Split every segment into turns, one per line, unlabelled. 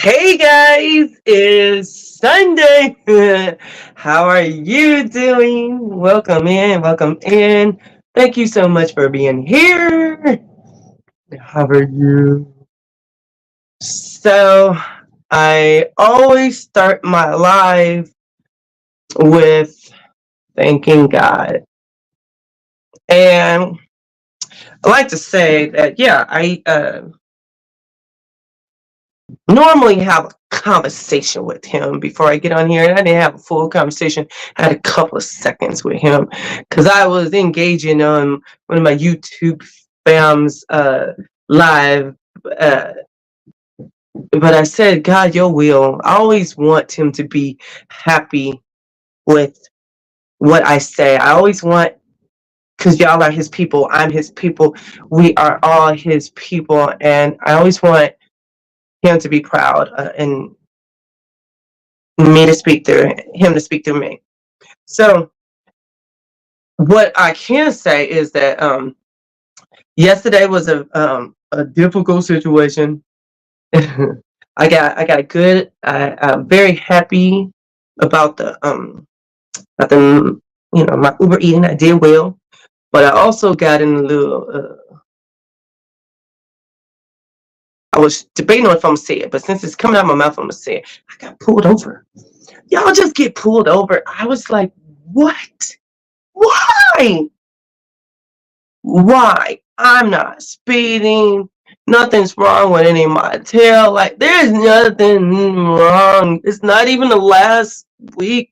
Hey guys, it's Sunday. How are you doing? Welcome in, welcome in. Thank you so much for being here. How are you? So, I always start my live with thanking God. And I like to say that, yeah, I normally have a conversation with him before I get on here. And I didn't have a full conversation. I had a couple of seconds with him because I was engaging on one of my YouTube fam's live. Uh, but I said, God, your will. I always want him to be happy with what I say. I always want, because y'all are his people, I'm his people, we are all his people. And I always want him to be proud and me to speak through him to speak through me. So what I can say is that yesterday was a difficult situation. I got a good. I'm very happy about the my Uber eating. I did well, but I also got in a little. I was debating on if I'm gonna say it, but since it's coming out of my mouth, I'm gonna say it. I got pulled over. Y'all just get pulled over. I was like, what? Why? Why? I'm not speeding. Nothing's wrong with any of my tail. Like, there's nothing wrong. It's not even the last week.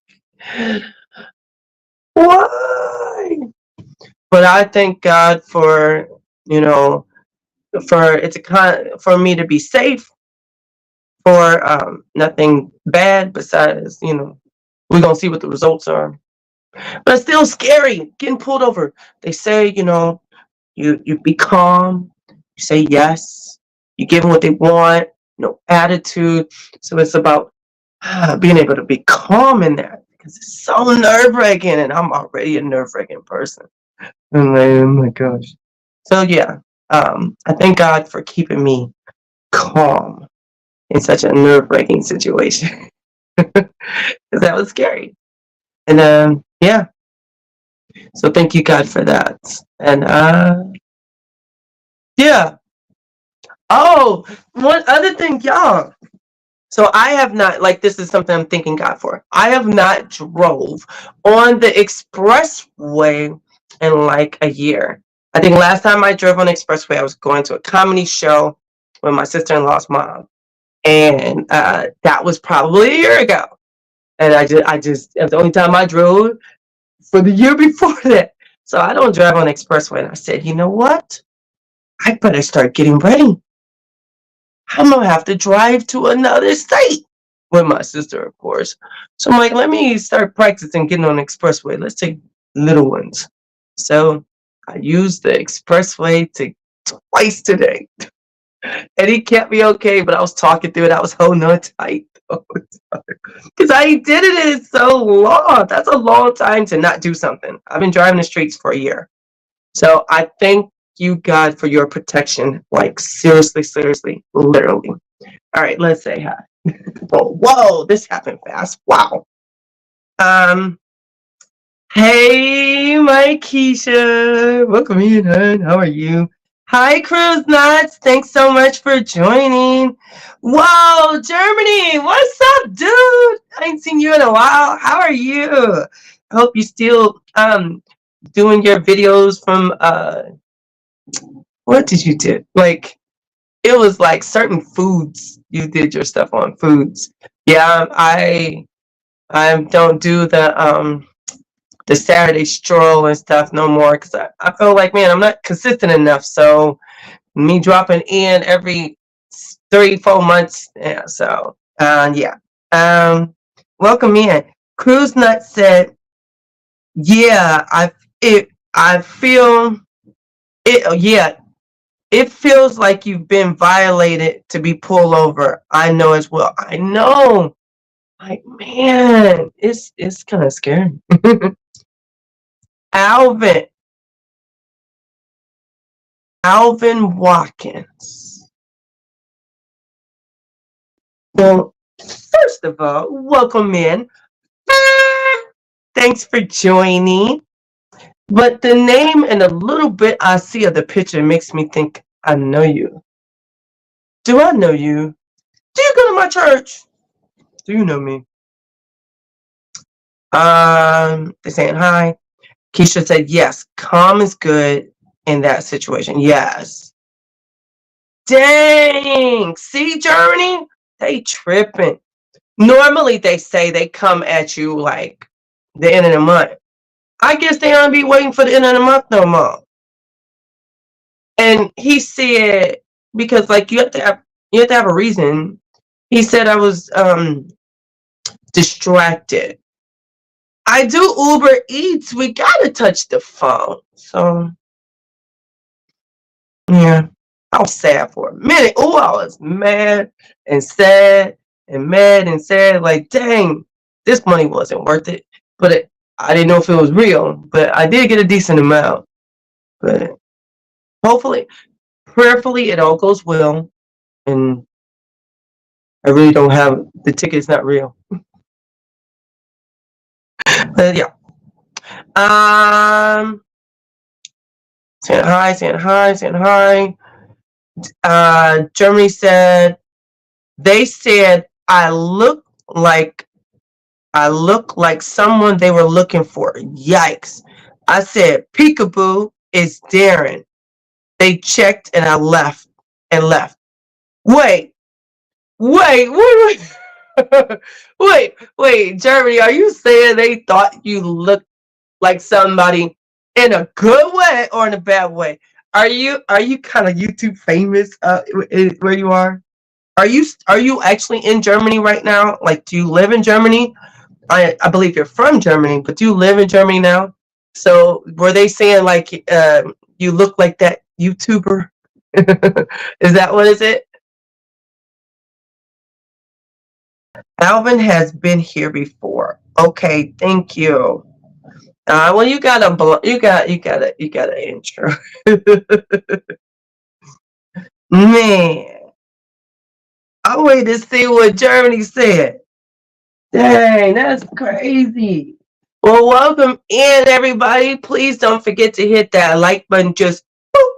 Why? But I thank God for, you know, for me to be safe, for nothing bad besides, we're gonna see what the results are. But it's still scary getting pulled over. They say, you be calm, you say yes, you give them what they want, no attitude. So it's about being able to be calm in that because it's so nerve-wracking, and I'm already a nerve-wracking person. I'm like, oh my gosh. So yeah, I thank God for keeping me calm in such a nerve-wracking situation because that was scary. And yeah, so thank you God for that. And yeah. Oh, one other thing, y'all. So I have not, like, this is something I'm thanking God for. I have not drove on the expressway in like a year. I think last time I drove on the expressway, I was going to a comedy show with my sister-in-law's mom. And that was probably a year ago. And it was the only time I drove for the year before that. So I don't drive on the expressway. And I said, you know what? I better start getting ready. I'm gonna have to drive to another state with my sister, of course. So I'm like, let me start practicing getting on the expressway. Let's take little ones. So I used the expressway to twice today. And he kept me okay, but I was talking through it. I was holding on tight. Because I did it in so long. That's a long time to not do something. I've been driving the streets for a year. So I thank you, God, for your protection. Like, seriously, seriously, literally. All right, let's say hi. Whoa, this happened fast. Wow. Um, hey, my Keisha. Welcome in, hon. How are you? Hi, Cruise Nuts. Thanks so much for joining. Whoa, Germany. What's up, dude? I ain't seen you in a while. How are you? I hope you still doing your videos from what did you do? Like, it was like certain foods. You did your stuff on foods. Yeah, I don't do the Saturday stroll and stuff no more because I feel like, man, I'm not consistent enough. So me dropping in every 3-4 months. Yeah. So yeah. Um, welcome in. Cruise Nut said, yeah, I feel it. Yeah, it feels like you've been violated to be pulled over. I know as well. I know. Like, man, it's kind of scary. Alvin, Alvin Watkins. Well, first of all, welcome in. Thanks for joining. But the name and a little bit I see of the picture makes me think I know you. Do I know you? Do you go to my church? Do you know me? They're saying hi. Keisha said yes. Calm is good in that situation. Yes. Dang. See, Germany? They tripping. Normally they say they come at you like the end of the month. I guess they don't be waiting for the end of the month no more. And he said, because like you have to have a reason. He said I was distracted. I do Uber Eats. We gotta touch the phone. So yeah. I was sad for a minute. Oh, I was mad and sad and mad and sad. Like, dang, this money wasn't worth it. But I didn't know if it was real. But I did get a decent amount. But hopefully, prayerfully, it all goes well. And I really don't have the ticket's not real. But yeah. Um, saying hi, saying hi, saying hi. Germany said they said like I look like someone they were looking for. Yikes. I said peekaboo is Darren. They checked and I left and left. Wait, wait. Wait, Germany, are you saying they thought you looked like somebody in a good way or in a bad way? Are you kind of YouTube famous where you are? Are you actually in Germany right now? Like, do you live in Germany? I believe you're from Germany, but do you live in Germany now? So were they saying like you look like that YouTuber? Is that what is it? Alvin has been here before. Okay, thank you. Well, you got an intro. Man, I'll wait to see what Germany said. Dang, that's crazy. Well, welcome in, everybody. Please don't forget to hit that like button. Just boop.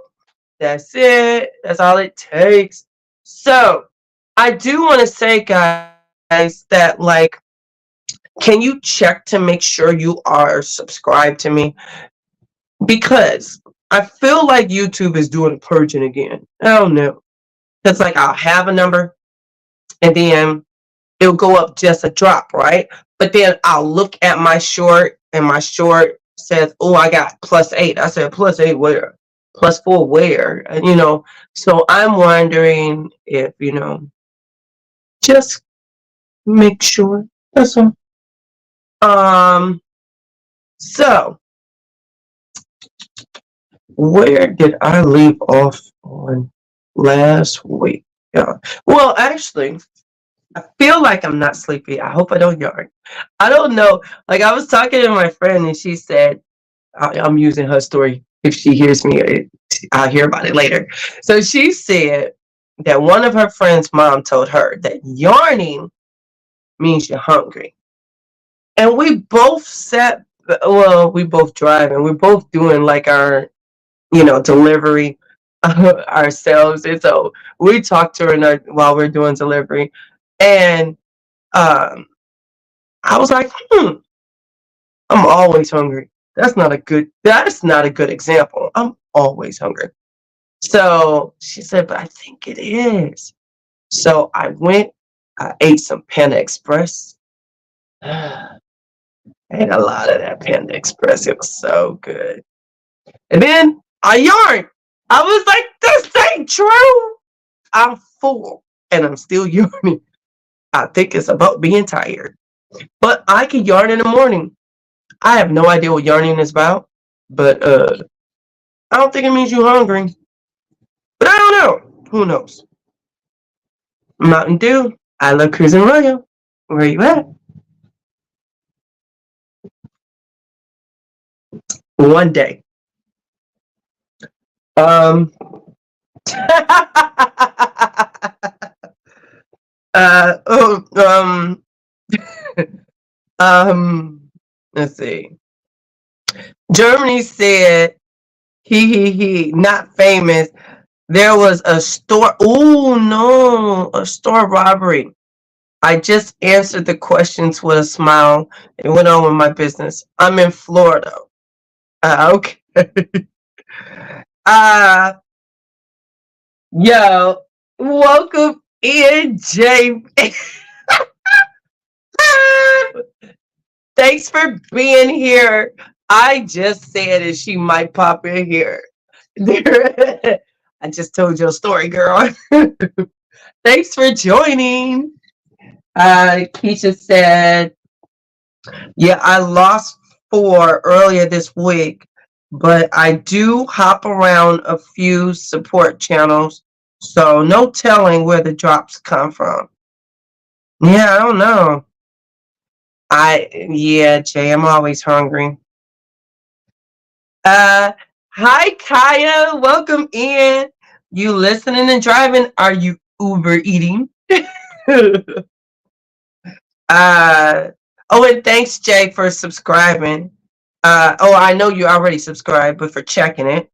That's it. That's all it takes. So, I do want to say, guys, that like, can you check to make sure you are subscribed to me? Because I feel like YouTube is doing a purging again. I don't know. Because like I'll have a number and then it'll go up just a drop, right? But then I'll look at my short and my short says, oh, I got +8. I said, +8 where? +4 where? And so I'm wondering if, just make sure. That's all. So where did I leave off on last week? Yeah. Well, actually, I feel like I'm not sleepy. I hope I don't yarn. I don't know. Like I was talking to my friend and she said, I'm using her story. If she hears me, I'll hear about it later. So she said that one of her friend's mom told her that yarning means you're hungry. And we both we both drive and we're both doing like our, delivery ourselves. And so we talk to her while we're doing delivery. And I was like, I'm always hungry. That's not a good example. I'm always hungry. So she said, but I think it is. So I ate some Panda Express. I ate a lot of that Panda Express. It was so good. And then I yarned. I was like, this ain't true. I'm full and I'm still yarning. I think it's about being tired. But I can yarn in the morning. I have no idea what yarning is about, but I don't think it means you're hungry. But I don't know. Who knows? Mountain Dew. I love Cruising Royal. Where you at? One day. Um Oh, let's see. Germany said, he, not famous. There was a store. Oh no, a store robbery. I just answered the questions with a smile and went on with my business. I'm in Florida. Okay. uh, yo, welcome in, Jay. Thanks for being here. I just said that she might pop in here. I just told you a story, girl. Thanks for joining. Keisha said, yeah, I lost 4 earlier this week, but I do hop around a few support channels, so no telling where the drops come from. Yeah, I don't know. Yeah, Jay, I'm always hungry. Hi, Kaya. Welcome in. You listening and driving? Are you Uber eating? Oh, and thanks, Jay, for subscribing. Oh, I know you already subscribed, but for checking it.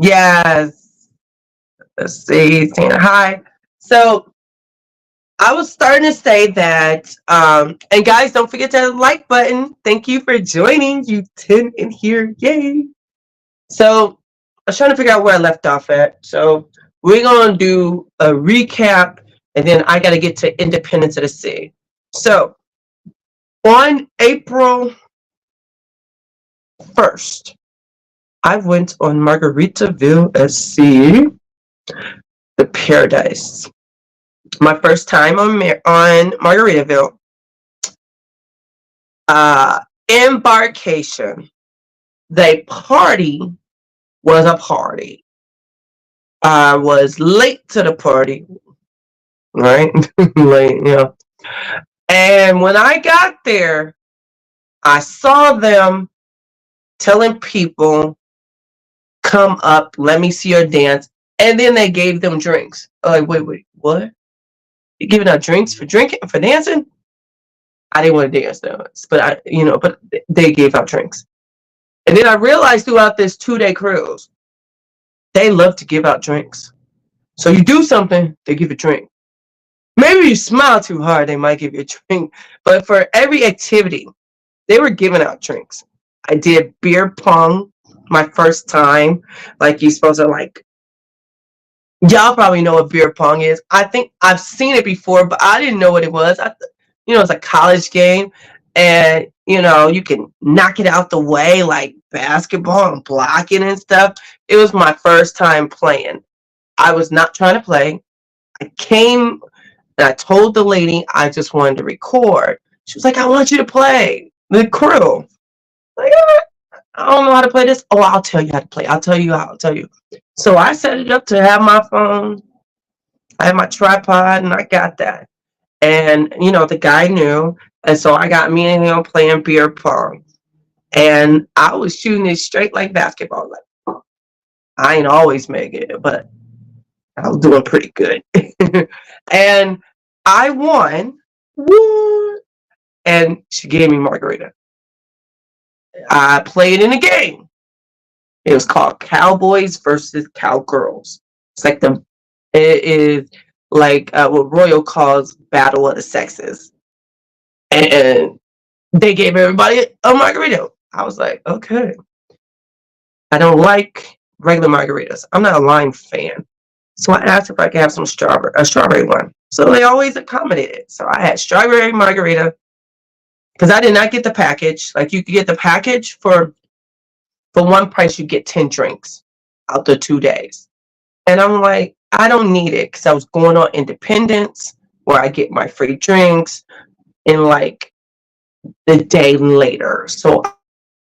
Yes. Let's see. Saying hi. So I was starting to say that, and guys, don't forget to like button. Thank you for joining. You 10 in here. Yay. So I was trying to figure out where I left off at. So we're going to do a recap, and then I got to get to Independence of the Sea. So on April 1st, I went on Margaritaville at sea, the paradise. My first time on Margaritaville. Embarkation. The party was a party. I was late to the party, right? Late, you know. And when I got there, I saw them telling people, come up, let me see your dance. And then they gave them drinks. Like, wait, what? You're giving out drinks for drinking, for dancing? I didn't want to dance though, but but they gave out drinks. And then I realized throughout this 2-day cruise, they love to give out drinks. So you do something, they give a drink. Maybe you smile too hard, they might give you a drink. But for every activity, they were giving out drinks. I did beer pong my first time. Like, you're supposed to, like, y'all probably know what beer pong is. I think I've seen it before, but I didn't know what it was. It's a college game, and you can knock it out the way like basketball and blocking and stuff. It was my first time playing. I was not trying to play. I came and I told the lady I just wanted to record. She was like, I want you to play the crew. Like, I don't know how to play this. Oh, I'll tell you how to play. I'll tell you how. I'll tell you. So I set it up to have my phone. I had my tripod, and I got that. And the guy knew, and so I got me and him playing beer pong. And I was shooting it straight like basketball. Like, I ain't always make it, but I was doing pretty good. And I won. Woo! And she gave me margarita. I played in a game. It was called Cowboys versus Cowgirls. It is like what Royal calls Battle of the Sexes. And they gave everybody a margarita. I was like, okay. I don't like regular margaritas. I'm not a lime fan. So I asked if I could have a strawberry one. So they always accommodated. So I had strawberry margarita because I did not get the package. Like, you could get the package for one price, you get 10 drinks out the 2 days. And I'm like, I don't need it because I was going on Independence where I get my free drinks in like the day later. So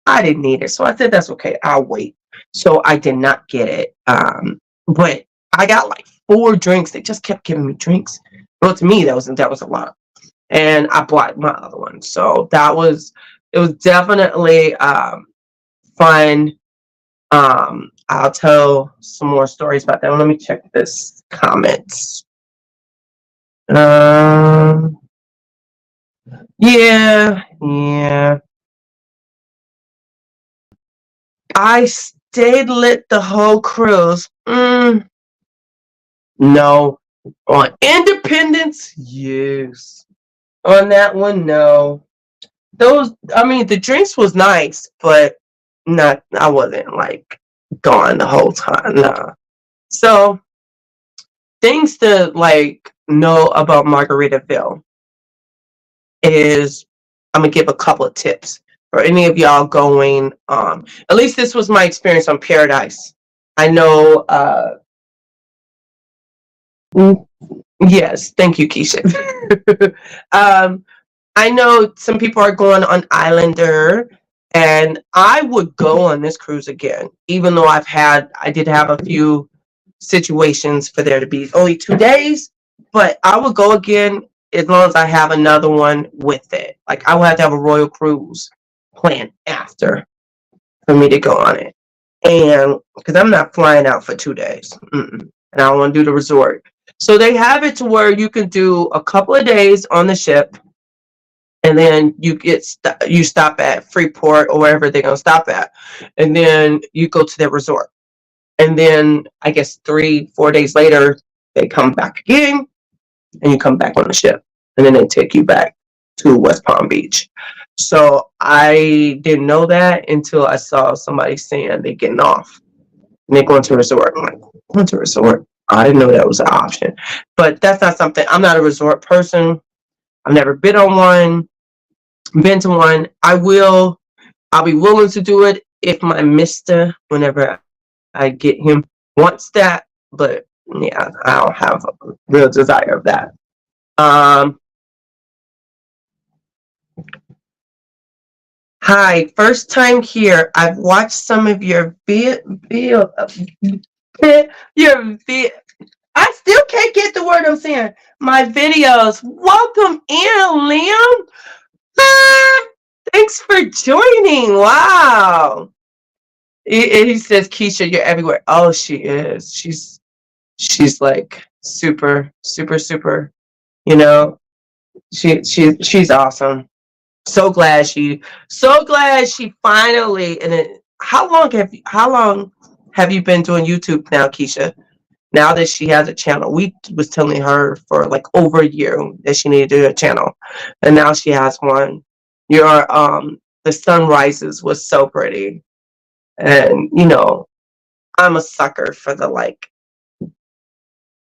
I didn't need it. So I said, that's okay. I'll wait. So I did not get it. But I got like 4 drinks. They just kept giving me drinks. Well, to me, that was a lot. And I bought my other one. So it was definitely fun. I'll tell some more stories about that. Let me check this comments. Um, yeah. I stayed lit the whole cruise. No. On Independence, yes. On that one, no. The drinks was nice, but I wasn't like gone the whole time. Nah. So, things to like know about Margaritaville is I'm gonna give a couple of tips for any of y'all going. At least this was my experience on Paradise. I know. Yes, thank you, Keisha. um, I know some people are going on Islander, and I would go on this cruise again, even though I did have a few situations for there to be only 2 days, but I would go again as long as I have another one with it. Like I would have to have a Royal Cruise planned after for me to go on it, and because I'm not flying out for 2 days, and I don't want to do the resort. So they have it to where you can do a couple of days on the ship, and then you stop at Freeport or wherever they're gonna stop at, and then you go to their resort, and then I guess 3-4 days later they come back again, and you come back on the ship, and then they take you back to West Palm Beach. So I didn't know that until I saw somebody saying they're getting off and they're going to a resort. I'm like, going to a resort? I didn't know that was an option. But that's not something. I'm not a resort person. I've never been on one, been to one. I'll be willing to do it if my mister, whenever I get him, wants that. But yeah, I don't have a real desire of that. Hi, first time here. I've watched some of your I still can't get the word I'm saying. My videos. Welcome in, Liam. Thanks for joining. Wow. He says, Keisha, you're everywhere. Oh, she is. She's like super, super, super. You know, she's awesome. So glad she finally. How long have you been doing YouTube now, Keisha? Now that she has a channel, we was telling her for like over a year that she needed to do a channel, and now she has one. Your the sunrises was so pretty, and I'm a sucker for the like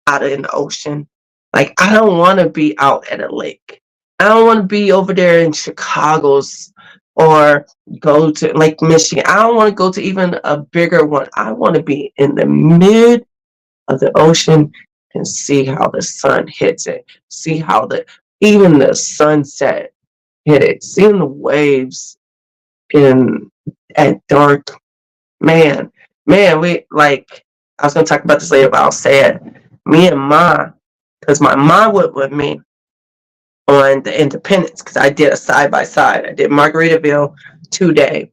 out in the ocean. Like I don't want to be out at a lake. I don't want to be over there in Chicago's or go to Lake Michigan. I don't want to go to even a bigger one. I want to be in the mid of the ocean and see how the sun hits it. See how even the sunset hit it. Seeing the waves in at dark. Man, we like. I was gonna talk about this later, but I'll say it. Me and Ma, because my mom went with me on the Independence, because I did a side by side. I did Margaritaville 2 day,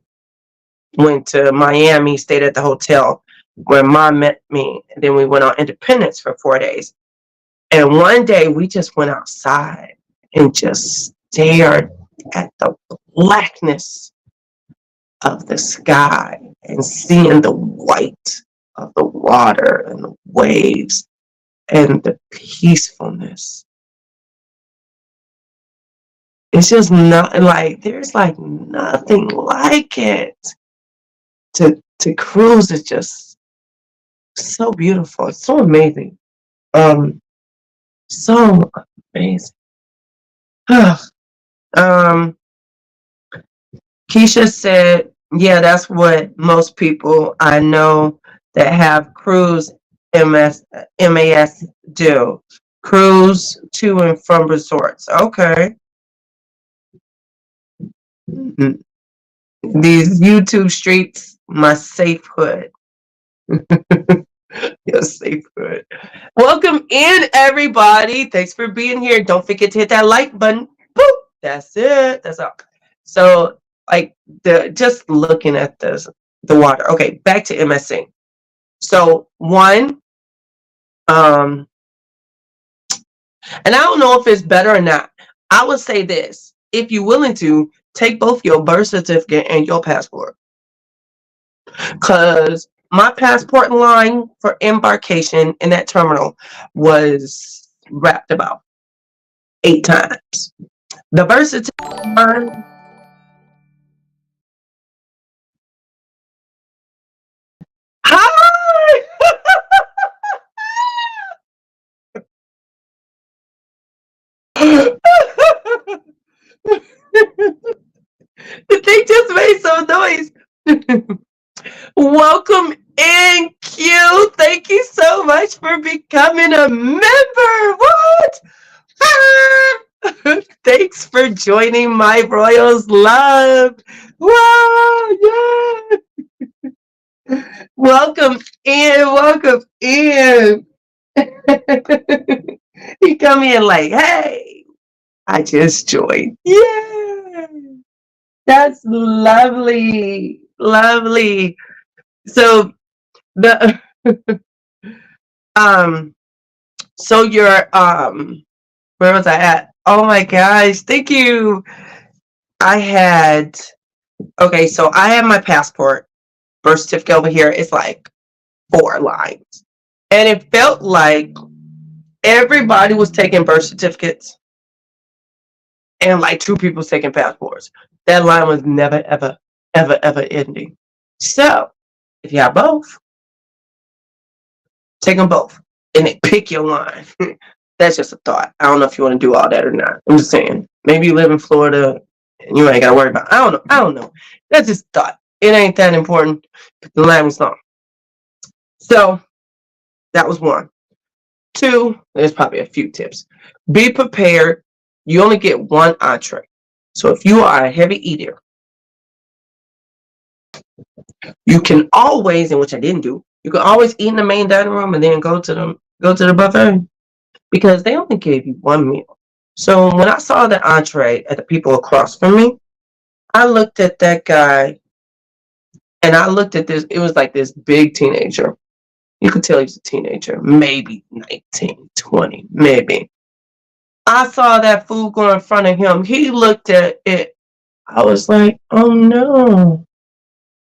went to Miami, stayed at the hotel where Mom met me, and then we went on Independence for 4 days. And one day we just went outside and just stared at the blackness of the sky and seeing the white of the water and the waves and the peacefulness. It's just not like there's like nothing like it. To cruise is just so beautiful. It's so amazing. So amazing. um Keisha said, yeah, that's what most people I know that have cruise MAS do. Cruise to and from resorts. Okay. Mhm. These YouTube streets, my safe hood. Your safe hood. Welcome in, everybody. Thanks for being here. Don't forget to hit that like button. Boop. That's it. That's all. So, like just looking at the water. Okay, back to MSC. So one, And I don't know if it's better or not. I would say this: if you're willing to, take both your birth certificate and your passport. Because my passport line for embarkation in that terminal was wrapped about 8 times. The birth certificate line. Hi! The thing just made some noise. Welcome in, Q. Thank you so much for becoming a member. What? Thanks for joining my Royals Love. Wow, yeah. Welcome in, welcome in. He come in like, hey, I just joined. Yeah. That's lovely. Lovely. So the um so you're where was I at? Oh my gosh, thank you. I had okay, so I have my passport, birth certificate over here. It's like 4 lines. And it felt like everybody was taking birth certificates and like 2 people taking passports. That line was never, ever, ever, ever ending. So if you have both, take them both and then pick your line. That's just a thought. I don't know if you want to do all that or not. I'm just saying. Maybe you live in Florida and you ain't got to worry about it. I don't know. I don't know. That's just a thought. It ain't that important. The line was long. So that was one. 2, there's probably a few tips. Be prepared. You only get one entree. So if you are a heavy eater, you can always, and which I didn't do, you can always eat in the main dining room and then go to the buffet because they only gave you one meal. So when I saw the entree at the people across from me, I looked at that guy and I looked at this. It was like this big teenager. You could tell he's a teenager, maybe 19, 20, maybe. I saw that food go in front of him. He looked at it. I was like, oh no.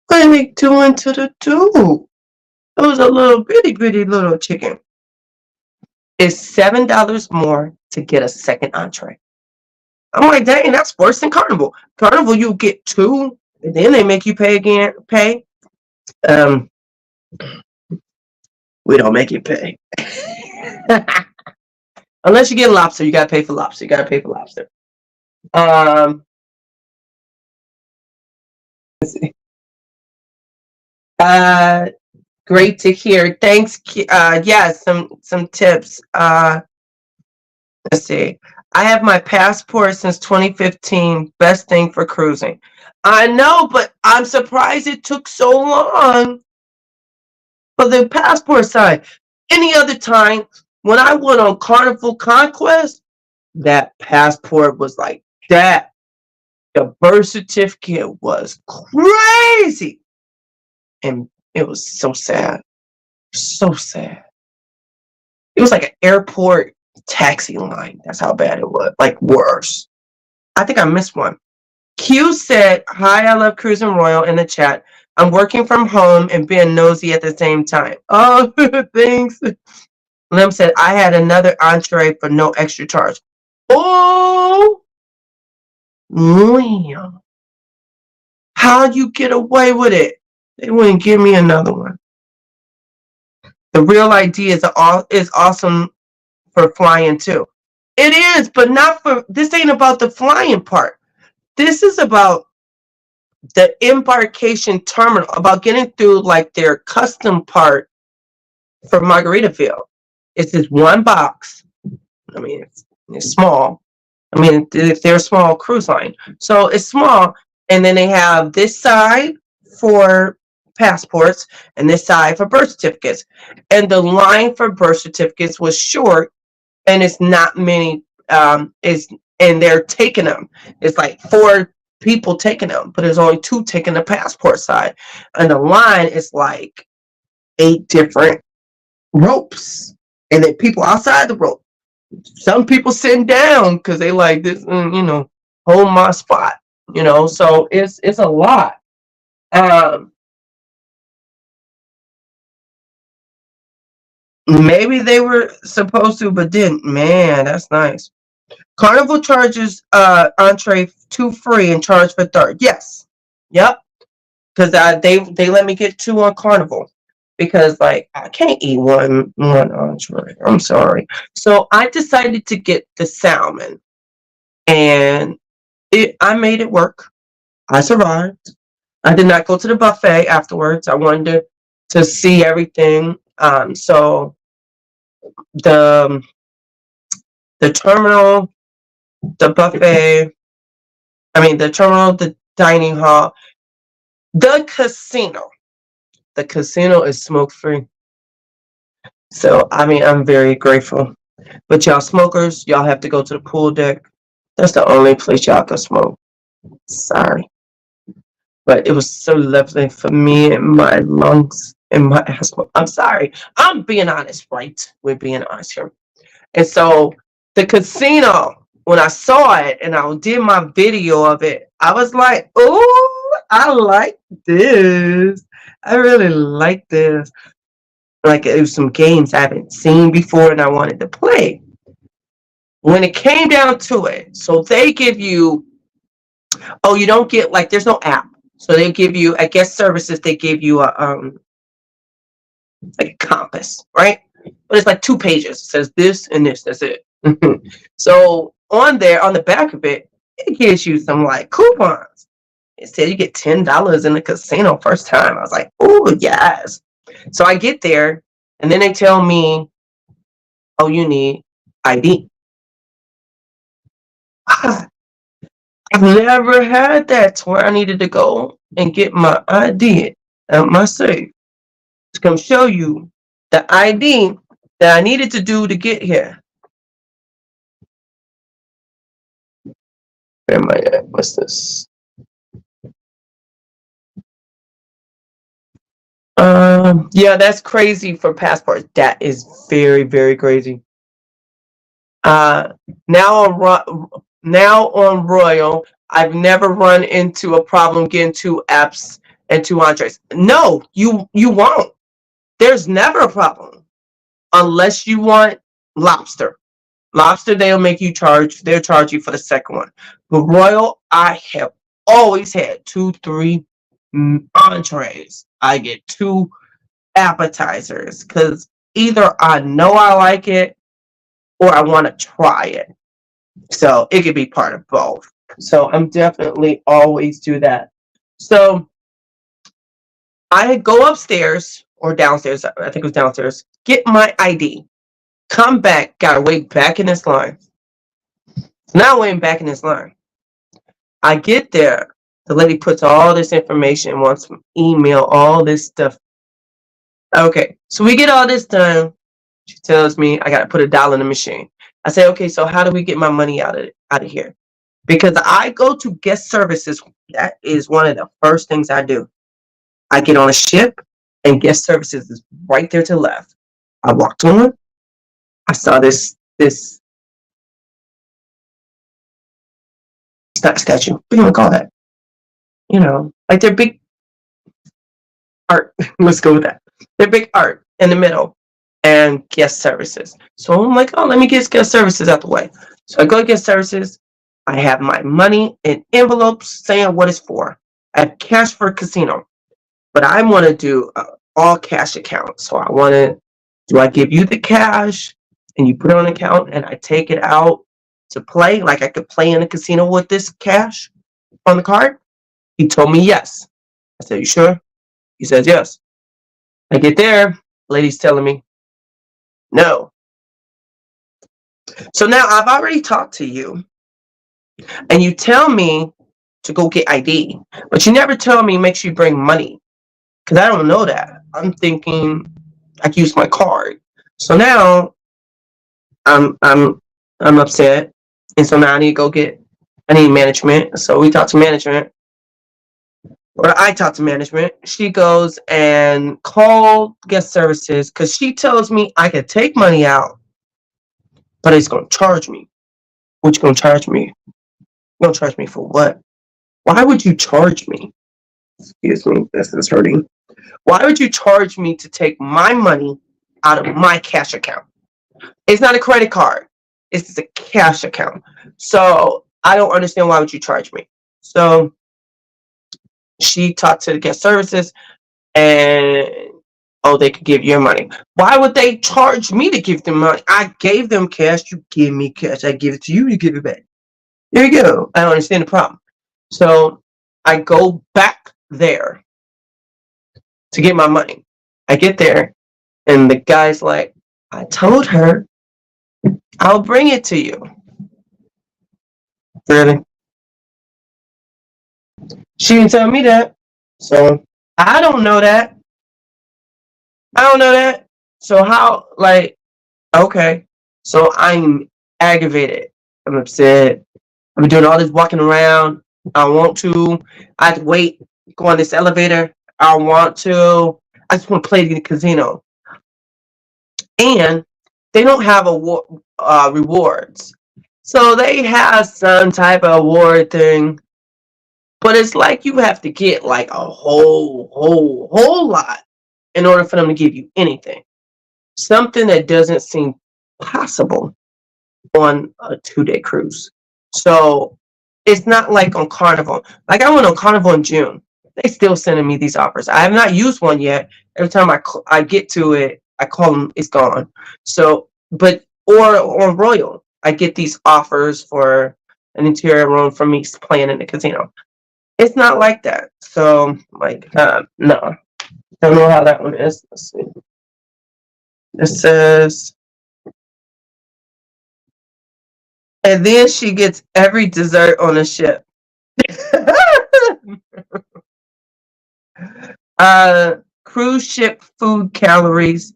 What are they doing to the dude? It was a little bitty little chicken. It's $7 more to get a second entree. I'm like, dang, that's worse than Carnival. Carnival, you get 2, and then they make you pay again. We don't make you pay. Unless you get lobster, you gotta pay for lobster. Let's see. Great to hear. Thanks. Yeah, some tips. Let's see. I have my passport since 2015. Best thing for cruising. I know, but I'm surprised it took so long for the passport side. Any other time, when I went on Carnival Conquest, that passport was like that. The birth certificate was crazy. And it was so sad. So sad. It was like an airport taxi line. That's how bad it was. Like worse. I think I missed one. Q said, hi, I love Cruising Royal in the chat. I'm working from home and being nosy at the same time. Oh, thanks. Lim said, I had another entree for no extra charge. Oh, Liam. How'd you get away with it? They wouldn't give me another one. The real idea is awesome for flying too. It is, but not for, this ain't about the flying part. This is about the embarkation terminal, about getting through like their custom part for Margaritaville. It's this one box. I mean, it's small. I mean, they're a small cruise line. So it's small. And then they have this side for passports and this side for birth certificates. And the line for birth certificates was short, and it's not many, and they're taking them. It's like 4 people taking them, but there's only 2 taking the passport side. And the line is like 8 different ropes. And then people outside the rope. Some people sitting down because they like this, hold my spot. So it's a lot. Um, Maybe they were supposed to, but didn't. Man, that's nice. Carnival charges entree 2 free and charge for third. Yes. Yep. Because they let me get 2 on Carnival. Because like I can't eat one entree. I'm sorry. So I decided to get the salmon. And I made it work. I survived. I did not go to the buffet afterwards. I wanted to see everything. So the the terminal, the buffet, the terminal, the dining hall, the casino. The casino is smoke free. So I'm very grateful. But y'all smokers, y'all have to go to the pool deck. That's the only place y'all can smoke. Sorry. But it was so lovely for me and my lungs and my asthma. I'm sorry. I'm being honest, right? We're being honest here. And so the casino, when I saw it and I did my video of it, I was like, oh, I like this. I really like this. Like it was some games I haven't seen before and I wanted to play. When it came down to it, so they give you, you don't get like there's no app. So they give you, at guest services, they give you a like a compass, right? But it's like 2 pages. It says this and this. That's it. So on there, on the back of it, it gives you some like coupons. It said you get $10 in the casino first time. I was like, oh yes. So I get there, and then they tell me, oh, you need ID. I've never had that to where I needed to go and get my ID at my safe to come show you the ID that I needed to do to get here. Where am I at? What's this? Yeah, that's crazy for passports. That is very, very crazy. Now on Royal, I've never run into a problem getting 2 apps and 2 entrees. No, you won't. There's never a problem unless you want lobster. Lobster, they'll charge you for the second one. But Royal, I have always had 2, 3 entrees. I get 2 appetizers because either I know I like it or I want to try it. So it could be part of both. So I'm definitely always do that. So I go upstairs or downstairs. I think it was downstairs. Get my ID. Come back. Gotta wait back in this line. Now waiting back in this line. I get there. The lady puts all this information, wants to email all this stuff. Okay, so we get all this done. She tells me I gotta put $1 in the machine. I say, okay, so how do we get my money out of here? Because I go to guest services. That is one of the first things I do. I get on a ship, and guest services is right there to the left. I walked on. I saw this it's not a statue. What do you want to call that? Like they're big art. Let's go with that. They're big art in the middle and guest services. So I'm like, oh, let me get guest services out the way. So I go to guest services. I have my money in envelopes saying what it's for. I have cash for a casino, but I want to do all cash account. So do I give you the cash and you put it on an account and I take it out to play? Like I could play in a casino with this cash on the card? He told me yes. I said, you sure? He says yes. I get there, lady's telling me no. So now I've already talked to you and you tell me to go get ID, but you never tell me make sure you bring money because I don't know that. I'm thinking I can use my card. So now I'm upset, and so now I need management. So we talked to management. or I talk to management. She goes and call guest services because she tells me I can take money out, but it's going to charge me. What you going to charge me? You going to charge me for what? Why would you charge me? Excuse me, this is hurting. Why would you charge me to take my money out of my cash account? It's not a credit card. It's a cash account. So I don't understand why would you charge me. So she talked to the guest services and oh, they could give you money. Why would they charge me to give them money? I gave them cash. You give me cash. I give it to you. You give it back. There you go. I don't understand the problem. So I go back there to get my money. I get there and the guy's like, I told her I'll bring it to you. Really? She didn't tell me that. So I don't know that. I don't know that. So how, like, okay. So I'm aggravated. I'm upset. I've been doing all this walking around. I want to. I have to wait, go on this elevator. I want to. I just want to play the casino. And they don't have rewards. So they have some type of award thing. But it's like you have to get like a whole lot in order for them to give you anything. Something that doesn't seem possible on a 2-day cruise. So it's not like on Carnival. Like I went on Carnival in June. They still sending me these offers. I have not used one yet. Every time I get to it, I call them, it's gone. So, but or on Royal, I get these offers for an interior room for me playing in the casino. It's not like that. So, like, no. Don't know how that one is. Let's see. It says, and then she gets every dessert on the ship. Cruise ship food calories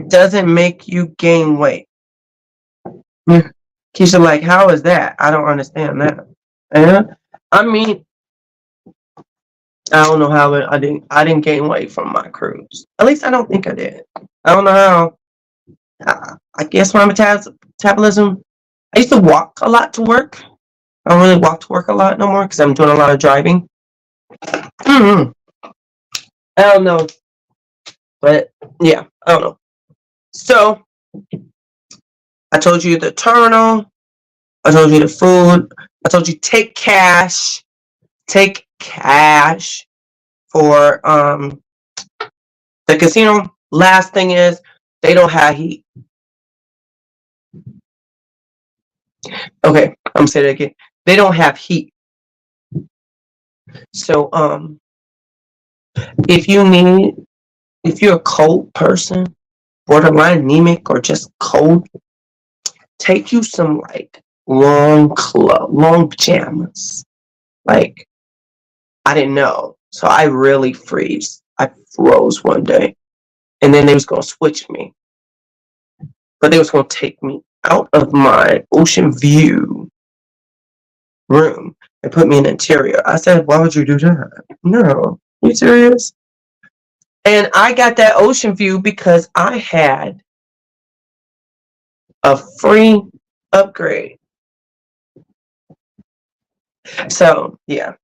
doesn't make you gain weight. Keisha, like, how is that? I don't understand that. I mean, I don't know how I didn't gain weight from my cruise. At least I don't think I did. I don't know how. I guess my metabolism. I used to walk a lot to work. I don't really walk to work a lot no more because I'm doing a lot of driving. Mm-hmm. I don't know, but yeah, I don't know. So I told you the terminal. I told you the food. I told you take cash. Take cash for the casino. Last thing is they don't have heat. Okay, I'm gonna say that again. They don't have heat. So if you're a cold person, borderline anemic or just cold, take you some like long pajamas. Like I didn't know. So I really freeze. I froze one day. And then they was gonna switch me. But they was gonna take me out of my ocean view room and put me in the interior. I said, why would you do that? No. You serious? And I got that ocean view because I had a free upgrade. So yeah.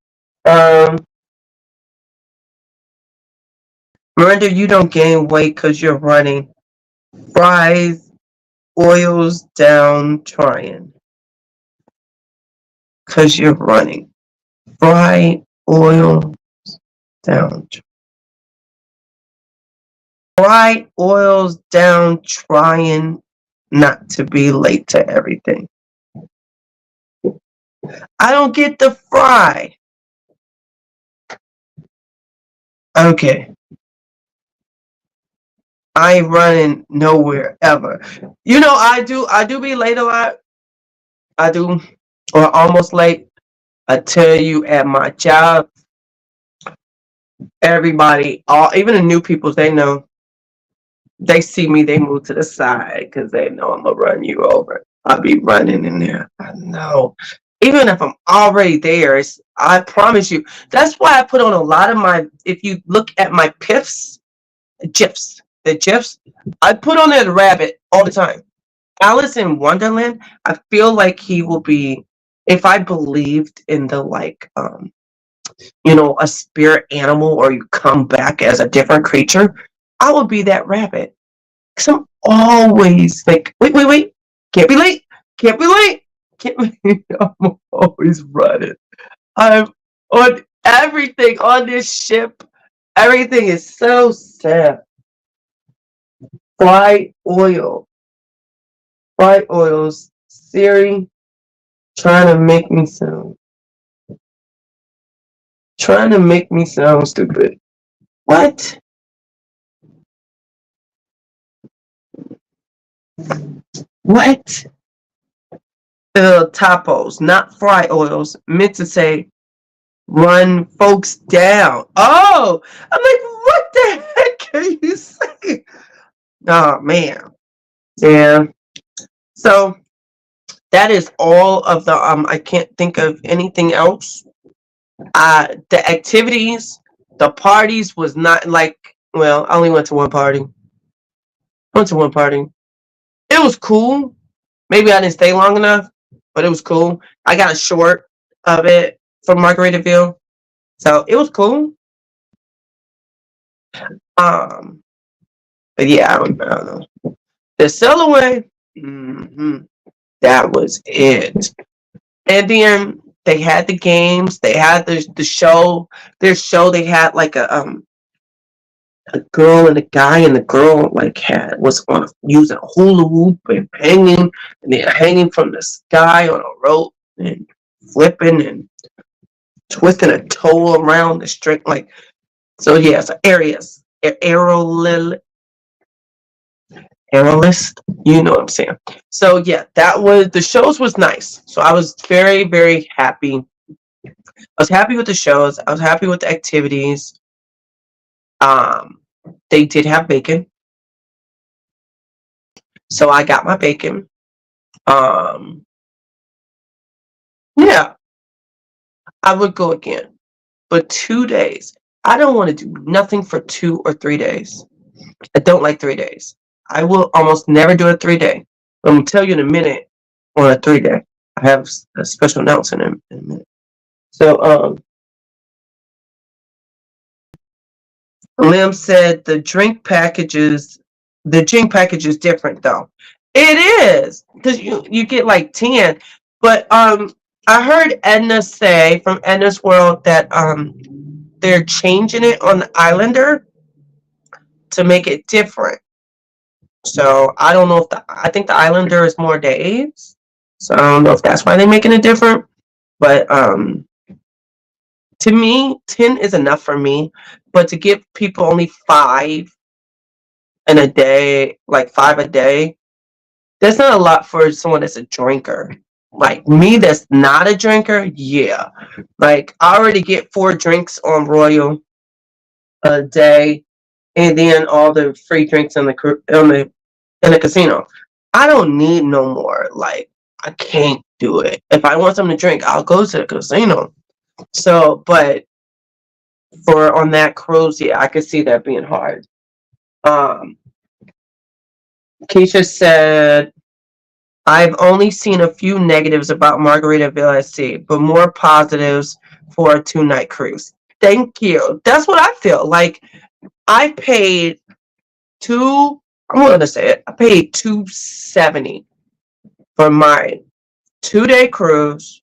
Miranda, you don't gain weight because you're running. Fries, oils down trying. Because you're running. Fry oil down. Fry oils down trying not to be late to everything. I don't get the fry. Okay. I ain't running nowhere ever. You know, I do be late a lot. I do, or almost late. I tell you, at my job, everybody, even the new people, they know. They see me, they move to the side because they know I'm gonna run you over. I'll be running in there. I know. Even if I'm already there, I promise you. That's why I put on a lot of my. If you look at my the gifs, I put on that rabbit all the time. Alice in Wonderland. I feel like he will be. If I believed in the a spirit animal, or you come back as a different creature, I would be that rabbit. Because I'm always like, wait, wait, wait, can't be late, can't be late, can't be. I'm always running. I'm on everything on this ship. Everything is so sad. Fly oil, fly oils. Siri trying to make me sound, stupid. What? What? Topos, not fry oils, meant to say run folks down. Oh, I'm like, what the heck are you saying? Oh man, yeah. So that is all of the. I can't think of anything else. The activities, the parties was not like. Well, I only went to one party. Went to one party. It was cool. Maybe I didn't stay long enough, but it was cool. I got a short of it from Margaritaville, so it was cool. Um, but yeah, I don't know. The sail away, that was it. And then they had the games. They had the show. Their show. They had like a girl and a guy, and the girl like was on using a hula hoop and hanging, and then hanging from the sky on a rope and flipping and twisting a toe around the string. Like, so yeah, so areas, aerolist, you know what I'm saying. So yeah, that was the shows was nice. So I was very, very happy. I was happy with the shows. I was happy with the activities. Um, they did have bacon, so I got my bacon. Um, yeah, I would go again, but 2 days. I don't want to do nothing for 2 or 3 days. I don't like 3 days. I will almost never do a 3 day. I'm gonna tell you in a minute on a 3 day. I have a special announcement in a minute. So, Lim said the drink package is different though. It is because you get like 10, but I heard Edna say from Edna's World that they're changing it on the Islander to make it different. So I don't know if I think the Islander is more days. So I don't know if that's why they're making it different. But to me, 10 is enough for me. But to give people only 5 in a day, like 5 a day, that's not a lot for someone that's a drinker. Like me, that's not a drinker. Yeah, like I already get 4 drinks on Royal a day, and then all the free drinks in the casino. I don't need no more. Like I can't do it. If I want something to drink, I'll go to the casino. So, but for on that cruise, yeah, I could see that being hard. Um, Keisha said, I've only seen a few negatives about Margaritaville at sea, but more positives for a 2 night cruise. Thank you. That's what I feel. Like I paid I'm gonna say it. I paid $270 for my 2 day cruise,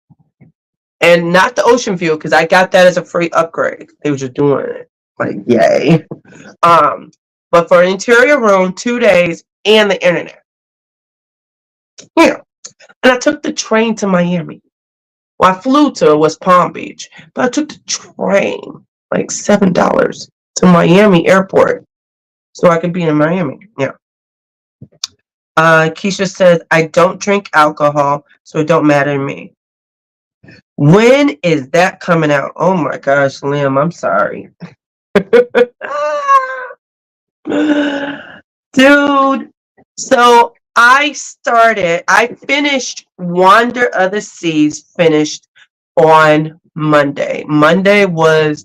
and not the ocean view because I got that as a free upgrade. They were just doing it. Like, yay. But for an interior room, 2 days, and the internet. Yeah. And I took the train to Miami. Well, I flew to West Palm Beach, but I took the train, like $7 to Miami Airport, so I could be in Miami. Yeah. Keisha says, I don't drink alcohol, so it don't matter to me. When is that coming out? Oh my gosh, Liam, I'm sorry. Dude, so I finished Wander of the Seas, finished on Monday. Monday was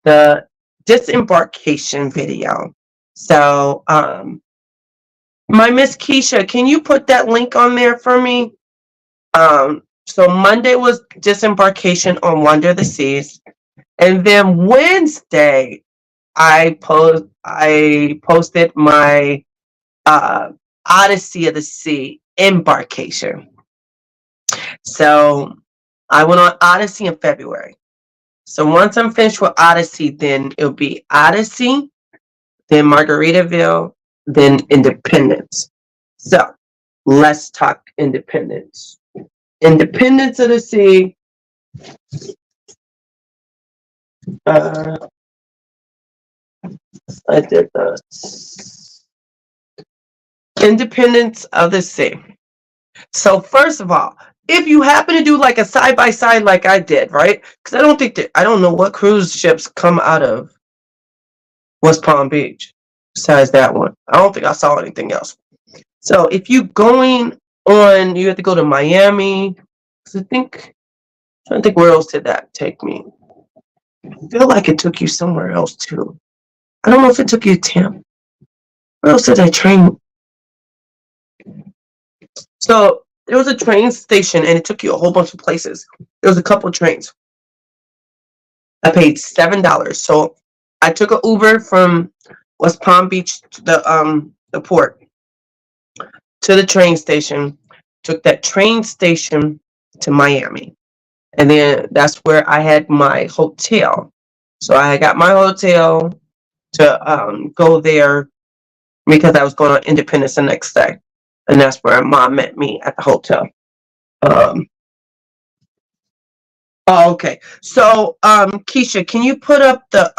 the disembarkation video. So, my Miss Keisha, can you put that link on there for me? So Monday was disembarkation on Wander of the Seas. And then Wednesday, I posted my Odyssey of the Sea embarkation. So I went on Odyssey in February. So once I'm finished with Odyssey, then it'll be Odyssey, then Margaritaville, then Independence. So let's talk Independence. Independence of the Sea. I did the Independence of the Sea. So first of all, if you happen to do like a side by side like I did, right? Because I don't know what cruise ships come out of West Palm Beach besides that one. I don't think I saw anything else. So if you going on, you have to go to Miami. I think, I don't think where else did that take me. I feel like it took you somewhere else too. I don't know if it took you to Tampa. Where else did that train? So there was a train station and it took you a whole bunch of places. There was a couple of trains. I paid $7. So I took an Uber from West Palm Beach to the port to the train station. Took that train station to Miami. And then that's where I had my hotel. So I got my hotel to go there because I was going on Independence the next day. And that's where mom met me at the hotel. Oh, okay. So, Keisha, can you put up the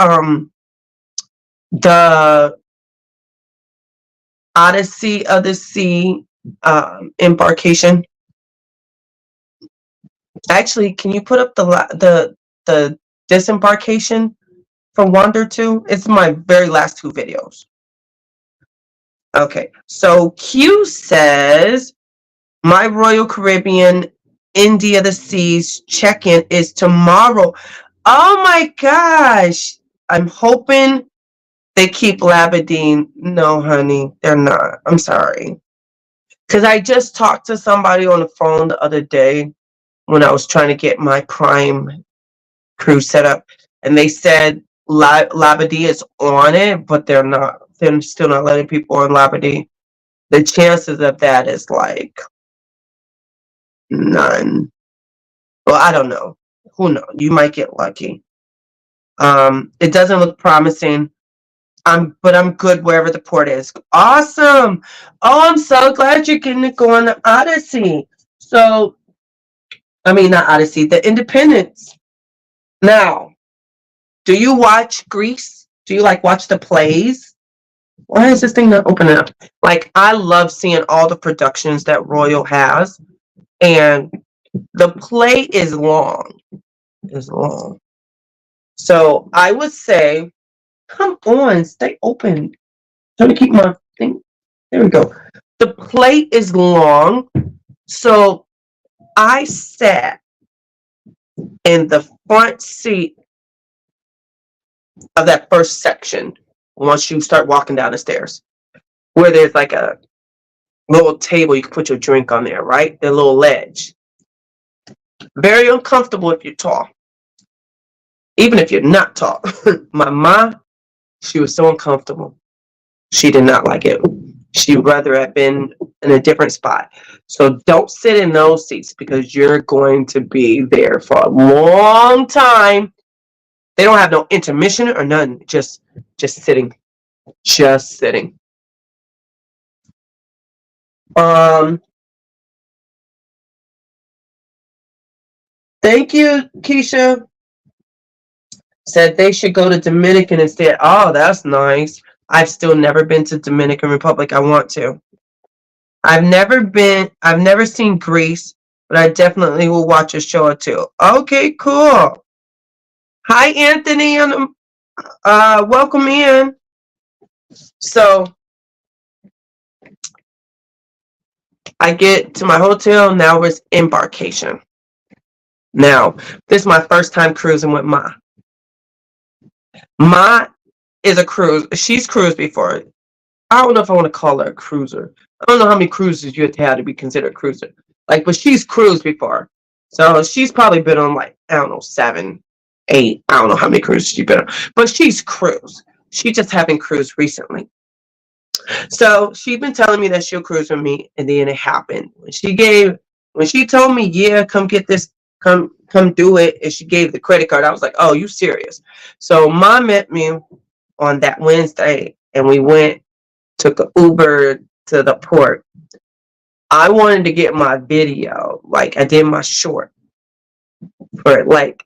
Odyssey of the Sea embarkation? Actually, can you put up the disembarkation for Wander 2? It's my very last two videos. Okay. So Q says my Royal Caribbean India the Seas check-in is tomorrow. Oh my gosh. I'm hoping they keep Labadine. No, honey, they're not. I'm sorry. Because I just talked to somebody on the phone the other day when I was trying to get my Prime cruise set up. And they said Labadee is on it, but they're not. They're still not letting people on Labadee. The chances of that is like none. Well, I don't know. Who knows? You might get lucky. It doesn't look promising. But I'm good wherever the port is. Awesome. Oh, I'm so glad you're getting to go on the Odyssey. So, I mean, not Odyssey, the Independence. Now, do you watch Grease? Do you like watch the plays? Why is this thing not opening up? Like, I love seeing all the productions that Royal has. And the play is long. It's long. So I would say, come on, stay open. Trying to keep my thing. There we go. The plate is long, so I sat in the front seat of that first section once you start walking down the stairs, where there's like a little table you can put your drink on there, right? The little ledge. Very uncomfortable if you're tall. Even if you're not tall. My mom, she was so uncomfortable. She did not like it. She'd rather have been in a different spot. So don't sit in those seats because you're going to be there for a long time. They don't have no intermission or none. Just sitting. Just sitting. Thank you, Keisha. Said they should go to Dominican instead. Oh, that's nice. I've still never been to Dominican Republic. I want to. I've never seen Greece, but I definitely will watch a show or two. Okay, cool. Hi, Anthony, and welcome in. So, I get to my hotel. Now it's embarkation. Now, this is my first time cruising with Ma. Ma is a cruise. She's cruised before. I don't know if I want to call her a cruiser. I don't know how many cruises you have to be considered a cruiser. Like, but she's cruised before. So she's probably been on like, I don't know, 7, 8. I don't know how many cruises she's been on. But she's cruised. She just haven't cruised recently. So she's been telling me that she'll cruise with me, and then it happened. When she told me, yeah, come get this, come do it, and she gave the credit card, I was like, oh, you serious? So Mom met me on that Wednesday, and we took an Uber to the port. I wanted to get my video, like I did my short for it. Like,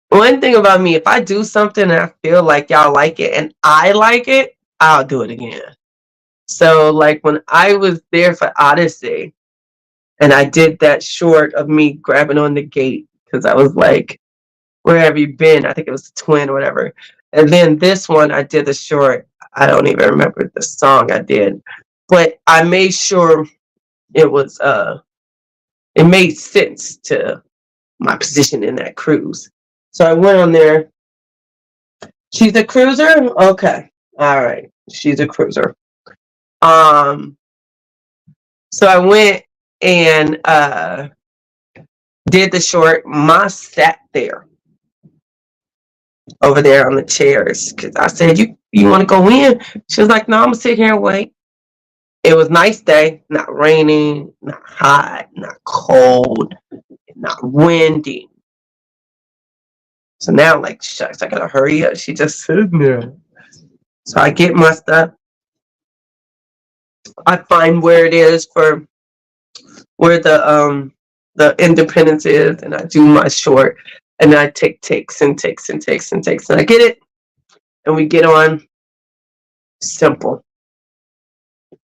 one thing about me, if I do something and I feel like y'all like it and I like it, I'll do it again. So like when I was there for Odyssey and I did that short of me grabbing on the gate because I was like, where have you been? I think it was the twin or whatever. And then this one, I did the short. I don't even remember the song I did, but I made sure it was, it made sense to my position in that cruise. So I went on there. She's a cruiser? Okay. All right. She's a cruiser. So I went and did the short. Ma sat there over there on the chairs because I said, you want to go in? She was like, no, I'm gonna sit here and wait. It was a nice day, not raining, not hot, not cold, not windy. So now, like, shucks, I gotta hurry up. She just sitting there. So I get my stuff. I find where it is for where the Independence is, and I do my short, and I take takes and takes and takes and takes, and I get it, and we get on. Simple,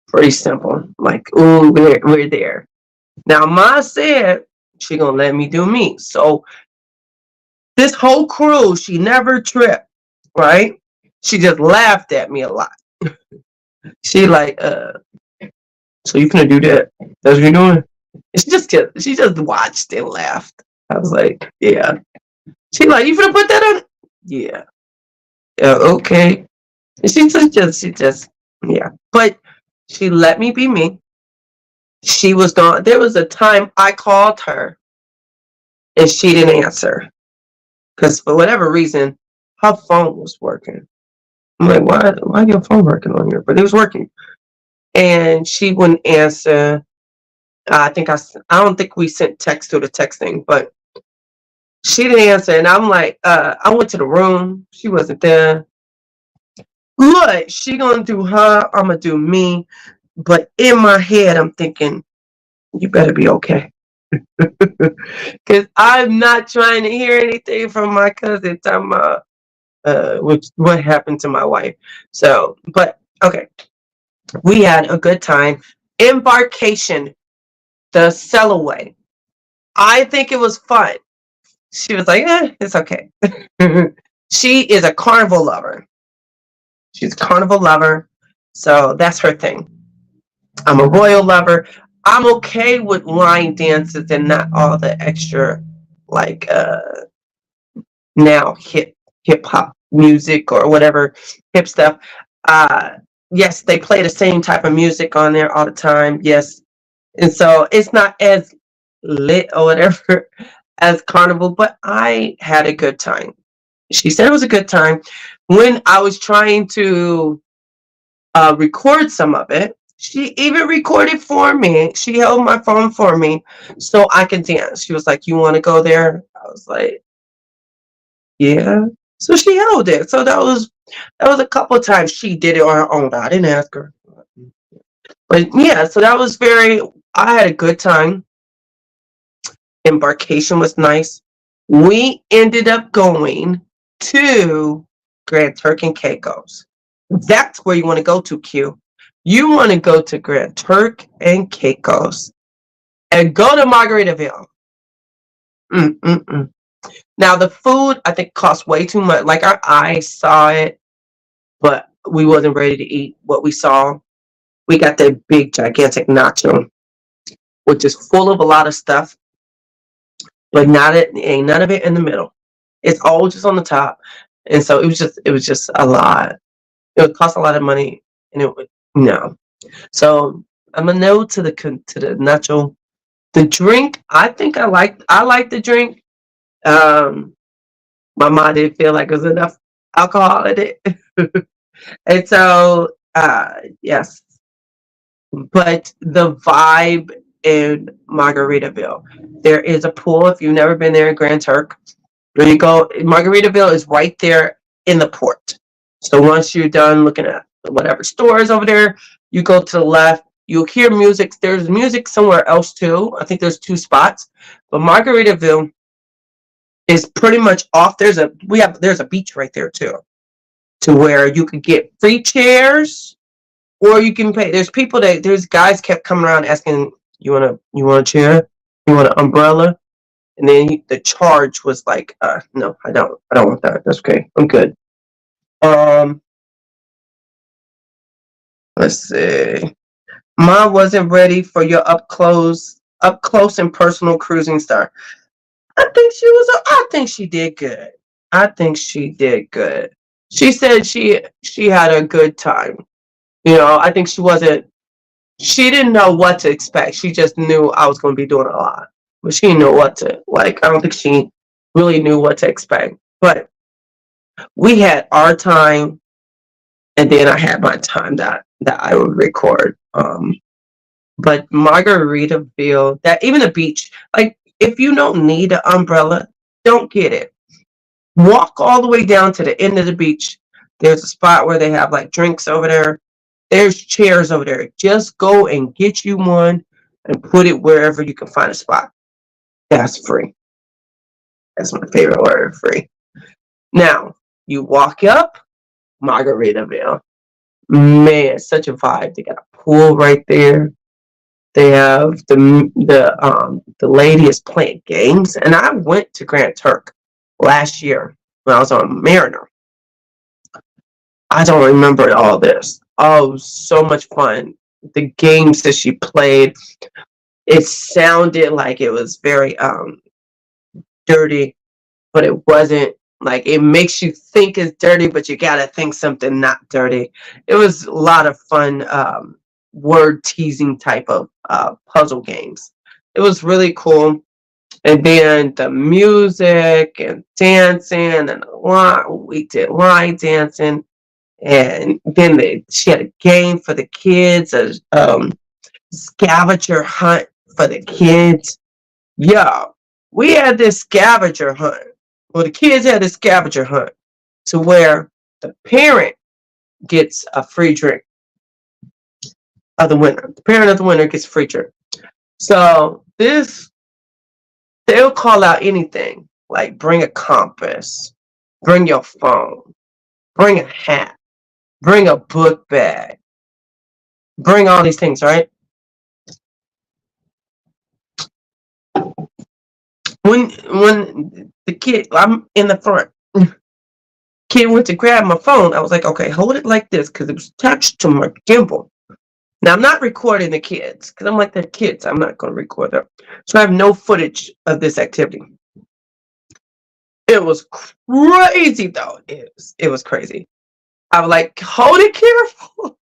pretty simple. Like, ooh, we're there. Now, Ma said she gonna let me do me. So this whole cruise, she never tripped, right? She just laughed at me a lot. She like, so you gonna do that? That's what you're doing? She just watched and laughed. I was like, yeah. She like, you gonna put that on? Yeah. Okay. And she just, yeah. But she let me be me. She was gone. There was a time I called her and she didn't answer because for whatever reason, her phone was working. I'm like, why your phone working on here? But it was working, and she wouldn't answer. I don't think we sent text to the texting, but she didn't answer. And I'm like, I went to the room. She wasn't there. Look, she gonna do her. I'm gonna do me. But in my head, I'm thinking, you better be okay. Because I'm not trying to hear anything from my cousin talking about what happened to my wife. So, but okay, we had a good time. Embarkation, the sail away. I think it was fun. She was like, it's okay. She is a carnival lover. She's a carnival lover. So that's her thing. I'm a royal lover. I'm okay with line dances and not all the extra, like, now hip hop music or whatever hip stuff. Yes, they play the same type of music on there all the time. Yes, and so it's not as lit or whatever as Carnival, but I had a good time. She said it was a good time. When I was trying to record some of it, she even recorded for me. She held my phone for me so I could dance. She was like, "You want to go there?" I was like, "Yeah." So she held it. So that was a couple of times she did it on her own. I didn't ask her. But yeah, so that was I had a good time. Embarkation was nice. We ended up going to Grand Turk and Caicos. That's where you want to go to, Q. You want to go to Grand Turk and Caicos and go to Margaritaville. Now the food I think cost way too much. Like our eyes saw it, but we wasn't ready to eat what we saw. We got that big gigantic nacho, which is full of a lot of stuff, but not it ain't none of it in the middle. It's all just on the top. And so it was just a lot. It would cost a lot of money, and it would no. So I'm a no to the nacho. The drink, I like the drink. Um, my mom didn't feel like there was enough alcohol in it, and so yes. But the vibe in Margaritaville, there is a pool. If you've never been there in Grand Turk, there you go. Margaritaville is right there in the port. So once you're done looking at whatever stores over there, you go to the left. You'll hear music. There's music somewhere else too. I think there's two spots. But Margaritaville is pretty much off. There's a beach right there too, to where you can get free chairs or you can pay. There's guys kept coming around asking, you want a chair? You want an umbrella? And then the charge was like, no, I don't want that. That's okay. I'm good. Um, let's see. Ma wasn't ready for your up close and personal cruising star. I think she did good. I think she did good. She said she had a good time. I think she didn't know what to expect. She just knew I was going to be doing a lot. But she didn't know what to like. I don't think she really knew what to expect. But we had our time, and then I had my time that I would record. But Margaritaville, that even the beach, like if you don't need an umbrella, don't get it. Walk all the way down to the end of the beach. There's a spot where they have like drinks over there. There's chairs over there. Just go and get you one and put it wherever you can find a spot. That's free. That's my favorite word, free. Now, you walk up Margaritaville. Man, such a vibe. They got a pool right there. They have the lady is playing games, and I went to Grand Turk last year when I was on Mariner. I don't remember all this. Oh, it was so much fun. The games that she played, it sounded like it was very dirty, but it wasn't. Like it makes you think it's dirty, but you gotta think something not dirty. It was a lot of fun word teasing type of puzzle games. It was really cool. And then the music and dancing and we did line dancing. And then she had a game for the kids, a scavenger hunt for the kids. Yeah, we had this scavenger hunt. Well, the kids had a scavenger hunt to where the parent gets a free drink of the winner. The parent of the winner gets a free drink. So they'll call out anything like bring a compass, bring your phone, bring a hat, bring a book bag, bring all these things, right? When the kid, I'm in the front, kid went to grab my phone. I was like, okay, hold it like this because it was attached to my gimbal. Now I'm not recording the kids because I'm like, they're kids. I'm not going to record them. So I have no footage of this activity. It was crazy though. It was crazy. I was like, hold it careful.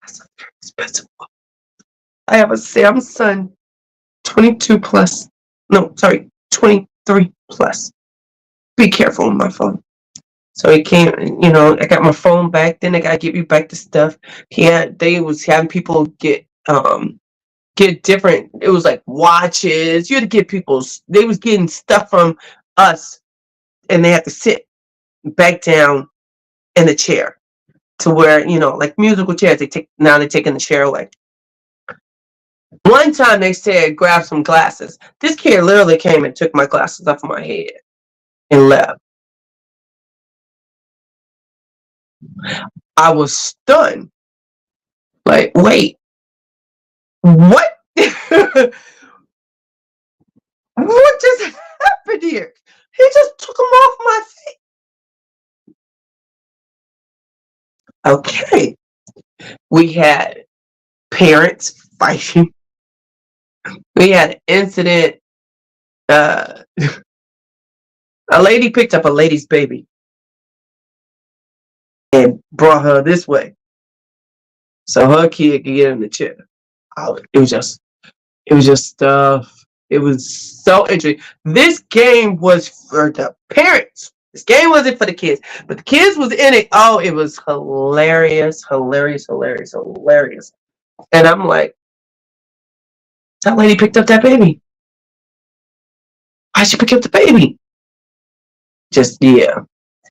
That's a very expensive one. I have a Samsung 22 plus. No, sorry, 23 plus. Be careful with my phone. So he came, I got my phone back. Then I got to give you back the stuff. They was having people get different. It was like watches. You had to get they was getting stuff from us, and they had to sit back down in the chair to where, like musical chairs. They're taking the chair away. One time they said, grab some glasses. This kid literally came and took my glasses off my head and left. I was stunned. Like, wait, what? What just happened here? He just took them off my face. Okay. We had parents fighting. We had an incident. Uh, a lady picked up a lady's baby and brought her this way so her kid could get in the chair. Oh, it was just stuff. It was so interesting. This game was for the parents. This game wasn't for the kids, but the kids was in it. Oh, it was hilarious, hilarious, hilarious, hilarious. And I'm like, that lady picked up that baby. Why'd she pick up the baby? Just yeah.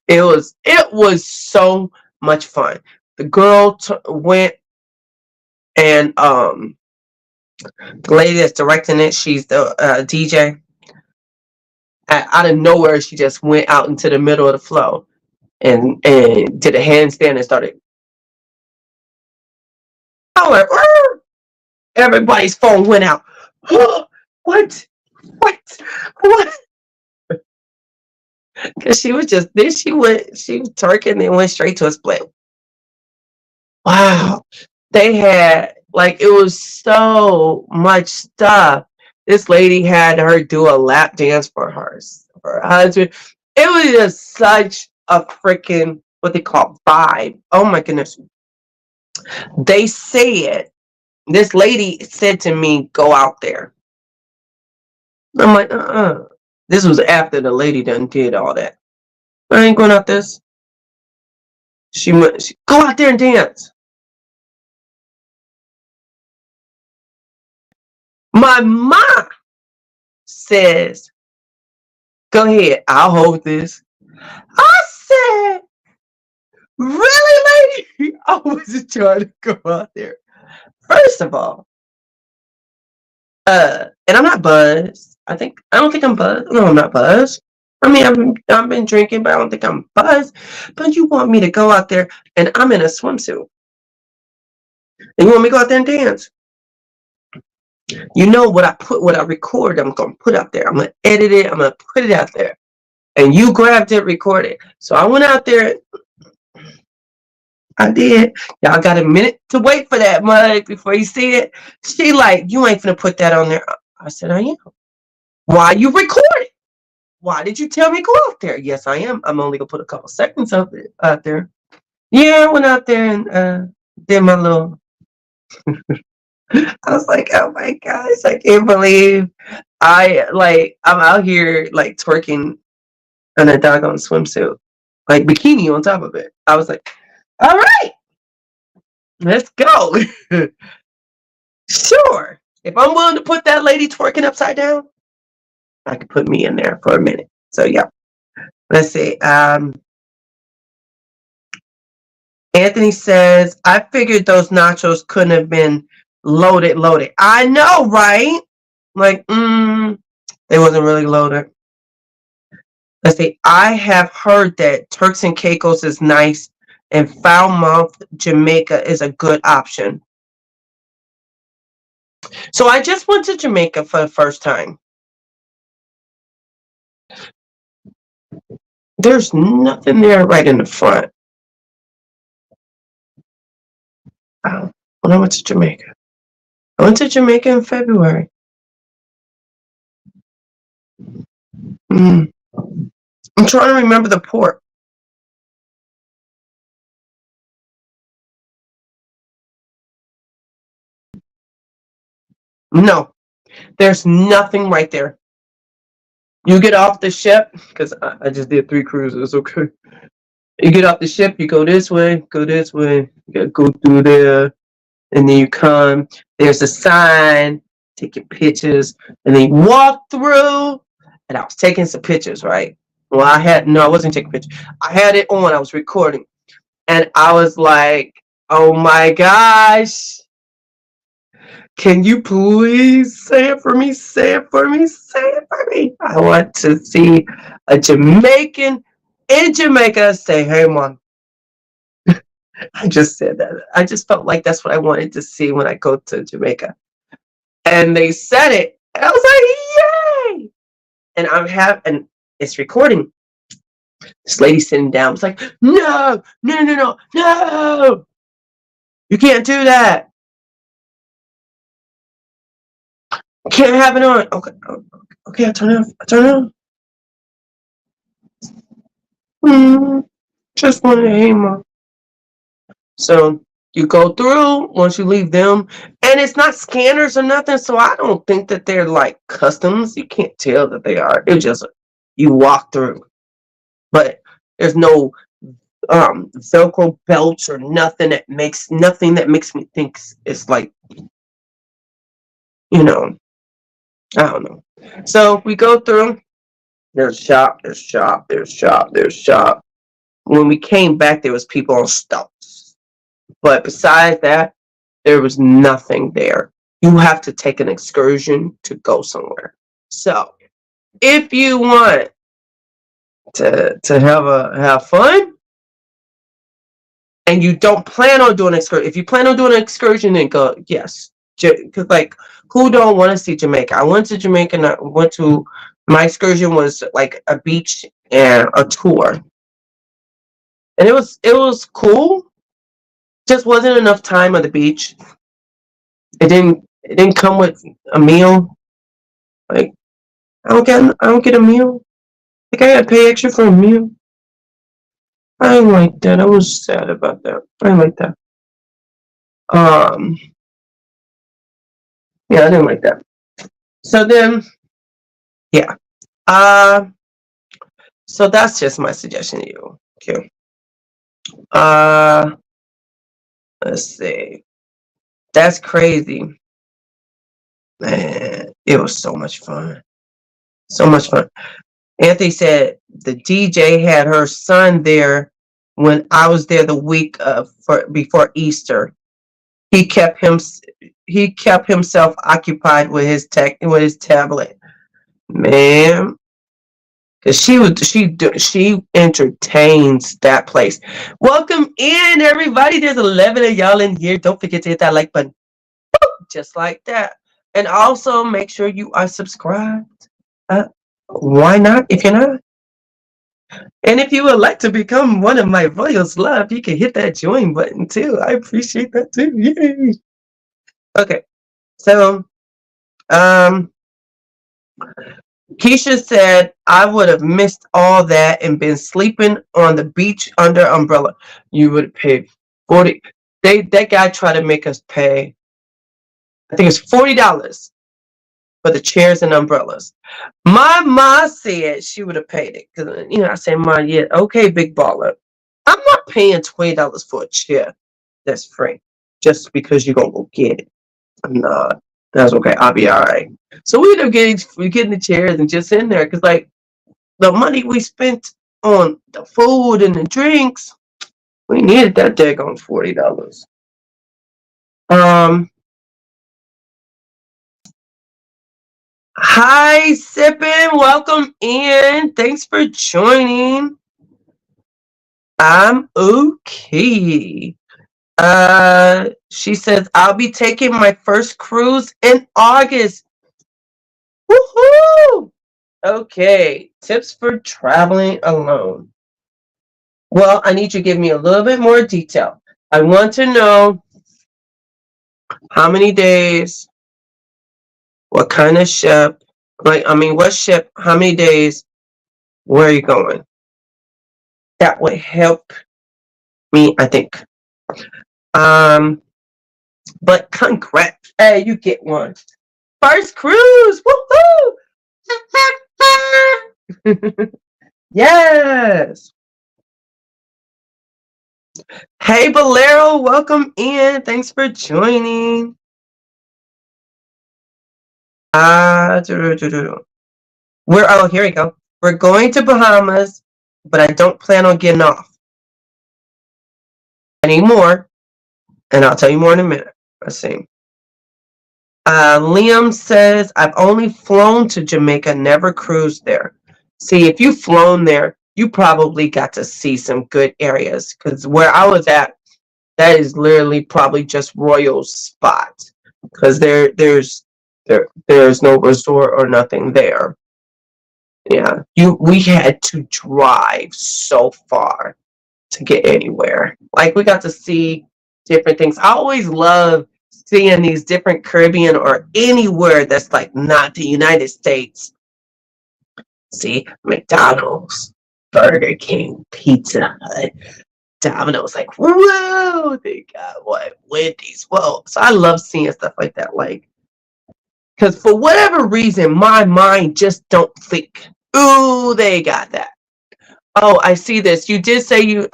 It was so much fun. The girl went and the lady that's directing it, she's the DJ. Out of nowhere, she just went out into the middle of the flow and did a handstand and started. I went, "Arr!" Everybody's phone went out. What? What? What? Because she was just then she was twerking and went straight to a split. Wow. They had like it was so much stuff. This lady had her do a lap dance for her husband. It was just such a freaking what they call vibe. Oh my goodness. They said this lady said to me, go out there. I'm like, This was after the lady done did all that. I ain't going out this. She went, go out there and dance. My mom says, go ahead, I'll hold this. I said, really, lady? I wasn't trying to go out there. First of all, and I'm not buzzed. I don't think I'm buzzed. No, I'm not buzzed. I mean, I've been drinking, but I don't think I'm buzzed. But you want me to go out there and I'm in a swimsuit. And you want me to go out there and dance? You know what I record, I'm gonna put out there. I'm gonna edit it, I'm gonna put it out there. And you grabbed it, recorded it. So I went out there, I did. Y'all got a minute to wait for that mug before you see it. She like, you ain't finna put that on there. I said, I am. Why you recording? Why did you tell me to go out there? Yes, I am. I'm only gonna put a couple seconds of it out there. Yeah, I went out there and did my little I was like, oh my gosh, I can't believe I'm out here like twerking in a doggone swimsuit, like bikini on top of it. I was like, all right, let's go. Sure. If I'm willing to put that lady twerking upside down, I could put me in there for a minute. So yeah. Let's see. Anthony says, I figured those nachos couldn't have been loaded. I know, right? Like, they wasn't really loaded. Let's see. I have heard that Turks and Caicos is nice and Falmouth, Jamaica is a good option. So I just went to Jamaica for the first time. There's nothing there right in the front. When I went to Jamaica. I went to Jamaica in February. I'm trying to remember the port. No, there's nothing right there. You get off the ship, because I just did 3 cruises, okay? You get off the ship, you go this way, you gotta go through there, and then you come, there's a sign, take your pictures, and then you walk through, and I was taking some pictures, right? Well, I wasn't taking pictures. I had it on, I was recording, and I was like, oh my gosh, can you please say it for me? Say it for me. Say it for me. I want to see a Jamaican in Jamaica say, hey, mom. I just said that. I just felt like that's what I wanted to see when I go to Jamaica. And they said it. And I was like, yay. And it's recording. This lady sitting down was like, no. You can't do that. You can't have it on. Okay, okay, I turn it off. I turn it on. Just wanted to hang on. So you go through once you leave them, and it's not scanners or nothing. So I don't think that they're like customs. You can't tell that they are. It's just you walk through, but there's no Velcro belts or nothing that makes me think it's like, I don't know. So we go through. There's shop. There's shop. There's shop. There's shop. When we came back, there was people on stumps. But besides that, there was nothing there. You have to take an excursion to go somewhere. So if you want to have fun and you don't plan on doing an excursion, if you plan on doing an excursion, then go, yes. Because like, who don't want to see Jamaica? I went to Jamaica and I went to, my excursion was like a beach and a tour. And it was cool. Just wasn't enough time on the beach. It didn't come with a meal. Like, I don't get a meal. Like, I gotta pay extra for a meal. I didn't like that. I was sad about that. I didn't like that. Yeah, I didn't like that. So then, yeah. So that's just my suggestion to you. Okay. Let's see. That's crazy. Man, it was so much fun. So much fun. Anthony said the DJ had her son there when I was there the week before Easter. He kept himself occupied with his tablet. Man, because she entertains that place. Welcome in, everybody. There's 11 of y'all in here. Don't forget to hit that like button, just like that, and also make sure you are subscribed. Why not if you're not? And if you would like to become one of my Royals Love, you can hit that join button too. I appreciate that too. Yay! Okay, so Keisha said I would have missed all that and been sleeping on the beach under umbrella. You would pay 40. That guy tried to make us pay, I think it's $40 for the chairs and umbrellas. My mom said she would have paid it because I said, "Ma, yeah, okay, big baller. I'm not paying $20 for a chair that's free just because you're gonna go get it. I'm not. That's okay. I'll be all right." So we ended up getting the chairs and just in there because like the money we spent on the food and the drinks, we needed that daggone $40. Hi, Sippin'. Welcome in. Thanks for joining. I'm okay. She says, I'll be taking my first cruise in August. Woohoo! Okay. Tips for traveling alone. Well, I need you to give me a little bit more detail. I want to know how many days, what kind of ship, what ship, how many days, where are you going? That would help me, I think. But congrats. Hey, you get one. First cruise. Woohoo! Yes. Hey, Bolero, welcome in. Thanks for joining. Here we go. We're going to Bahamas, but I don't plan on getting off anymore. And I'll tell you more in a minute. Let's see. Liam says, I've only flown to Jamaica, never cruised there. See, if you've flown there, you probably got to see some good areas. Because where I was at, that is literally probably just Royal's spot. Because there's no resort or nothing there. Yeah, we had to drive so far to get anywhere. Like we got to see different things. I always love seeing these different Caribbean or anywhere that's like not the United States. See, McDonald's, Burger King, Pizza Hut, Domino's, like, whoa, they got what? Wendy's, whoa. So I love seeing stuff like that, like, because for whatever reason, my mind just don't think, ooh, they got that. Oh, I see this. You did say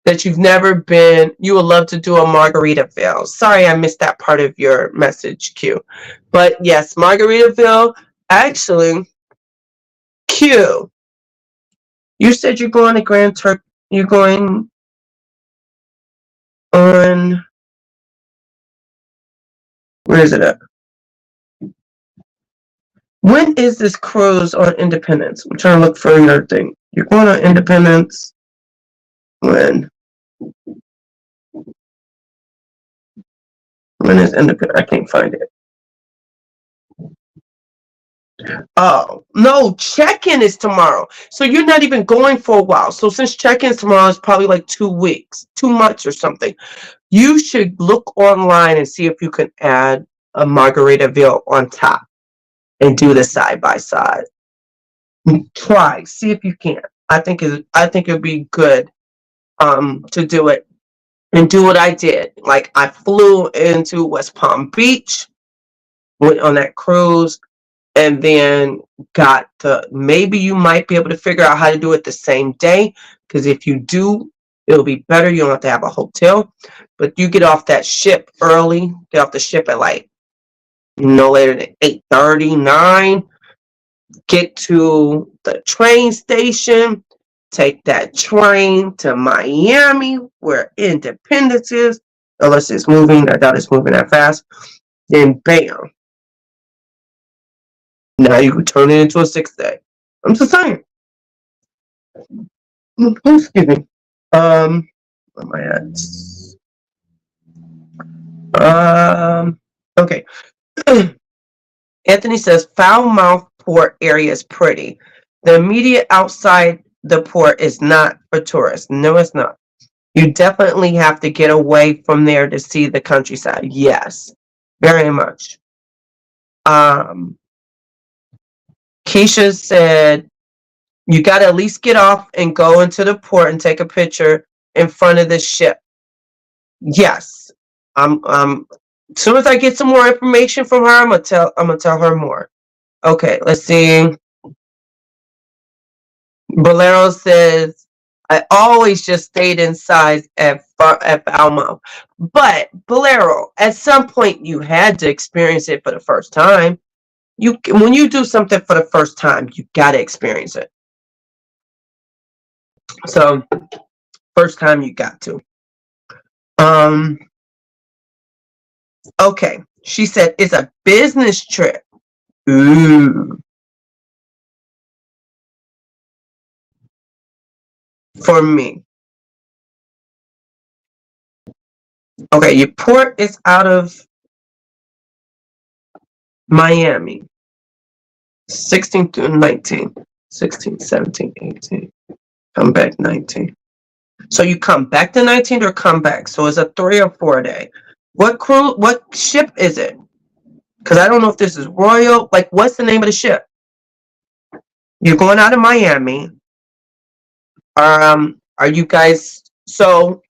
that you've never been, you would love to do a Margaritaville. Sorry, I missed that part of your message, Q. But yes, Margaritaville, actually, Q, you said you're going to Grand Turk, you're going on, where is it at? When is this cruise on Independence? I'm trying to look for your thing. You're going on Independence when? When is Independence? I can't find it. Oh, no, check-in is tomorrow. So you're not even going for a while. So since check-in is tomorrow, it's probably like 2 weeks, 2 months or something. You should look online and see if you can add a Margaritaville on top and do the side by side. Try, see if you can. I think it'd be good to do it and do what I did. Like, I flew into West Palm Beach, went on that cruise, and then got the, maybe you might be able to figure out how to do it the same day, because if you do, it'll be better. You don't have to have a hotel, but you get off that ship early, get off the ship at like no later than 8:30, 9, get to the train station, take that train to Miami where Independence is, unless it's moving. I doubt it's moving that fast. Then bam, now you can turn it into a 6-day. I'm just saying. Excuse me. Where am I at? Okay. Anthony says Foul Mouth Port area is pretty. The immediate outside the port is not for tourists. No, it's not. You definitely have to get away from there to see the countryside. Yes, very much. Keisha said you got to at least get off and go into the port and take a picture in front of the ship. Yes. As soon as I get some more information from her, I'm gonna tell her more. Okay, let's see. Bolero says I always just stayed inside at Falmouth. But Bolero, at some point you had to experience it for the first time. When you do something for the first time, you got to experience it. So, first time you got to. Okay. She said it's a business trip. Ooh. For me. Okay, your port is out of Miami. 16 to 19. 16, 17, 18. Come back 19. So you come back to 19 or come back? So it's a 3 or 4 day. What ship is it? Because I don't know if this is Royal. Like, what's the name of the ship? You're going out of Miami. Are you guys, so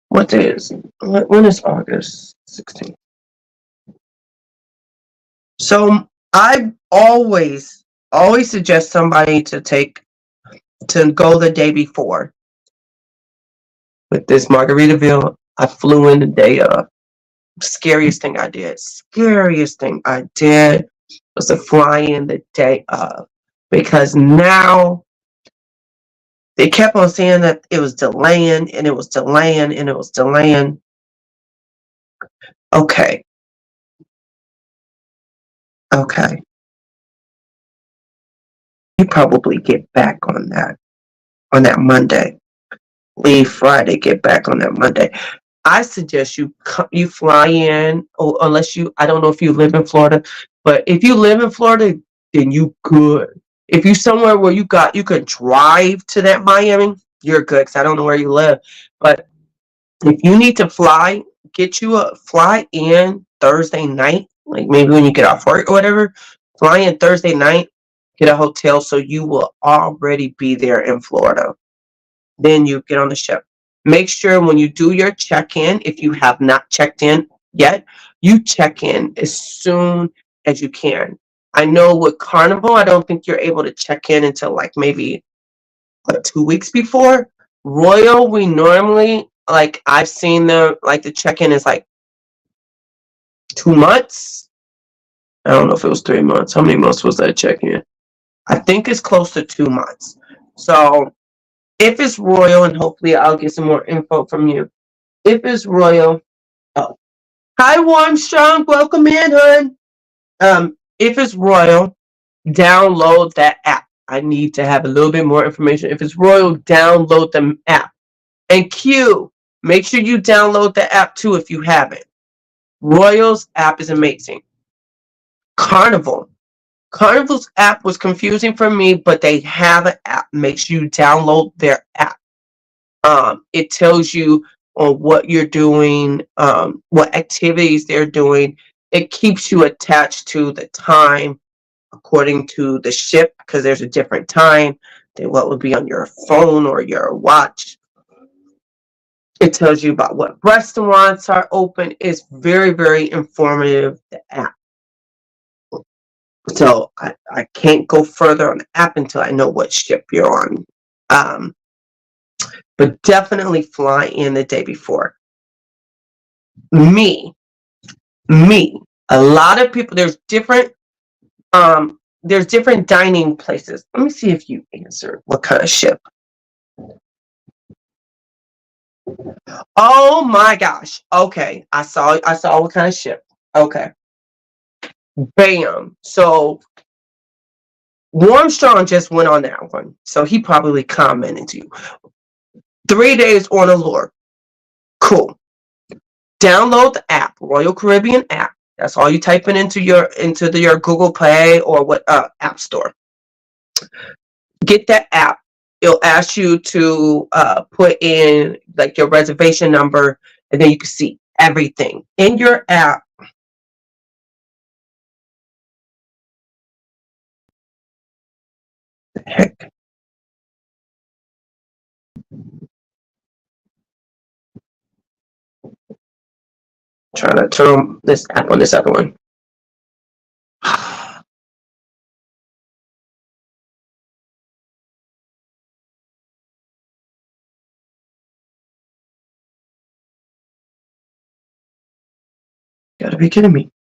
what day is it? When is August 16th? So I always suggest somebody to go the day before. With this Margaritaville, I flew in the day of. Scariest thing I did was to fly in the day of, because now they kept on saying that it was delaying and it was delaying and it was delaying. Okay. You probably get back on that Monday. Leave Friday, get back on that Monday. I suggest you fly in, or unless I don't know if you live in Florida, but if you live in Florida, then you good. If you somewhere where you could drive to that Miami, you're good. Cause I don't know where you live, but if you need to fly, get you a fly in Thursday night, like maybe when you get off work or whatever. Fly in Thursday night, get a hotel so you will already be there in Florida. Then you get on the ship. Make sure when you do your check-in, if you have not checked in yet, you check in as soon as you can. I know with Carnival, I don't think you're able to check in until like maybe 2 weeks before. Royal, we normally, like, I've seen the check-in is like 2 months. I don't know if it was 3 months. How many months was that check-in? I think it's close to 2 months. So if it's Royal, and hopefully I'll get some more info from you. If it's Royal, oh, hi Warmstrong, welcome in, hon. If it's Royal, download that app. I need to have a little bit more information. If it's Royal, download the app. And Q, make sure you download the app too if you haven't. Royal's app is amazing. Carnival's app was confusing for me, but they have an app. Make sure you download their app. It tells you on what you're doing, what activities they're doing. It keeps you attached to the time according to the ship, because there's a different time than what would be on your phone or your watch. It tells you about what restaurants are open. It's very, very informative, the app. So I can't go further on the app until I know what ship you're on. But definitely fly in the day before. Me. A lot of people, there's different dining places. Let me see if you answered what kind of ship. Oh my gosh. Okay. I saw what kind of ship. Okay. Bam. So Warmstrong just went on that one. So he probably commented to you. 3 days on Allure. Cool. Download the app, Royal Caribbean app. That's all you type into your Google Play or what app store. Get that app. It'll ask you to put in like your reservation number, and then you can see everything in your app. The heck? Trying to turn this app on this other one. Gotta be kidding me.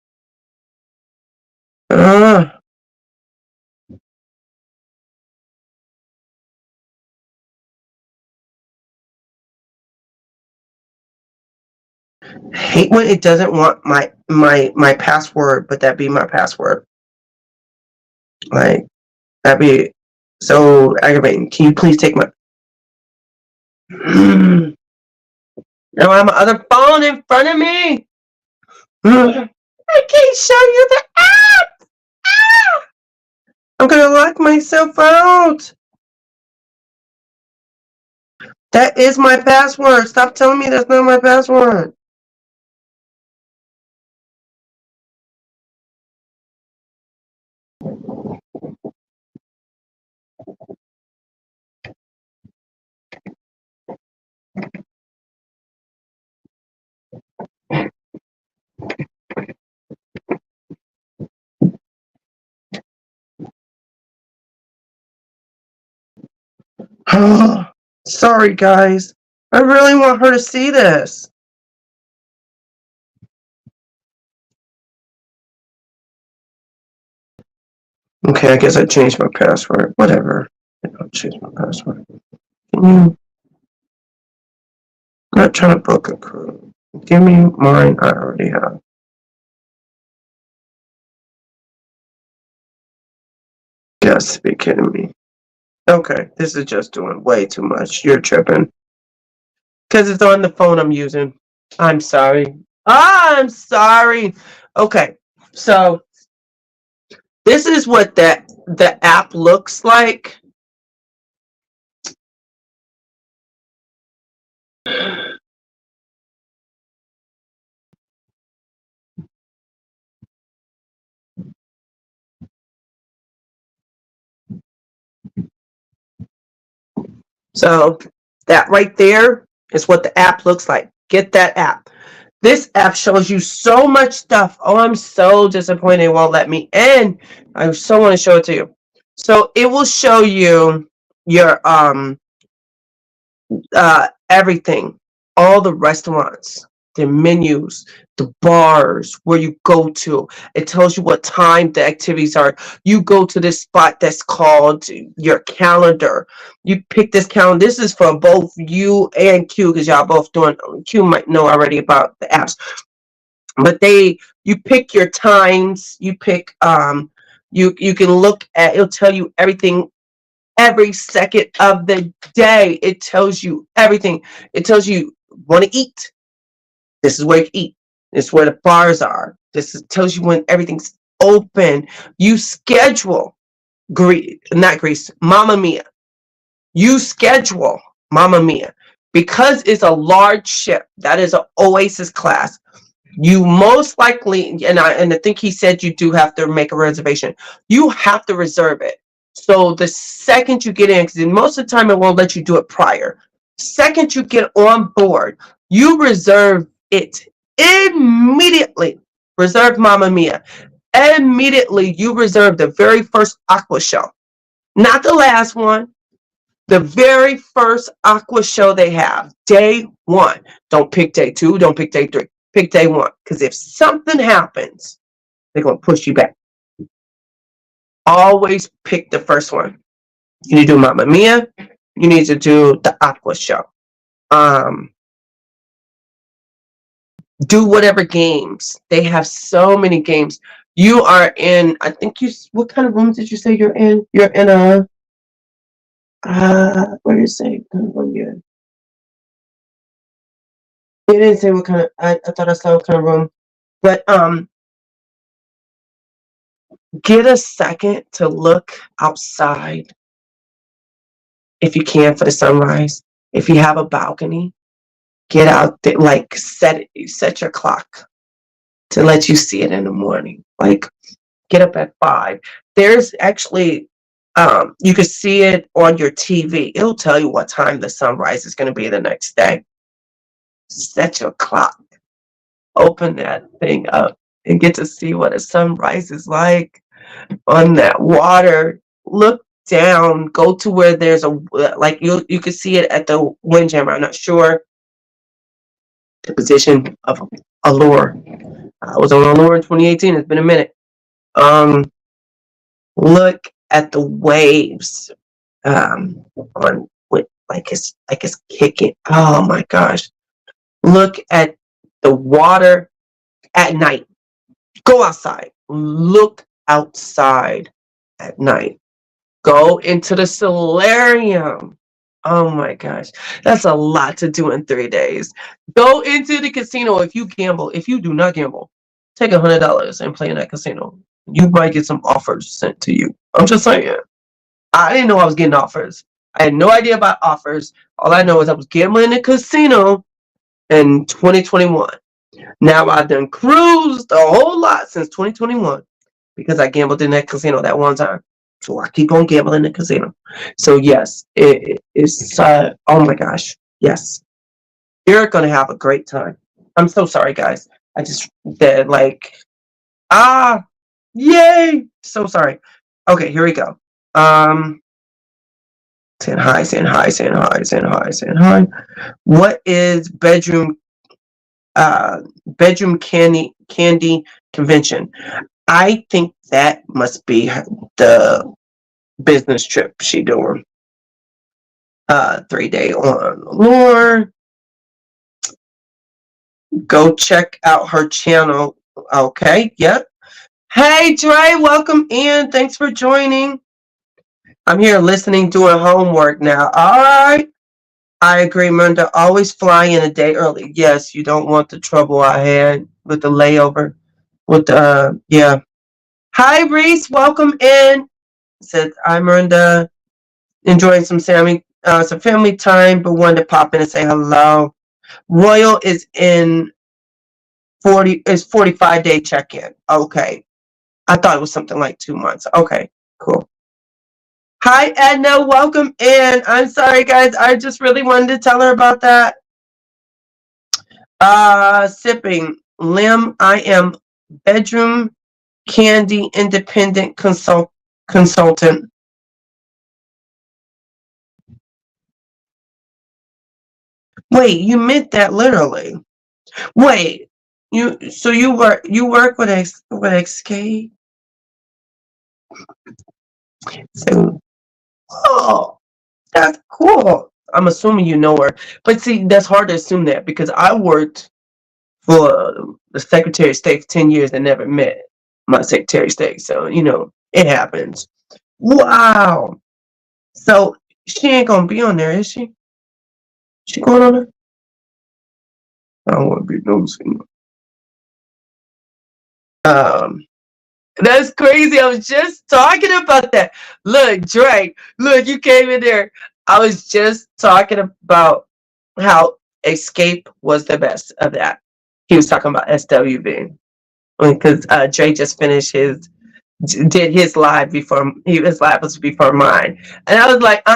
Hate when it doesn't want my password, but that be my password. Like, that'd be so aggravating. Can you please take my now I have my other phone in front of me. I can't show you the app. I'm gonna lock myself out. That is my password. Stop telling me that's not my password. Sorry, guys. I really want her to see this. Okay, I guess I changed my password. Whatever. I'll change my password. I'm not trying to book a cruise. Give me mine. I already have. Guys, to be kidding me. Okay, this is just doing way too much. You're tripping. Because it's on the phone I'm using. I'm sorry. I'm sorry. Okay, so This is what the app looks like. So that right there is what the app looks like. Get that app. This app shows you so much stuff. Oh, I'm so disappointed it won't let me in. I so want to show it to you. So it will show you your everything, all the restaurants, the menus, the bars where you go to. It tells you what time the activities are. You go to this spot that's called your calendar. You pick this calendar. This is for both you and Q, because y'all both doing. Q might know already about the apps, but you pick your times. You pick you can look at. It'll tell you everything every second of the day. It tells you everything. It tells you want to eat. This is where you eat. This is where the bars are. Tells you when everything's open. You schedule not Greece, Mamma Mia. You schedule Mamma Mia. Because it's a large ship, that is an Oasis class. You most likely, and I think he said you do have to make a reservation. You have to reserve it. So the second you get in, because most of the time it won't let you do it prior. Second you get on board, you reserve it immediately. Reserve Mamma Mia. Immediately you reserve the very first aqua show. Not the last one. The very first aqua show they have, day one. Don't pick day two. Don't pick day three. Pick day one. Because if something happens, they're going to push you back. Always pick the first one. You need to do Mamma Mia. You need to do the aqua show. Do whatever games. They have so many games. You are in, I think what kind of room did you say you're in? You're in what did you say? You didn't say what kind of, I thought I saw what kind of room. But get a second to look outside if you can for the sunrise. If you have a balcony, get out there, like set your clock to let you see it in the morning. Like get up at 5. There's actually you can see it on your TV. It'll tell you what time the sunrise is going to be the next day. Set your clock. Open that thing up and get to see what a sunrise is like on that water. Look down. Go to where there's like you can see it at the windjammer. I'm not sure the position of Allure. I was on Allure in 2018. It's been a minute. Look at the waves on with like it's kicking. Oh my gosh. Look at the water at night. Go outside. Look outside at night. Go into the solarium. Oh my gosh. That's a lot to do in 3 days. Go into the casino if you gamble. If you do not gamble, take $100 and play in that casino. You might get some offers sent to you. I'm just saying. I didn't know I was getting offers. I had no idea about offers. All I know is I was gambling in the casino in 2021. Now I've done cruised a whole lot since 2021 because I gambled in that casino that one time. So I keep on gambling in the casino. So yes, it's oh my gosh, yes, you're gonna have a great time. I'm so sorry, guys. I just did like yay, so sorry. Okay, here we go. Saying hi, saying hi, saying hi, saying hi, saying hi. What is bedroom candy convention? I think that must be the business trip she doing. 3-day on Lure. Go check out her channel. Okay, yep. Hey Dre, welcome in. Thanks for joining. I'm here listening, doing homework now. All right. I agree, Munda. Always fly in a day early. Yes, you don't want the trouble I had with the layover. With yeah. Hi, Reese. Welcome in. Said I'm Miranda, enjoying some family time, but wanted to pop in and say hello. Royal is in 45-day check-in. Okay. I thought it was something like 2 months. Okay, cool. Hi, Edna. Welcome in. I'm sorry, guys. I just really wanted to tell her about that. Sipping. Lim, I am bedroom candy independent consultant. Wait, you meant that literally. Wait, you work with XK? So, oh, that's cool. I'm assuming you know her, but see, that's hard to assume that because I worked for the Secretary of State for 10 years and never met my Secretary of State. So it happens. Wow. So she ain't gonna be on there, is she? She going on there? I don't want to be nosy. Um, That's crazy. I was just talking about that. Look, Drake, look, you came in there. I was just talking about how Escape was the best of that. He was talking about SWV because Drake just finished did his live before his live was before mine, and I was like,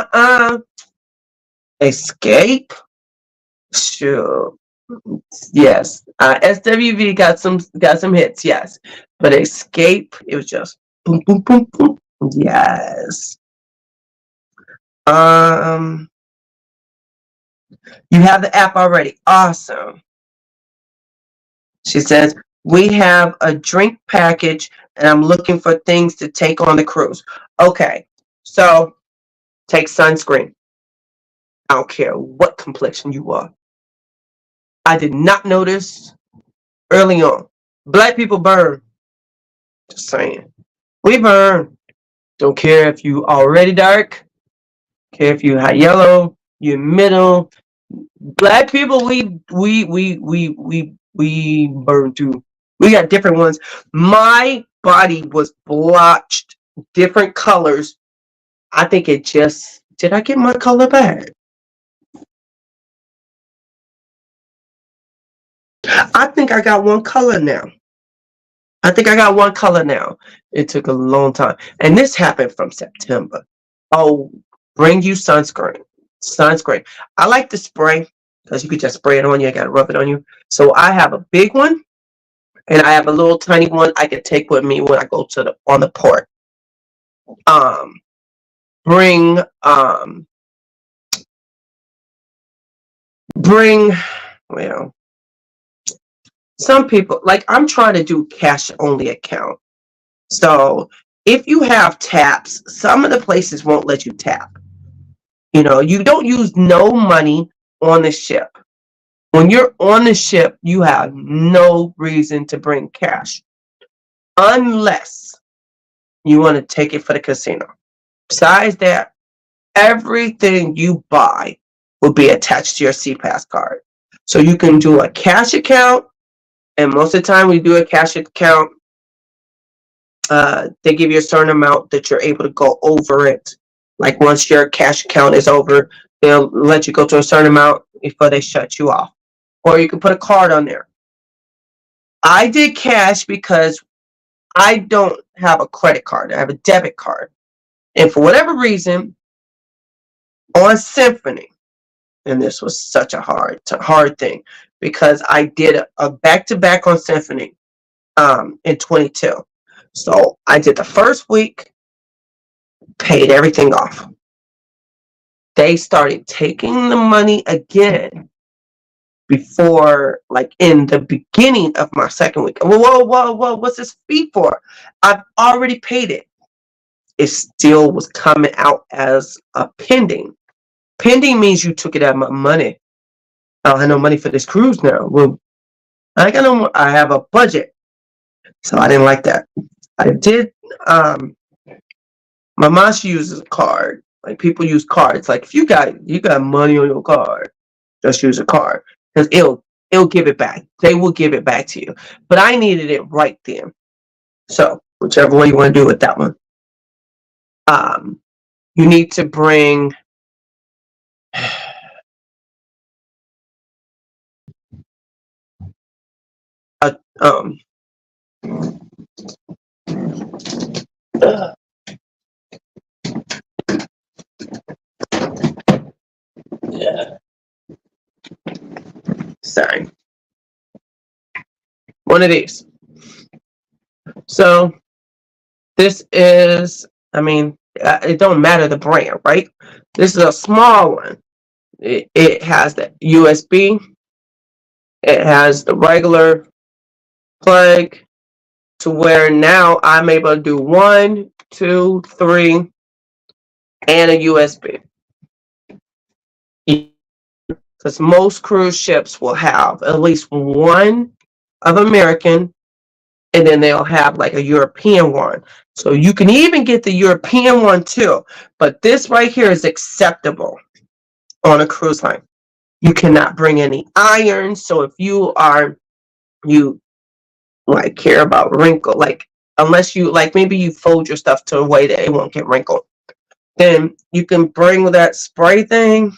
Escape, sure. Yes, SWV got some hits, yes, but Escape, it was just boom, boom, boom, boom. Yes. Um, you have the app already. Awesome. She says we have a drink package, and I'm looking for things to take on the cruise. Okay, so take sunscreen. I don't care what complexion you are. I did not notice early on. Black people burn. Just saying. We burn. Don't care if you already dark, care if you high yellow, you middle. Black people, we burn too. We got different ones. My body was blotched different colors. I think it just did I get my color back? I think I got one color now. I think I got one color now. It took a long time. And this happened from September. Oh, bring you sunscreen. Sunscreen. I like the spray because you could just spray it on you. I got to rub it on you. So I have a big one and I have a little tiny one I can take with me when I go on the port. Um, bring bring well, some people like I'm trying to do cash only account. So if you have taps, some of the places won't let you tap. You don't use no money on the ship. When you're on the ship, you have no reason to bring cash unless you want to take it for the casino. Besides that, everything you buy will be attached to your CPass card. So you can do a cash account, and most of the time we do a cash account, they give you a certain amount that you're able to go over it. Like once your cash account is over, they'll let you go to a certain amount before they shut you off. Or you can put a card on there. I did cash because I don't have a credit card. I have a debit card. And for whatever reason, on Symphony, and this was such a hard thing because I did a back-to-back on Symphony in 22. So I did the first week, paid everything off. They started taking the money again before, like in the beginning of my second week. Whoa, what's this fee for? I've already paid it. It still was coming out as a pending. Pending means you took it out of my money. I don't have no money for this cruise now. Well, I got no more. I have a budget. So I didn't like that. I did, my mom, she uses a card. Like people use cards. Like if you got money on your card, just use a card. Because it'll give it back. They will give it back to you. But I needed it right then. So whichever way you want to do with that one. You need to bring a yeah, sorry, one of these. So this is, I mean, it don't matter the brand, right? This is a small one. It has the USB. It has the regular plug to where now I'm able to do 1, 2, 3, and a USB. Because most cruise ships will have at least one of American, and then they'll have like a European one. So you can even get the European one too. But this right here is acceptable on a cruise line. You cannot bring any irons. So if you like care about wrinkle, like unless you like maybe you fold your stuff to a way that it won't get wrinkled, then you can bring that spray thing.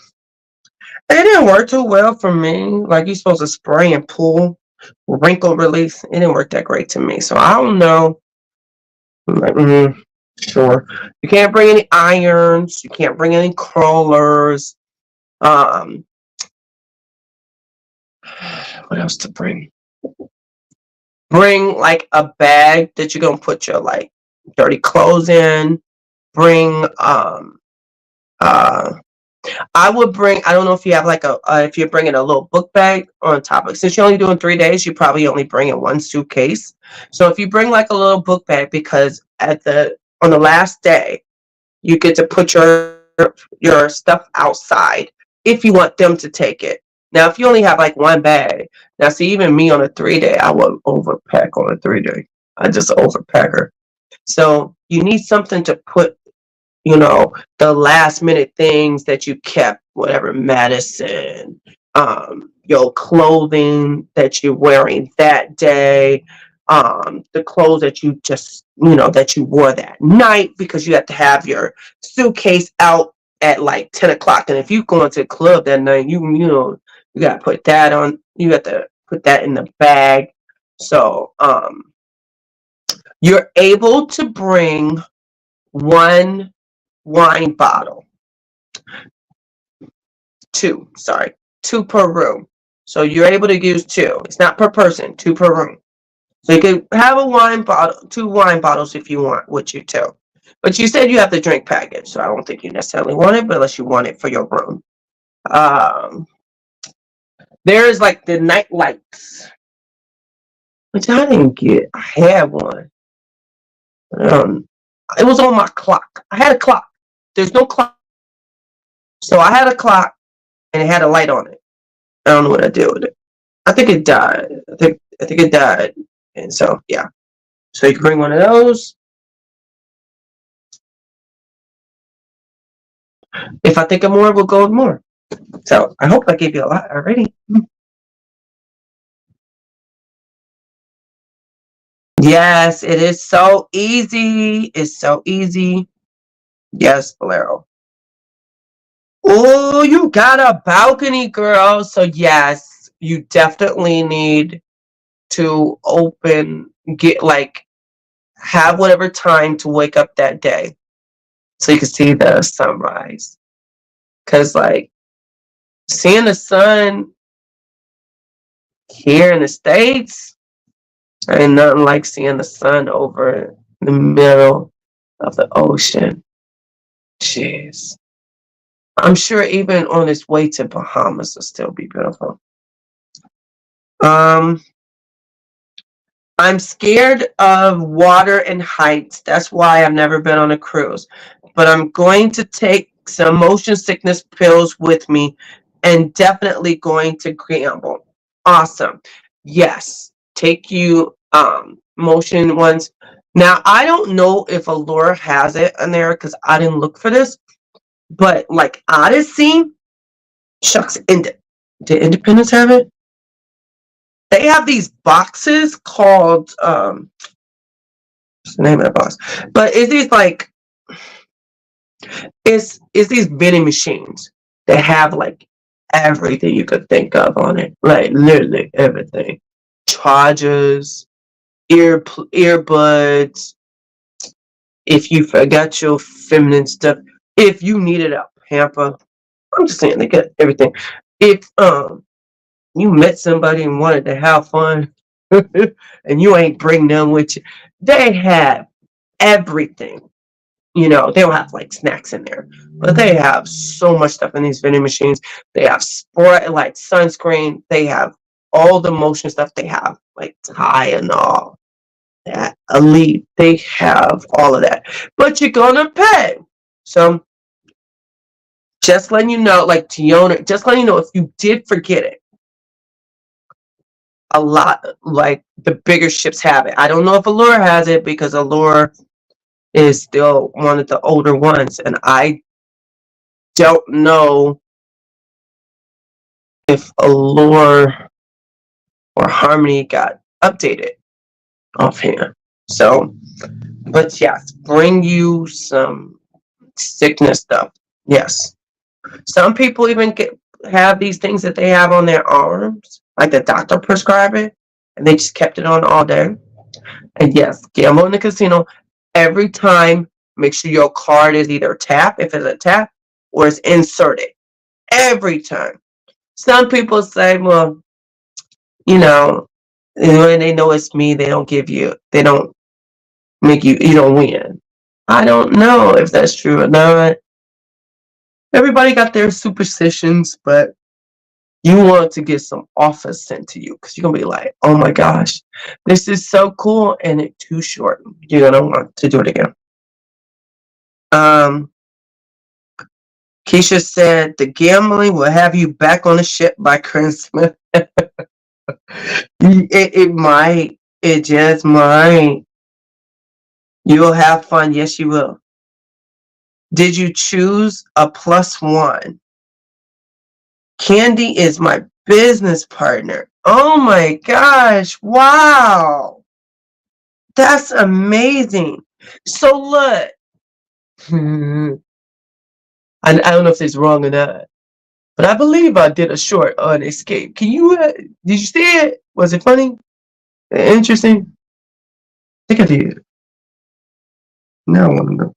It didn't work too well for me. Like you're supposed to spray and pull wrinkle release. It didn't work that great to me. So I don't know. I'm like, sure. You can't bring any irons. You can't bring any curlers. Um, what else to bring? Bring like a bag that you're gonna put your like dirty clothes in. Bring I would bring, I don't know if you have like if you're bringing a little book bag on top of, since you're only doing 3 days, you probably only bring in one suitcase. So if you bring like a little book bag, because on the last day, you get to put your stuff outside if you want them to take it. Now, if you only have like one bag, now see, even me on a 3 day, I would overpack on a 3 day. I just overpacker. So you need something to put, the last minute things that you kept, whatever medicine, your clothing that you're wearing that day, the clothes that you just, that you wore that night, because you have to have your suitcase out at like 10 o'clock. And if you go into the club that night, you got to put that on, you have to put that in the bag. So, you're able to bring one wine bottle. Two per room. So you're able to use two. It's not per person, two per room. So you can have a wine bottle, 2 wine bottles if you want with you too. But you said you have the drink package, so I don't think you necessarily want it, but unless you want it for your room. There is like the night lights, which I didn't get. I had one. It was on my clock. I had a clock. There's no clock. So I had a clock and it had a light on it. I don't know what I did with it. I think it died. I think it died. And so yeah. So you can bring one of those. If I think of more, we'll go with more. So I hope I gave you a lot already. Yes, it is so easy. It's so easy. Yes, Bolero. Oh, you got a balcony, girl. So yes, you definitely need to have whatever time to wake up that day so you can see the sunrise. Cause like seeing the sun here in the States ain't nothing like seeing the sun over the middle of the ocean. Jeez. I'm sure even on its way to Bahamas will still be beautiful. I'm scared of water and heights. That's why I've never been on a cruise. But I'm going to take some motion sickness pills with me and definitely going to gamble. Awesome. Yes. Take you motion ones. Now I don't know if Allure has it in there because I didn't look for this. But like Odyssey, shucks, did Independence have it? They have these boxes called What's the name of the box? But it's these like it's these vending machines that have like everything you could think of on it, like literally everything. Chargers, earbuds. If you forgot your feminine stuff, if you needed a pamper, I'm just saying they got everything. If you met somebody and wanted to have fun, and you ain't bring them with you, they have everything. You know, they don't have like snacks in there, but they have so much stuff in these vending machines. They have spray, like sunscreen. They have all the motion stuff. They have like Tylenol, that Elite. They have all of that, but you're gonna pay. So just letting you know, like Tiona, just letting you know if you did forget it. A lot like the bigger ships have it. I don't know if Allure has it because Allure is still one of the older ones, and I don't know if Allure or Harmony got updated offhand. So, but yes, bring you some sickness stuff. Yes, some people even have these things that they have on their arms, like the doctor prescribed it, and they just kept it on all day. And yes, gamble in the casino every time. Make sure your card is either tap, if it's a tap, or it's inserted every time. Some people say, well, you know, when they know it's me, they don't give you, they don't make you, you don't win. I don't know if that's true or not. Everybody got their superstitions, but you want to get some offers sent to you because you're gonna be like, oh my gosh, this is so cool and it's too short. You're gonna want to do it again. Um, Keisha said the gambling will have you back on the ship by Christmas. It might. It just might. You'll have fun. Yes, you will. Did you choose a plus one? Candy is my business partner. Oh my gosh. Wow. That's amazing. So look. I don't know if it's wrong or not, but I believe I did a short on Escape. Can you, did you see it? Was it funny? Interesting? I think I did. No, I want to know.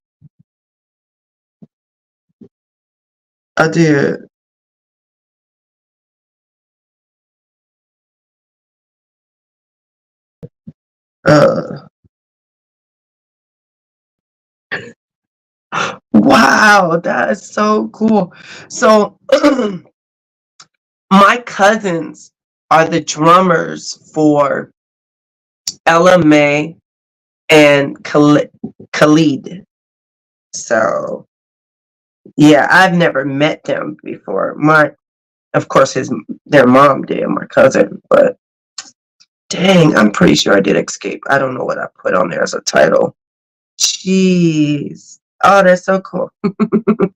I did. Uh, wow, that is so cool. So, my cousins are the drummers for LMA and Khalid. So, yeah, I've never met them before. Of course, their mom did, my cousin, but dang, I'm pretty sure I did Escape. I don't know what I put on there as a title. Jeez. Oh, that's so cool. I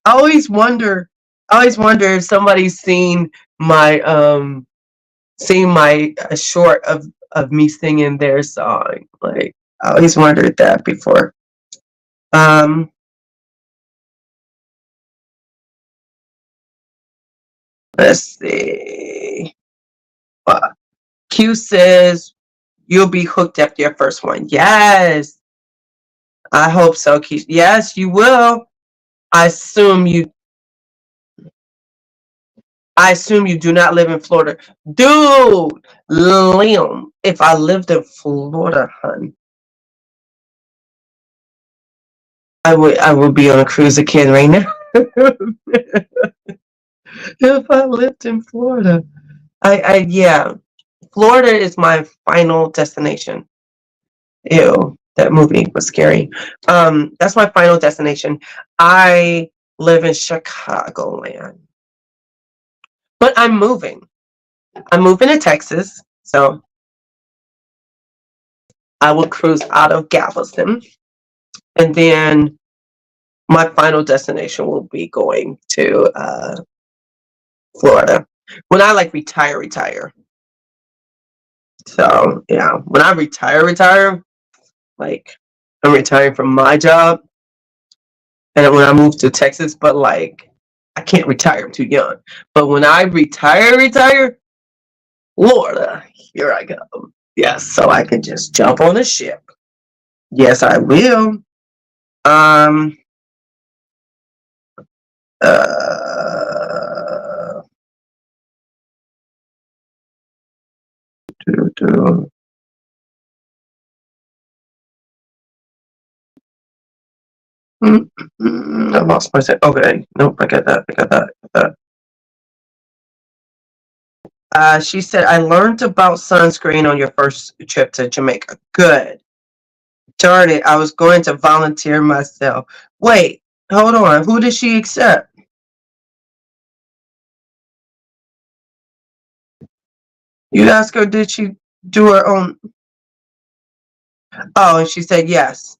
always wonder. I always wonder if somebody's my seen my short of me singing their song. Like I always wondered that before. Um, let's see. Q says you'll be hooked after your first one. Yes, I hope so, Q. Yes, you will. I assume you. I assume you do not live in Florida, dude. Liam, if I lived in Florida, hun, I would be on a cruise again right now. If I lived in Florida, yeah, Florida is my final destination. Ew, that movie was scary. That's my final destination. I live in Chicagoland, but I'm moving. I'm moving to Texas, so I will cruise out of Galveston, and then my final destination will be going to Florida when I like retire. So yeah, when I retire, Like, I'm retiring from my job, and when I moved to Texas, but like, I can't retire. I'm too young. But when I retire, Florida, here I go. Yes, so I can just jump on a ship. Yes, I will. Um. Uh. Do, do. I lost my set. Okay, nope. I got that. I got that. I got that. She said, I learned about sunscreen on your first trip to Jamaica. Good. Darn it, I was going to volunteer myself. Wait, hold on. Who did she accept? You asked her, did she do her own? Oh, and she said yes.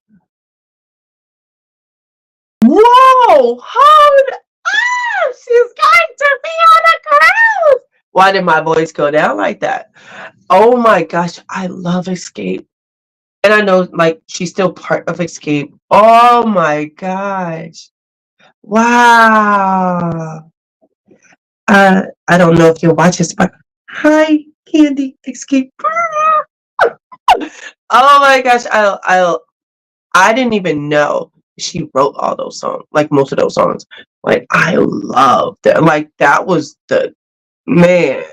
Whoa, hold up. She's going to be on a cruise. Why did my voice go down like that? Oh my gosh, I love Escape. And I know, like, she's still part of Escape. Oh my gosh. Wow. I don't know if you'll watch this, but hi, Candy Escape. Oh my gosh, I didn't even know she wrote all those songs, like most of those songs. Like I love that. Like that was the man.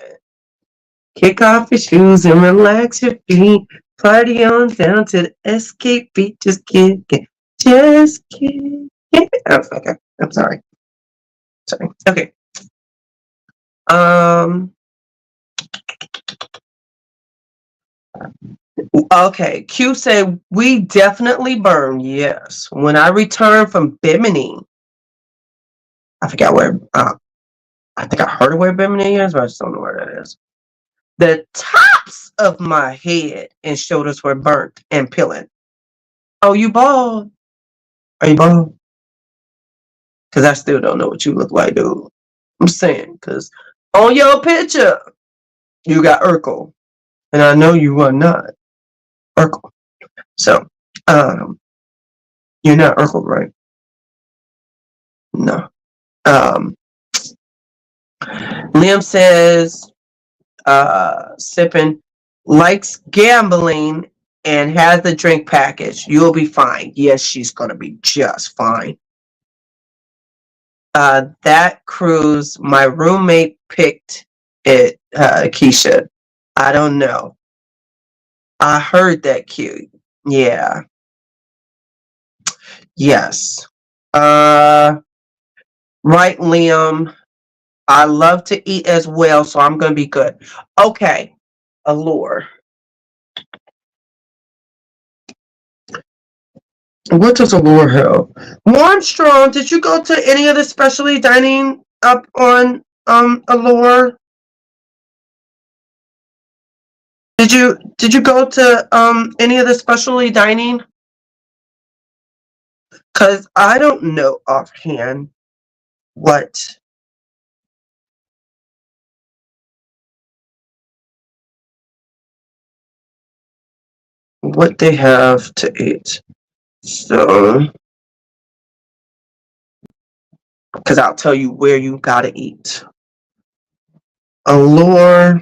Kick off your shoes and relax your feet. Party on down to the Escape beat. Just just get. Oh, okay, I'm sorry. Sorry. Okay. Um. Okay, Q said we definitely burn. Yes, when I returned from Bimini, I forgot where. I think I heard of where Bimini is, but I just don't know where that is. The tops of my head and shoulders were burnt and peeling. Oh, you bald? Are you bald? Because I still don't know what you look like, dude. I'm saying, because on your picture you got Urkel, and I know you are not Urkel. So, um, you're not Urkel, right? No. Um, Liam says, sipping, likes gambling and has the drink package. You'll be fine. Yes, she's going to be just fine. That cruise, my roommate picked it, Keisha. I don't know. I heard that cute. Yeah. Yes. Right, Liam. I love to eat as well, so I'm going to be good. Okay. Allure. What does Allure have? Armstrong, did you go to any of the specialty dining up on Allure? Did you go to any of the specialty dining? Cause I don't know offhand what they have to eat. So, because I'll tell you where you gotta eat. Allure.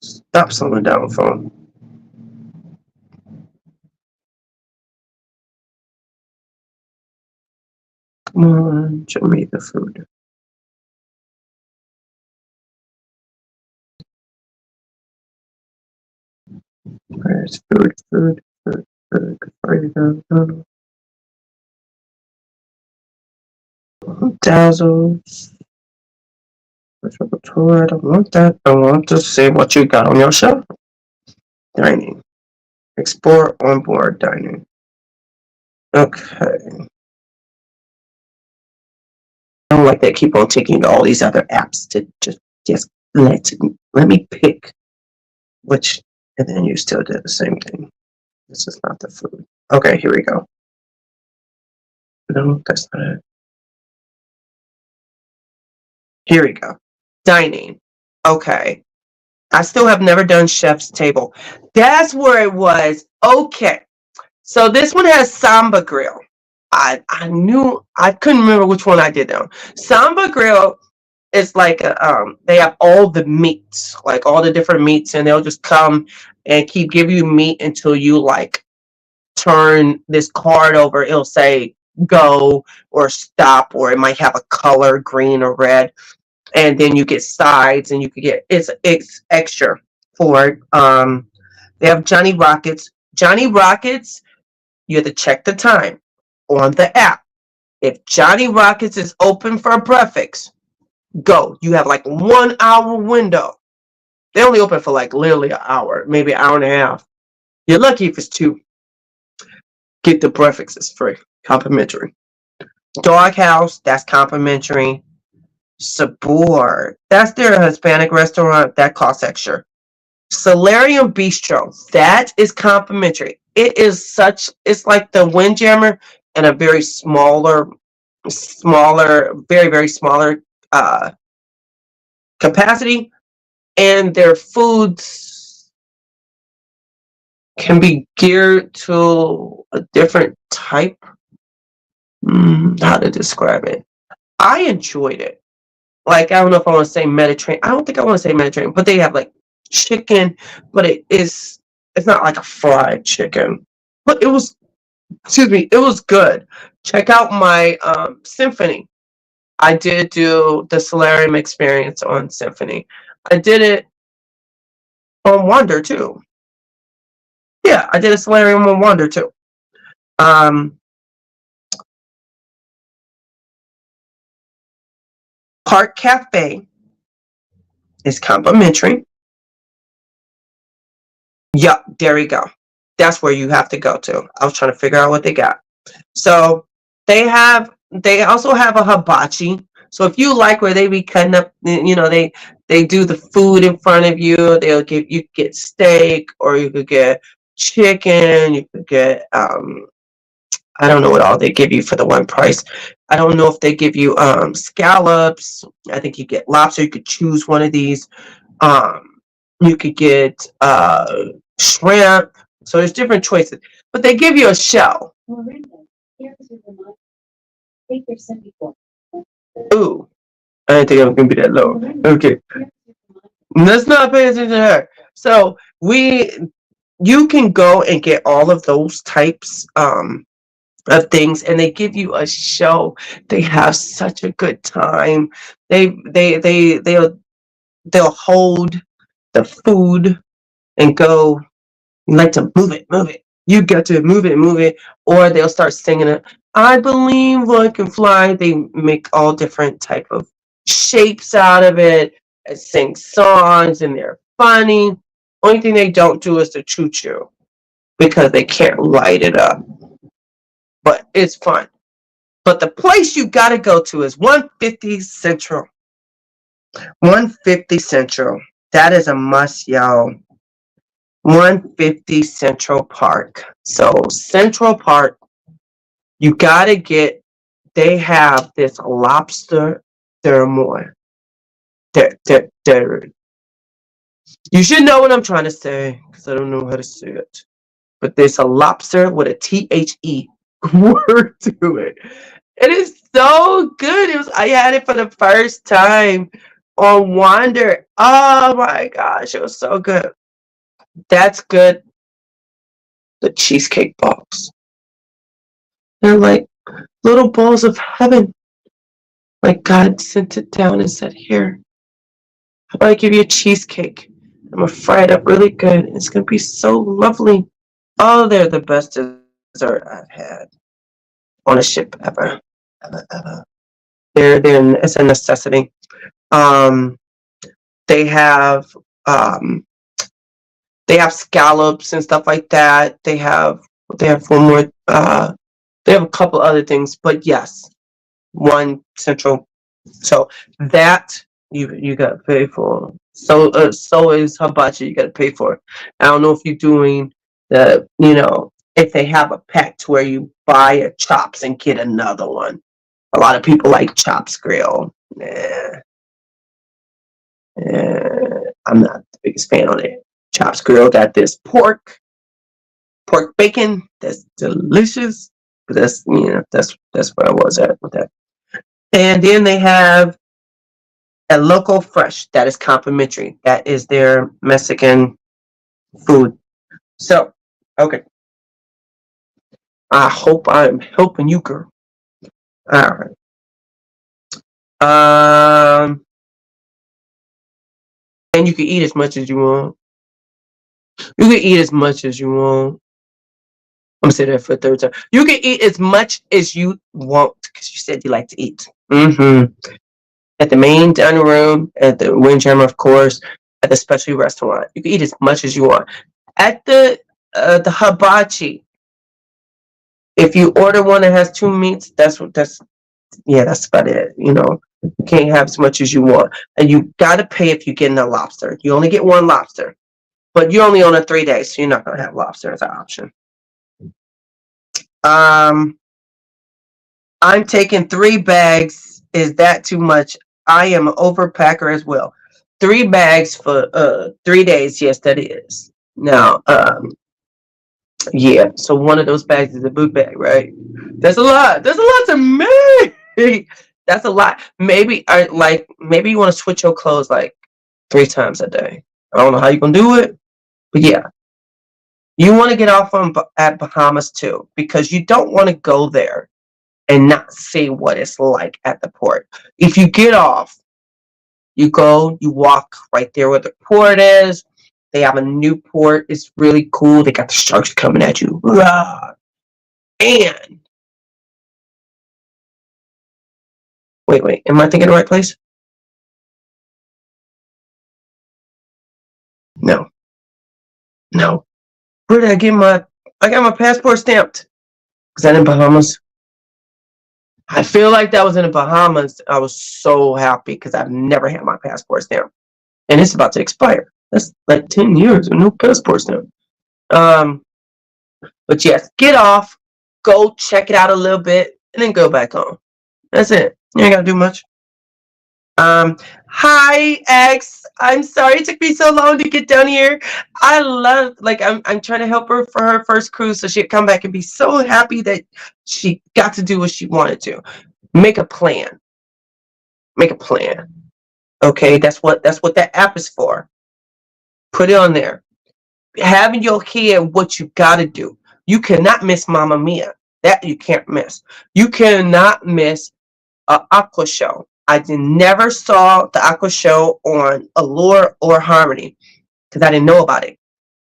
Stop slowing down, phone. Come on, show me the food. Where's food, food, food, food? Where you go? Dazzles. Tour. I don't want that. I want to see what you got on your shelf. Dining. Explore onboard dining. Okay. I don't like that. Keep on taking all these other apps to just let me pick which, and then you still did the same thing. This is not the food. Okay, here we go. No, that's not it. Here we go. Dining. Okay. I still have never done chef's table. That's where it was. Okay. So this one has Samba Grill. I knew I couldn't remember which one I did though. Samba Grill is like they have all the meats, like all the different meats, and they'll just come and keep giving you meat until you like turn this card over. It'll say go or stop, or it might have a color green or red, and then you get sides, and you could get it's extra for they have Johnny Rockets. Johnny Rockets, you have to check the time on the app. If Johnny Rockets is open for breakfast, go. You have like 1 hour window. They only open for like literally an hour, maybe an hour and a half. You're lucky if it's two. Get the breakfast, it's free, complimentary. Doghouse, that's complimentary. Sabor, that's their Hispanic restaurant, that costs extra. Solarium Bistro, that is complimentary. It is such, it's like the Windjammer and a very smaller, very, very smaller uh, capacity. And their foods can be geared to a different type. How to describe it? I enjoyed it. Like, I don't know if I want to say Mediterranean. I don't think I want to say Mediterranean, but they have like chicken, but it's not like a fried chicken. But it was, excuse me, it was good. Check out my Symphony. I did do the Solarium experience on Symphony. I did it on Wonder too. Yeah, I did a Solarium on Wonder too. Um, Park Cafe is complimentary. Yup, there we go. That's where you have to go to. I was trying to figure out what they got. So they also have a hibachi. So if you like where they be cutting up, they do the food in front of you. You get steak, or you could get chicken. You could get I don't know what all they give you for the one price. I don't know if they give you scallops. I think you get lobster. You could choose one of these. You could get shrimp. So there's different choices, but they give you a shell. Ooh, I didn't think I was gonna be that low. Okay, let's not pay attention to her. So you can go and get all of those types of things, and they give you a show. They have such a good time. They'll hold the food and go, you like to move it, move it. You got to move it, or they'll start singing it. I believe I can fly. They make all different type of shapes out of it and sing songs, and they're funny. Only thing they don't do is the choo choo because they can't light it up. But it's fun. But the place you got to go to is 150 Central. 150 Central. That is a must, y'all. 150 Central Park. So Central Park, you gotta get. They have this lobster thermoy. There. You should know what I'm trying to say because I don't know how to say it. But there's a lobster with a THE word to it. It is so good. I had it for the first time on Wander. Oh my gosh, it was so good. That's good. The cheesecake balls. They're like little balls of heaven. Like God sent it down and said, here, how about I give you a cheesecake? I'm gonna fry it up really good. It's gonna be so lovely. Oh, they're the best dessert I've had on a ship ever. Ever. It's a necessity. Um, they have um they have scallops and stuff like that. They have one more they have a couple other things, but yes, one central. So that you got to pay for. So is hibachi. You got to pay for. I don't know if you're doing the if they have a pack to where you buy a chops and get another one. A lot of people like chops grill. Nah, I'm not the biggest fan on it. Chops grill got this pork bacon that's delicious. But that's that's where I was at with that. And then they have a local fresh that is complimentary. That is their Mexican food. So, okay. I hope I'm helping you, girl. All right. And you can eat as much as you want. You can eat as much as you want. I'm gonna say that for a third time. You can eat as much as you want because you said you like to eat. At the main dining room, at the Windjammer, of course, at the specialty restaurant. You can eat as much as you want. At the hibachi, if you order one that has two meats, that's about it. You can't have as much as you want, and you got to pay if you're getting a lobster. You only get one lobster, but you're only on a 3 days, so you're not gonna have lobster as an option. I'm taking 3 bags. Is that too much? I am an overpacker as well. 3 bags for 3 days. Yes, that is. Now, yeah. So one of those bags is a boot bag, right? That's a lot. That's a lot to me. That's a lot. Maybe maybe you want to switch your clothes like 3 times a day. I don't know how you're gonna do it, but yeah. You want to get off at Bahamas too, because you don't want to go there and not see what it's like at the port. If you get off, you go, you walk right there where the port is. They have a new port. It's really cool. They got the sharks coming at you. And wait, am I thinking the right place? No. Where did I get I got my passport stamped. Was that in Bahamas? I feel like that was in the Bahamas. I was so happy because I've never had my passport stamped. And it's about to expire. That's like 10 years with no passport stamp. But yes, get off, go check it out a little bit, and then go back home. That's it. You ain't gotta do much. Hi X. I'm sorry it took me so long to get down here. I love I'm trying to help her for her first cruise so she'd come back and be so happy that she got to do what she wanted to. Make a plan. Make a plan. Okay, that's what that app is for. Put it on there. Having your head what you gotta do. You cannot miss Mamma Mia. That you can't miss. You cannot miss an Aqua show. I never saw the Aqua show on Allure or Harmony because I didn't know about it.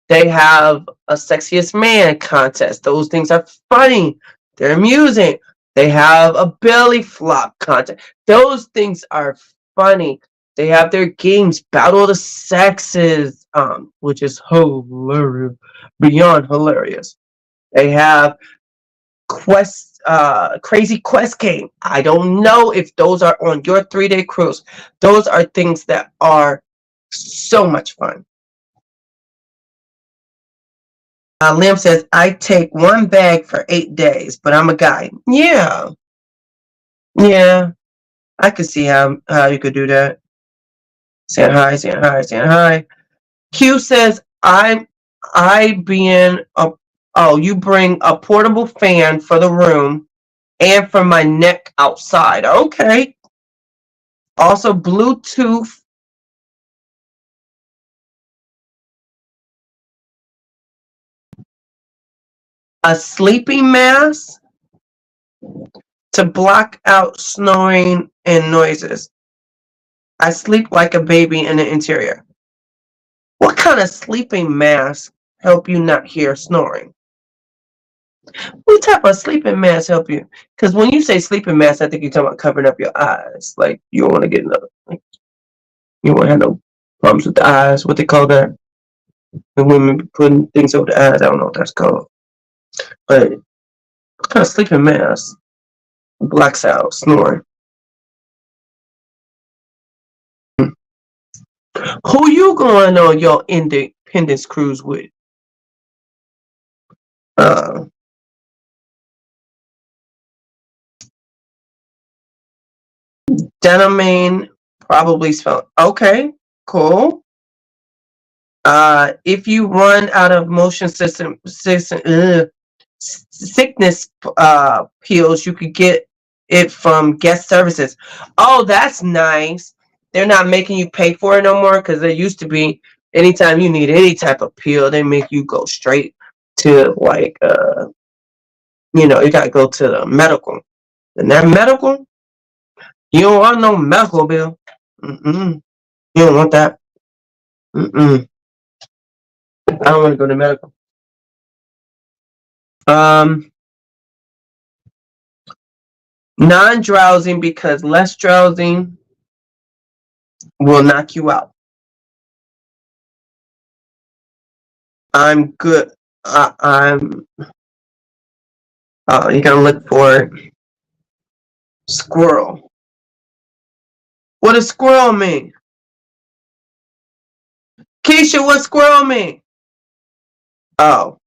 They have a sexiest man contest. Those things are funny. They're amusing. They have a belly flop contest. Those things are funny. They have their games, Battle of the Sexes, which is hilarious, beyond hilarious. They have crazy quest game. I don't know if those are on your 3-day cruise. Those are things that are so much fun. Lim says, I take 1 bag for 8 days, but I'm a guy. Yeah. I could see how you could do that. Saying hi. Q says, you bring a portable fan for the room and for my neck outside. Okay. Also, Bluetooth. A sleeping mask to block out snoring and noises. I sleep like a baby in the interior. What kind of sleeping mask help you not hear snoring? What type of sleeping mask help you? Because when you say sleeping mask, I think you're talking about covering up your eyes. Like you don't want to get you don't want to have no problems with the eyes. What they call that? The women putting things over the eyes. I don't know what that's called. But what kind of sleeping mask blacks out snoring? Who you going on your independence cruise with? Uh, Denamine, probably spelled. Okay, cool. If you run out of motion sickness pills, you could get it from guest services. Oh, that's nice. They're not making you pay for it no more, because there used to be, anytime you need any type of pill, they make you go straight to like you gotta go to the medical. And that medical, you don't want no medical bill. Mm-mm. You don't want that. Mm-mm. I don't want to go to medical. Um, Non-drowsing, because less drowsing will knock you out. I'm good. I'm. You're gonna look for squirrel. What does squirrel mean? Keisha, what squirrel mean? Oh,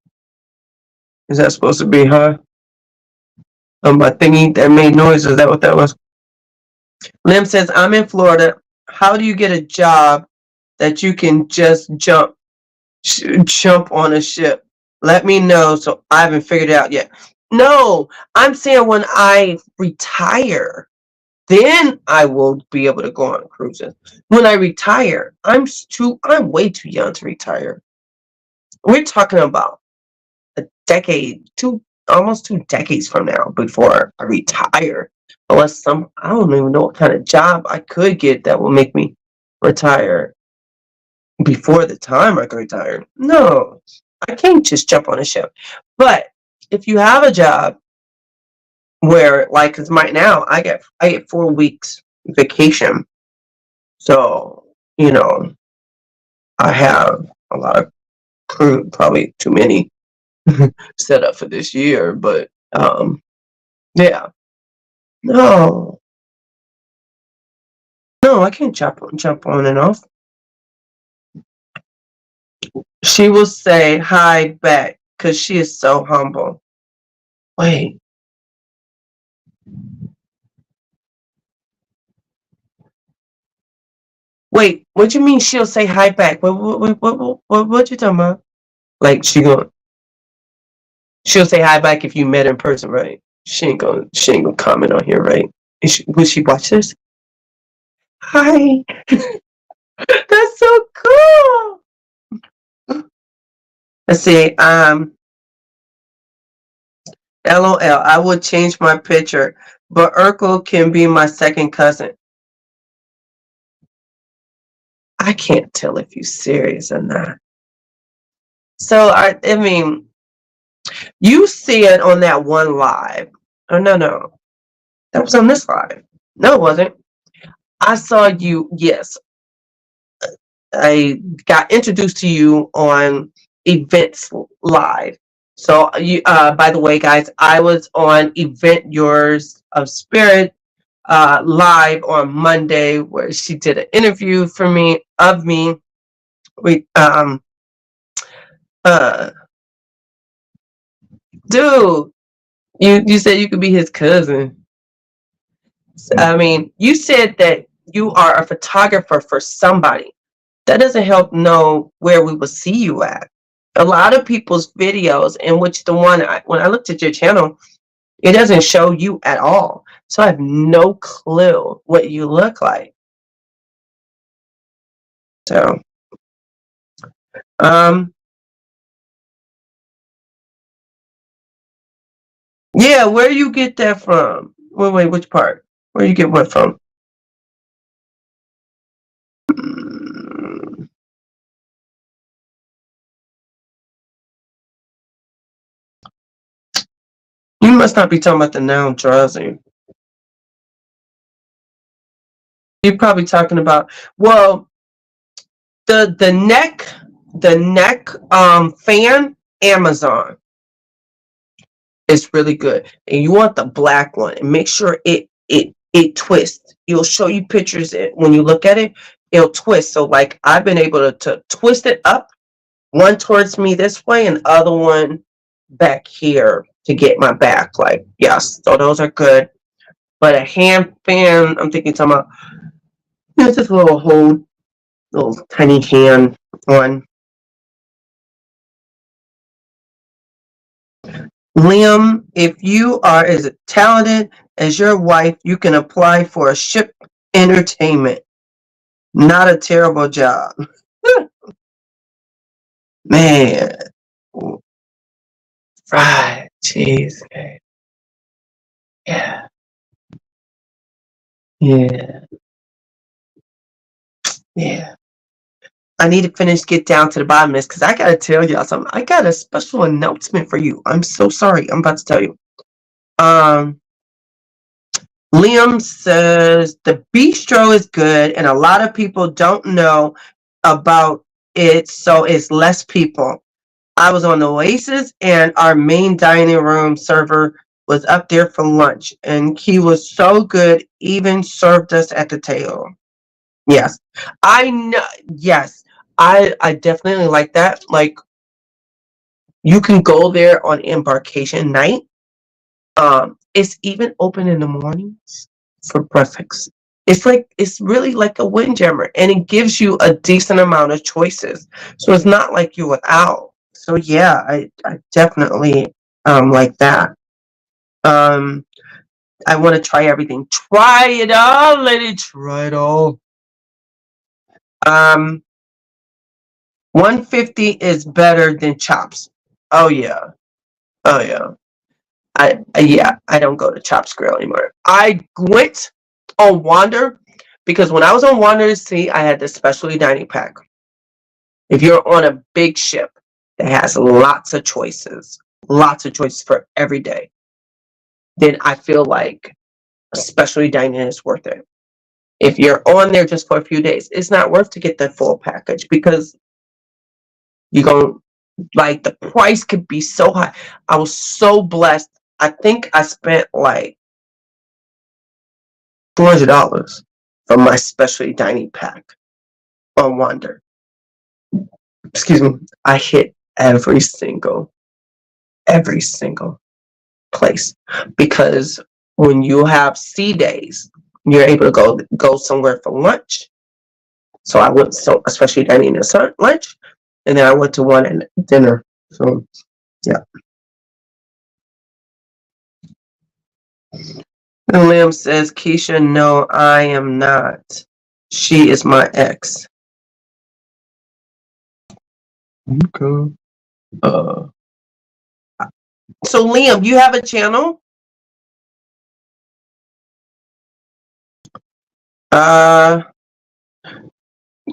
is that supposed to be her? My thingy that made noise. Is that what that was? Lim says, I'm in Florida. How do you get a job that you can just jump on a ship? Let me know. So I haven't figured it out yet. No, I'm saying when I retire, then I will be able to go on cruises. When I retire, I'm way too young to retire. We're talking about a decade, almost 2 decades from now before I retire. Unless I don't even know what kind of job I could get that will make me retire before the time I can retire. No, I can't just jump on a ship. But if you have a job where, like, cause right now I get 4 weeks vacation. So, I have a lot of crew, probably too many set up for this year, but yeah. No, I can't jump on and off. She will say hi back because she is so humble. Wait. Wait, what do you mean she'll say hi back? What you talking about? Like she'll say hi back if you met in person, right? She ain't gonna comment on here, right? Will she watch this? Hi. That's so cool. Let's see. LOL. I would change my picture, but Urkel can be my second cousin. I can't tell if you're serious or not. So I mean, you see it on that one live. Oh no, that was on this live. No, it wasn't. I saw you. Yes, I got introduced to you on Events Live. So by the way, guys, I was on Event Yours of Spirit live on Monday, where she did an interview for me of me. We dude, you said you could be his cousin. I mean, you said that you are a photographer for somebody. That doesn't help know where we will see you at. A lot of people's videos, in which when I looked at your channel, it doesn't show you at all. So I have no clue what you look like. So, yeah, where you get that from? Wait, which part? Where you get what from? You must not be talking about the noun drowsy. You're probably talking about, well, the neck fan, Amazon, is really good. And you want the black one, and make sure it twists. It'll show you pictures when you look at it, it'll twist. So like I've been able to twist it up, one towards me this way and the other one back here to get my back. Like, yes, so those are good. But a hand fan, I'm thinking talking about, just a little tiny hand one. Liam, if you are as talented as your wife, you can apply for a ship entertainment. Not a terrible job. Man. Fried cheesecake. Yeah. Yeah. Yeah. I need to get down to the bottom of this because I gotta tell y'all something. I got a special announcement for you. I'm so sorry. I'm about to tell you. Liam says the bistro is good and a lot of people don't know about it, so it's less people. I was on the Oasis and our main dining room server was up there for lunch and he was so good, even served us at the table. Yes. I know. Yes. I definitely like that. Like, you can go there on embarkation night. It's even open in the mornings for breakfast. It's really like a windjammer and it gives you a decent amount of choices. So it's not like you're without. So yeah, I definitely like that. Um I want to try everything. Try it all, lady. Try it all. 150 is better than Chops. Oh yeah. Oh yeah. I don't go to Chops Grill anymore. I went on Wander because when I was on Wander, see, I had the specialty dining pack. If you're on a big ship that has lots of choices for every day, then I feel like specialty dining is worth it. If you're on there just for a few days, it's not worth to get the full package because you're going, like, the price could be so high. I was so blessed. I think I spent like $400 from my specialty dining pack on Wander. Excuse me. I hit every single place because when you have sea days, you're able to go somewhere for lunch. So I went, so especially dining at lunch, and then I went to one at dinner. So yeah. And Liam says, Keisha, no, I am not. She is my ex. Okay. So Liam, you have a channel?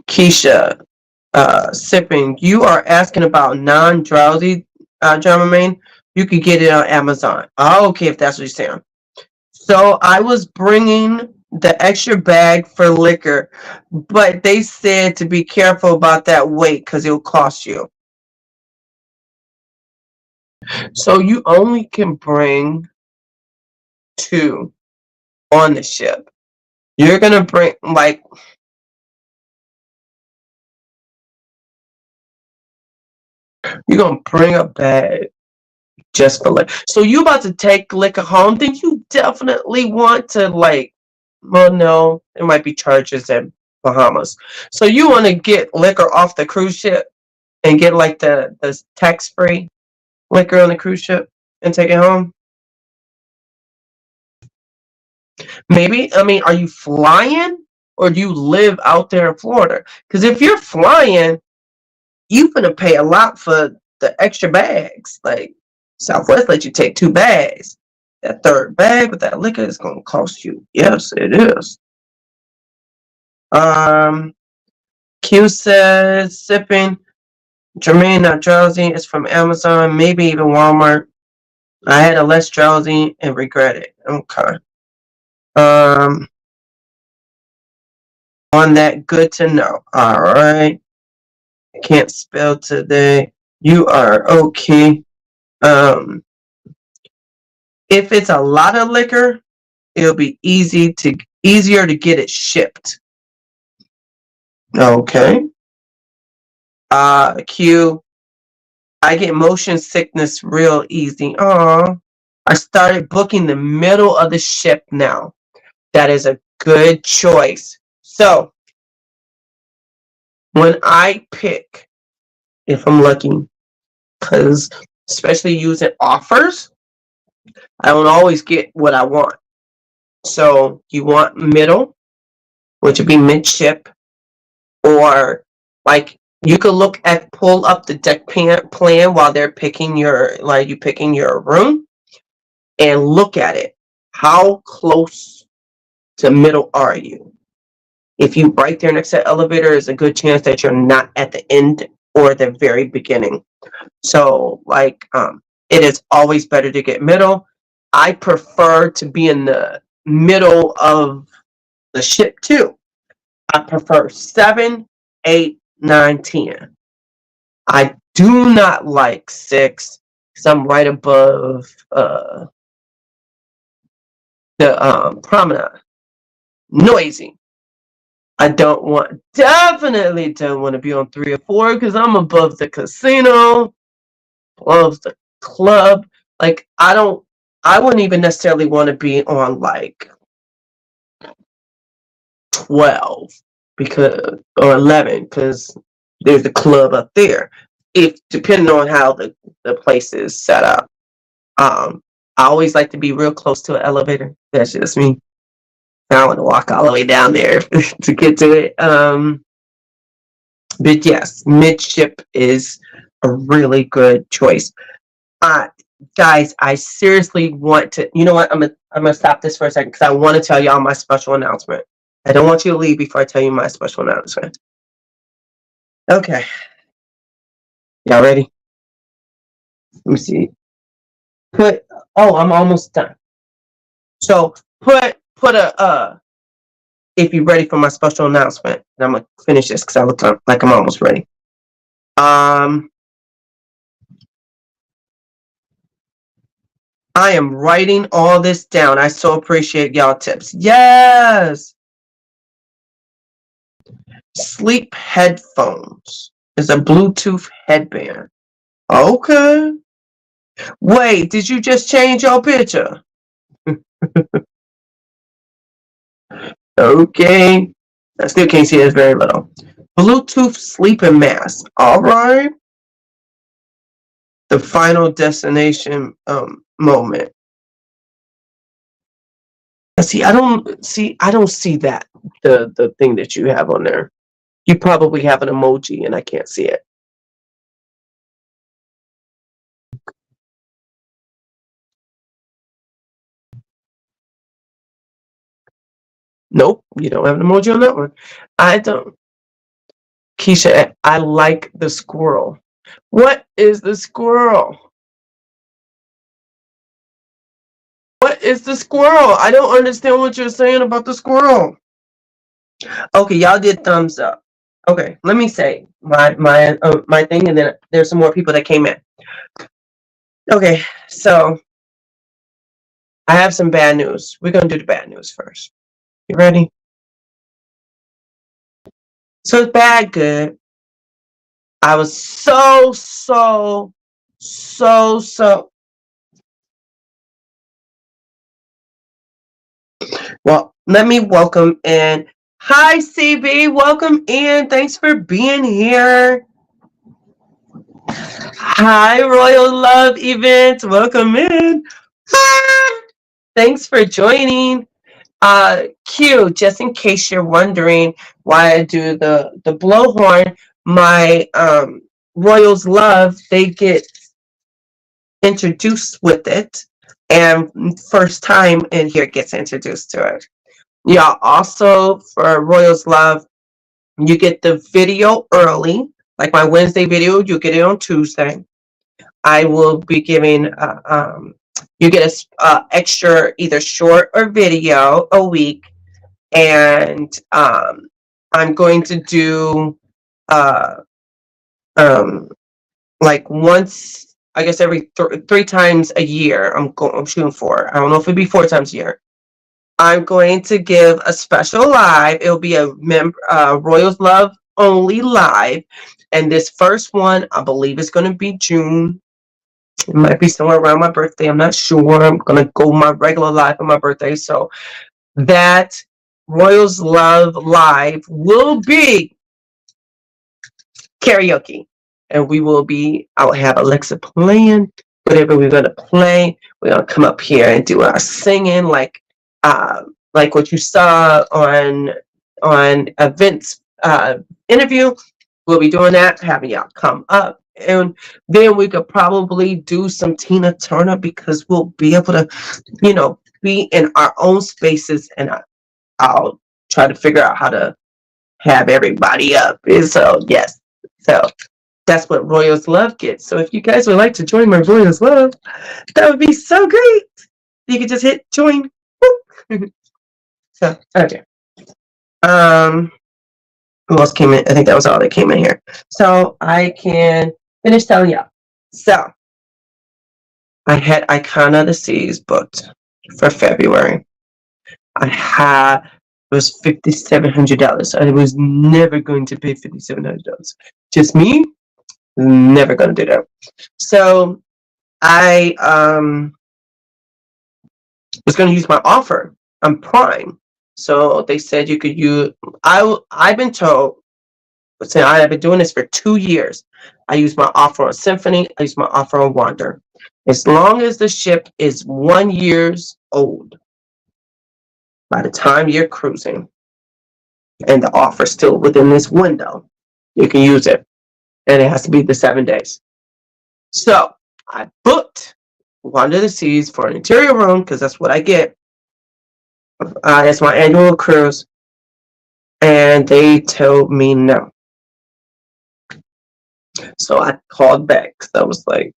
Keisha, sipping. You are asking about non-drowsy Dramamine. You could get it on Amazon. Oh, okay, if that's what you're saying. So I was bringing the extra bag for liquor, but they said to be careful about that weight because it'll cost you. So you only can bring 2 on the ship. You're gonna bring like, you're gonna bring a bag just for liquor. So you about to take liquor home? Then you definitely want to, like, well, no, it might be charges in Bahamas. So you want to get liquor off the cruise ship and get like the tax-free liquor on the cruise ship and take it home? Maybe. I mean, are you flying or do you live out there in Florida? Because if you're flying, you're gonna pay a lot for the extra bags. Like, Southwest let you take 2 bags. That third bag with that liquor is gonna cost you. Yes, it is. Q says sipping. Jermaine, not drowsy. It's from Amazon, maybe even Walmart. I had a less drowsy and regret it. Okay. On that, good to know. All right. Can't spell today. You are okay. If it's a lot of liquor, it'll be easier to get it shipped. Okay. Q. I get motion sickness real easy. Aw. I started booking the middle of the ship now. That is a good choice. So when I pick, if I'm looking, because especially using offers, I don't always get what I want. So you want middle, which would be midship, or like you could pull up the deck plan while they're picking you picking your room and look at it. How close to middle are you? If you right there next to the elevator, there's a good chance that you're not at the end or the very beginning. So it is always better to get middle. I prefer to be in the middle of the ship too. I prefer 7, 8, 9, 10. I do not like 6 because I'm right above the promenade. Noisy. I definitely don't want to be on 3 or 4 because I'm above the casino, above the club. Like I wouldn't even necessarily want to be on like 12 or 11 because there's a club up there. If depending on how the place is set up. I always like to be real close to an elevator. That's just me. I don't want to walk all the way down there to get to it. But yes, midship is a really good choice. Guys, I seriously want to. You know what? I'm gonna stop this for a second because I want to tell y'all my special announcement. I don't want you to leave before I tell you my special announcement. Okay, y'all ready? Let me see. I'm almost done. So put a if you're ready for my special announcement, and I'm gonna finish this because I look like I'm almost ready. I am writing all this down. I so appreciate y'all tips. Yes. Sleep headphones is a Bluetooth headband. Okay. Wait, did you just change your picture? Okay. I still can't see it. It's very little. Bluetooth sleeping mask. All right. The final destination moment. I don't see that the thing that you have on there. You probably have an emoji and I can't see it. Nope, you don't have an emoji on that one. I don't. Keisha, I like the squirrel. What is the squirrel? What is the squirrel? I don't understand what you're saying about the squirrel. Okay, y'all did thumbs up. Okay, let me say my thing, and then there's some more people that came in. Okay, so I have some bad news. We're gonna do the bad news first. You ready? So it's bad, good. I was so. Well, let me welcome in. Hi, CB. Welcome in. Thanks for being here. Hi, Royal Love Events. Welcome in. Thanks for joining. Q, just in case you're wondering why I do the blowhorn, my Royals Love, they get introduced with it, and first time in here gets introduced to it. Yeah, also for Royals Love, you get the video early, like my Wednesday video, you get it on Tuesday. I will be giving, you get a extra either short or video a week, and I'm going to do like once, I guess every 3 times a year. I'm shooting for. I don't know if it'd be 4 times a year. I'm going to give a special live. It'll be a Royals Love only live. And this first one, I believe, is going to be June. It might be somewhere around my birthday. I'm not sure. I'm going to go my regular live on my birthday. So that Royals Love Live will be karaoke. And we will be, I'll have Alexa playing whatever we're going to play. We're going to come up here and do our singing like what you saw on Vince's interview. We'll be doing that, having y'all come up. And then we could probably do some Tina Turner because we'll be able to, be in our own spaces. And I'll try to figure out how to have everybody up. And so, yes. So that's what Royals Love gets. So if you guys would like to join my Royals Love, that would be so great. You can just hit join. So, okay. Who else came in? I think that was all that came in here. So I can finish telling y'all. So I had Icona of the Seas booked for February. It was $5,700. I was never going to pay $5,700. Just me, never going to do that. So I was going to use my offer on Prime. So they said you could use. I've been told. So I have been doing this for 2 years. I use my offer on Symphony. I use my offer on Wander. As long as the ship is 1 year old, by the time you're cruising, and the offer still within this window, you can use it. And it has to be the 7 days. So I booked Wander of the Seas for an interior room because that's what I get. It's my annual cruise. And they told me no. So I called back because I was like,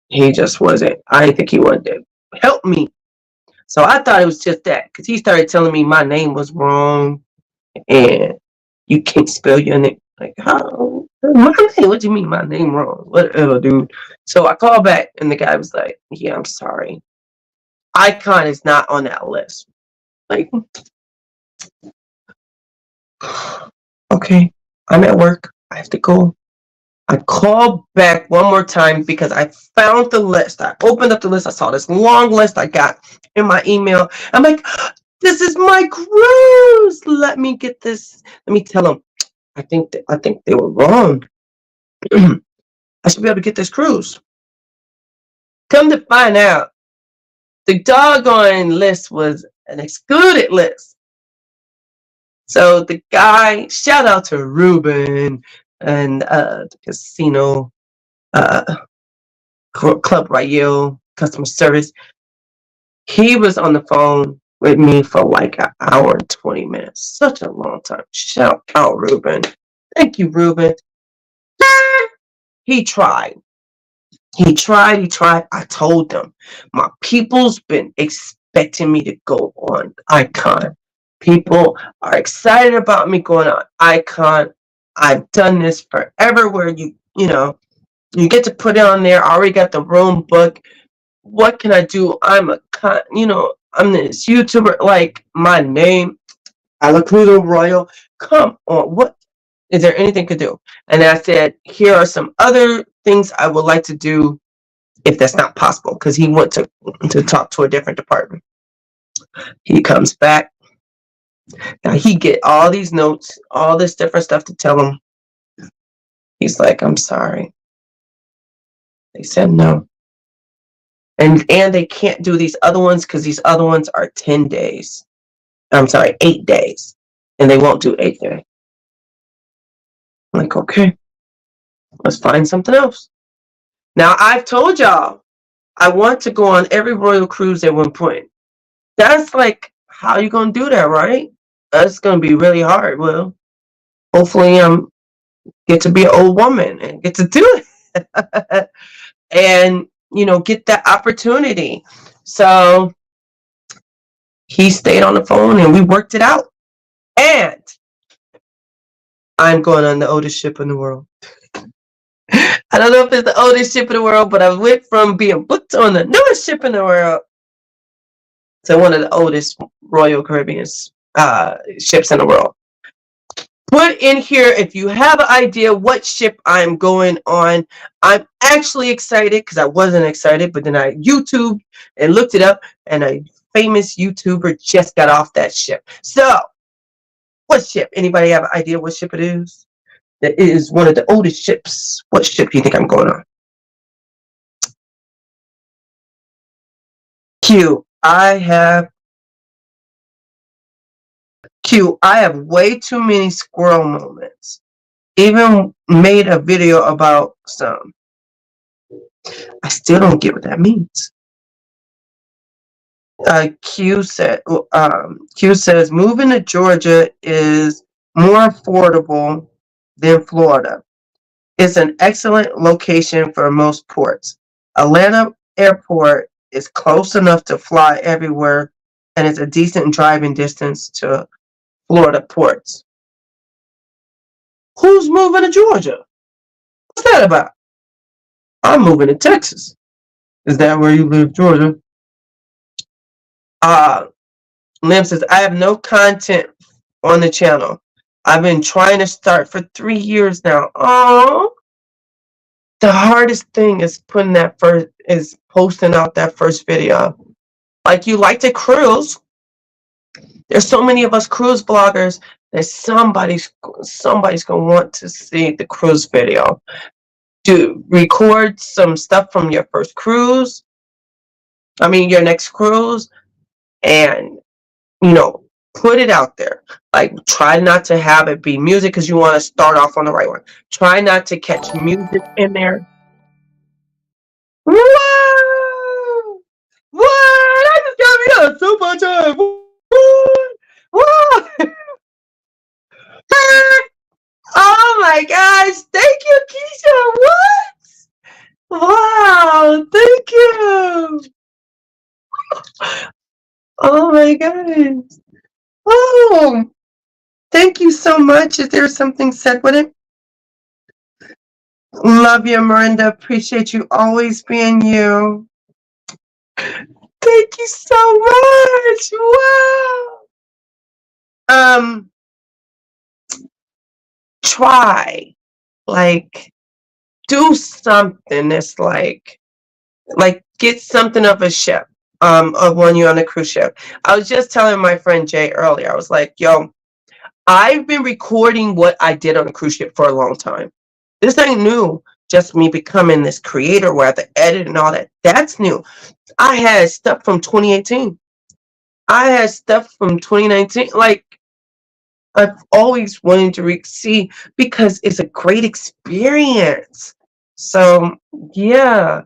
he just wasn't. I didn't think he wanted to help me. So I thought it was just that because he started telling me my name was wrong and you can't spell your name. Like, how? My name? What do you mean my name wrong? Whatever, dude. So I called back and the guy was like, yeah, I'm sorry. Icon is not on that list. Like, okay, I'm at work. I have to go. I called back one more time because I found the list. I opened up the list. I saw this long list I got in my email. I'm like, this is my cruise. Let me get this. Let me tell them. I think they were wrong. I should be able to get this cruise. Come to find out, the doggone list was an excluded list. So the guy, shout out to Ruben and the casino, Club Royale customer service. He was on the phone with me for like an hour and 20 minutes. Such a long time. Shout out Ruben. Thank you, Ruben. He tried. He tried. I told them, my people's been expecting me to go on Icon. People are excited about me going on Icon. I've done this forever where you get to put it on there. I already got the room booked. What can I do? I'm this YouTuber. Like, my name, Alacudo Royal. Come on. What is there anything to do? And I said, here are some other things I would like to do if that's not possible, because he went to talk to a different department. He comes back. Now he get all these notes, all this different stuff to tell him. He's like, I'm sorry. They said no. And they can't do these other ones because these other ones are 10 days. I'm sorry, 8 days. And they won't do 8 days. I'm like, okay, let's find something else. Now, I've told y'all, I want to go on every Royal cruise at one point. That's like, how you going to do that, right? That's going to be really hard. Well, hopefully get to be an old woman and get to do it. And, get that opportunity. So he stayed on the phone and we worked it out. And I'm going on the oldest ship in the world. I don't know if it's the oldest ship in the world, but I went from being booked on the newest ship in the world to one of the oldest Royal Caribbean ships in the world. Put in here if you have an idea what ship I'm going on. I'm actually excited because I wasn't excited, but then I YouTubed and looked it up, and a famous YouTuber just got off that ship. So, what ship? Anybody have an idea what ship it is? It is one of the oldest ships. What ship do you think I'm going on? Q. I have way too many squirrel moments. Even made a video about some. I still don't get what that means. Q says moving to Georgia is more affordable than Florida. It's an excellent location for most ports. Atlanta Airport is close enough to fly everywhere, and it's a decent driving distance to Florida ports. Who's moving to Georgia? What's that about? I'm moving to Texas. Is that where you live, Georgia? Lim says, I have no content on the channel. I've been trying to start for 3 years now. Oh, the hardest thing is posting out that first video. Like, you like to cruise. There's so many of us cruise bloggers that somebody's gonna want to see the cruise video. To record some stuff from your first cruise. Your next cruise, and put it out there. Like, try not to have it be music because you want to start off on the right one. Try not to catch music in there. Whoa! What? I just got me a super time. What? Oh my gosh! Thank you, Keisha. What? Wow! Thank you. Oh my gosh! Oh, thank you so much. Is there something said with it? Love you, Miranda. Appreciate you always being you. Thank you so much. Wow. Try, like, do something that's like get something of a ship, of when you're on a cruise ship. I was just telling my friend Jay earlier. I was like, yo, I've been recording what I did on a cruise ship for a long time. This ain't new. Just me becoming this creator where I have to edit and all that. That's new. I had stuff from 2018. I had stuff from 2019. Like, I've always wanted to see because it's a great experience. So, yeah,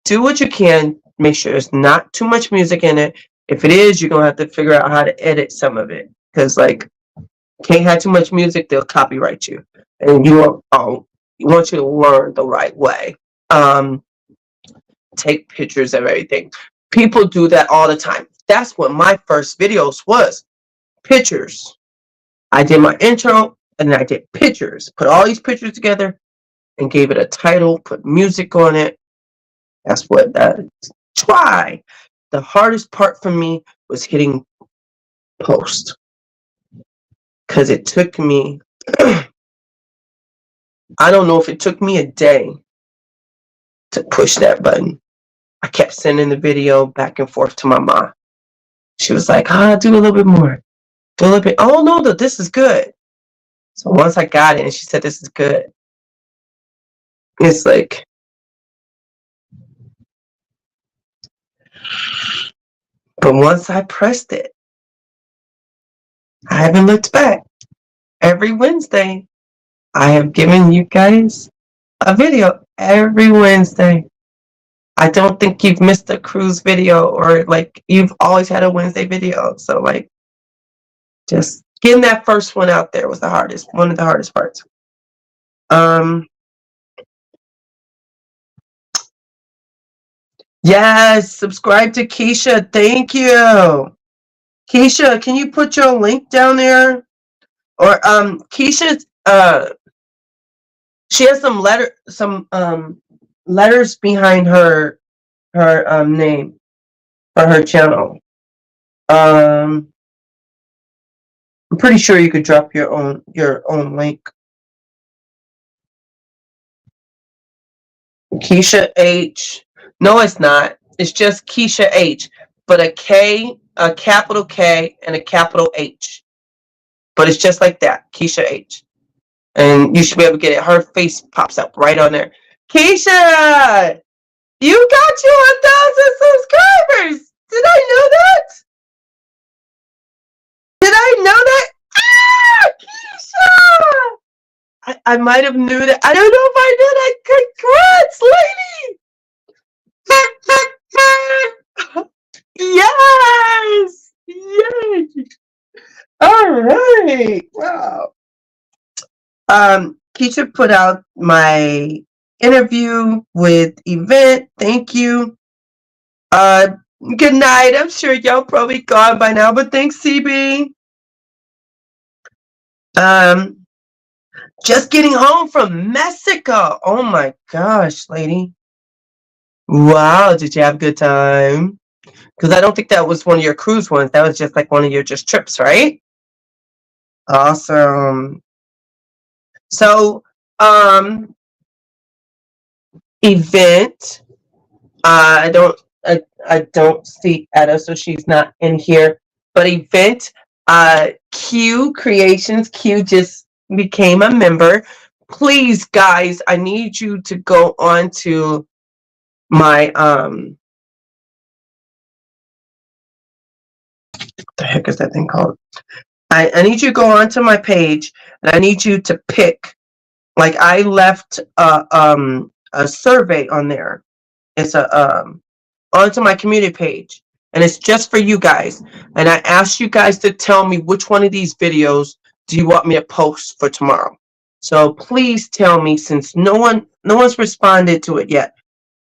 do what you can. Make sure there's not too much music in it. If it is, you're going to have to figure out how to edit some of it. Because, like, can't have too much music, they'll copyright you. And you want you to learn the right way. Take pictures of everything. People do that all the time. That's what my first videos was. Pictures. I did my intro, and then I did pictures. Put all these pictures together and gave it a title, put music on it. That's what that is. Try. The hardest part for me was hitting post. Because it took me, I don't know if it took me a day to push that button. I kept sending the video back and forth to my mom. She was like, do a little bit more. Do a little bit. Oh, no, this is good. So once I got it and she said, this is good, it's like, but once I pressed it, I haven't looked back. Every Wednesday, I have given you guys a video every Wednesday. I don't think you've missed a cruise video, or like you've always had a Wednesday video. So like, just getting that first one out there was one of the hardest parts. Yes, subscribe to Keisha. Thank you. Keisha, can you put your link down there? Or Keisha's she has some letters behind her name for her channel. I'm pretty sure you could drop your own link. Keisha H. No, it's not. It's just Keisha H. But a K, a capital K, and a capital H. But it's just like that, Keisha H. And you should be able to get it. Her face pops up right on there. Keisha, you got you 1,000 subscribers. Did I know that? Did I know that? Ah, Keisha! I might have knew that. I don't know if I knew that. Congrats, lady! Yes! Yay! All right. Wow. Keisha put out my interview with Event. Thank you. Good night. I'm sure y'all probably gone by now, but thanks, CB. Just getting home from Mexico. Oh my gosh, lady. Wow, did you have a good time? Because I don't think that was one of your cruise ones. That was just like one of your just trips, right? Awesome. So, Event. I don't see Etta, so she's not in here. But Event, Q Creations, Q just became a member. Please, guys, I need you to go on to my what the heck is that thing called? I need you to go onto my page and I need you to pick. Like I left a survey on there. It's a onto my community page, and it's just for you guys. And I asked you guys to tell me which one of these videos do you want me to post for tomorrow. So please tell me, since no one's responded to it yet.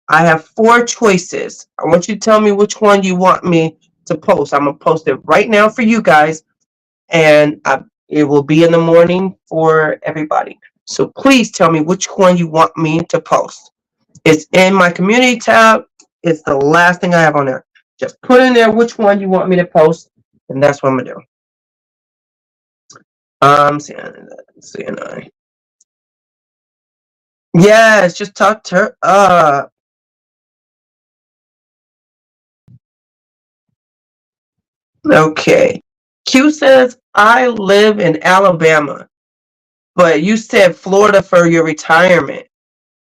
I have 4 choices. I want you to tell me which one you want me to post. I'm gonna post it right now for you guys, and it will be in the morning for everybody. So please tell me which one you want me to post. It's in my community tab. It's the last thing I have on there. Just put in there which one you want me to post, and that's what I'm gonna do. CNI. Yes, just talk to her up. Okay. Q says I live in Alabama, but you said Florida for your retirement.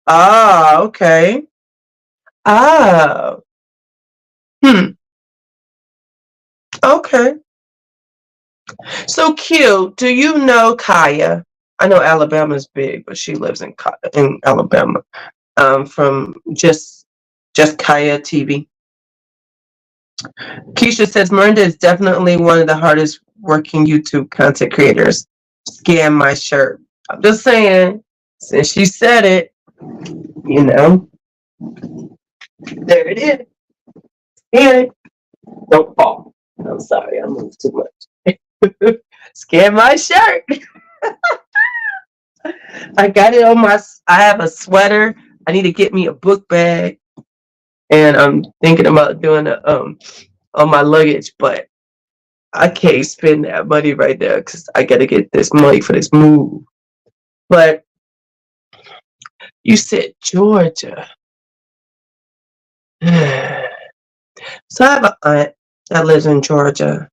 Ah, okay. Ah, okay. So Q, do you know Kaya? I know Alabama's big, but she lives in Alabama. From just Kaya TV. Keisha says Miranda is definitely one of the hardest working YouTube content creators. Scan my shirt. I'm just saying, since she said it, you know, there it is. Scan it. Don't fall. I'm sorry, I moved too much. Scan my shirt. I got it on I have a sweater. I need to get me a book bag. And I'm thinking about doing it on my luggage, but I can't spend that money right now because I got to get this money for this move. But you said Georgia. So I have an aunt that lives in Georgia.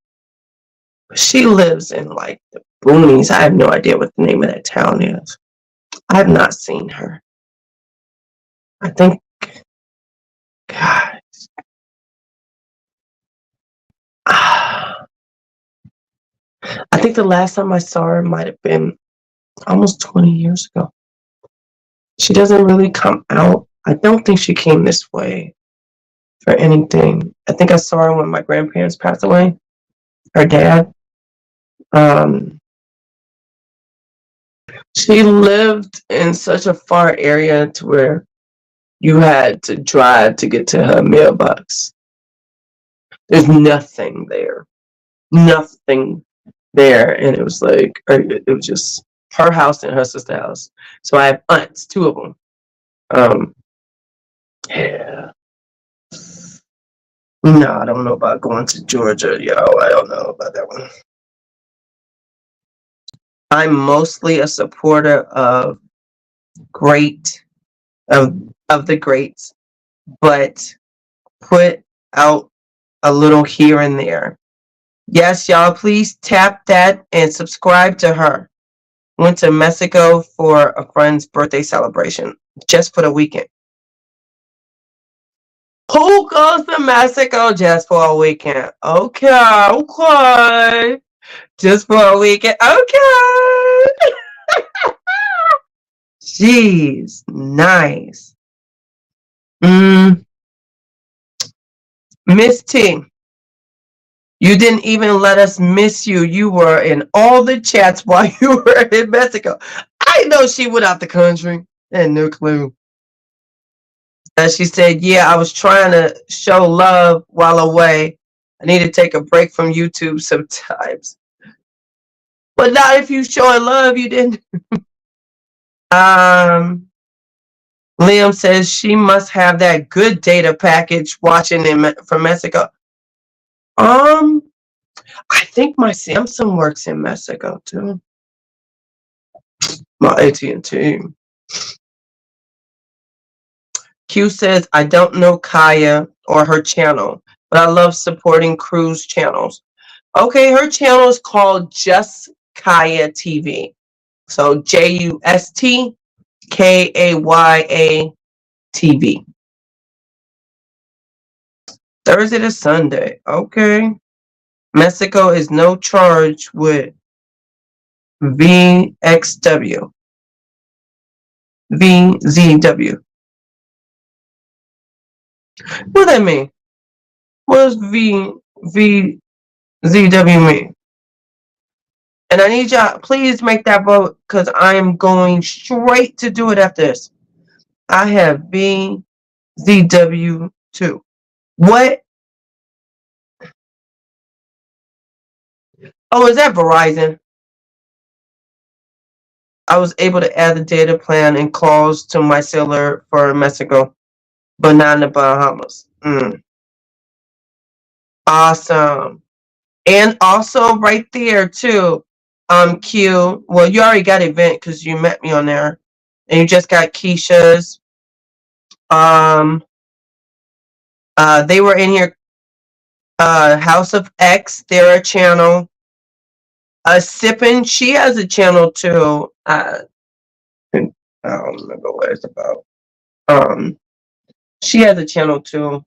She lives in like the boonies. I have no idea what the name of that town is. I have not seen her. I think, God, I think the last time I saw her might have been almost 20 years ago. She doesn't really come out. I don't think she came this way for anything. I think I saw her when my grandparents passed away. Her dad. She lived in such a far area to where you had to drive to get to her mailbox. There's nothing there. Nothing there. And it was like, it was just her house and her sister's house. So I have aunts, 2 of them. Yeah. No, I don't know about going to Georgia, yo. I don't know about that one. I'm mostly a supporter of great of the greats, but put out a little here and there. Yes, y'all, please tap that and subscribe to her. Went to Mexico for a friend's birthday celebration just for the weekend. Who goes to Mexico just for a weekend? Okay, okay. Just for a weekend. Okay. Jeez, nice. Miss T, you didn't even let us miss you. You were in all the chats while you were in Mexico. I know she went out the country. I had no clue. And she said, yeah, I was trying to show love while away. I need to take a break from YouTube sometimes. But not if you showing love, you didn't. Um, Liam says she must have that good data package watching from Mexico. I think my Samsung works in Mexico too. My AT&T. Q says, I don't know Kaya or her channel, but I love supporting cruise channels. Okay, her channel is called Just Kaya TV. So JUSTKAYA TV. Thursday to Sunday. Okay. Mexico is no charge with VXW. VZW. What that mean? What does VZW mean? And I need y'all, please make that vote because I am going straight to do it after this. I have VZW2. What? Oh, is that Verizon? I was able to add the data plan and calls to my cellular for Mexico, but not in the Bahamas. Awesome. And also right there too, Q. Well, you already got event because you met me on there, and you just got Keisha's. They were in here. House of X, they're a channel. Sippin, she has a channel too. I don't remember what it's about. She has a channel too.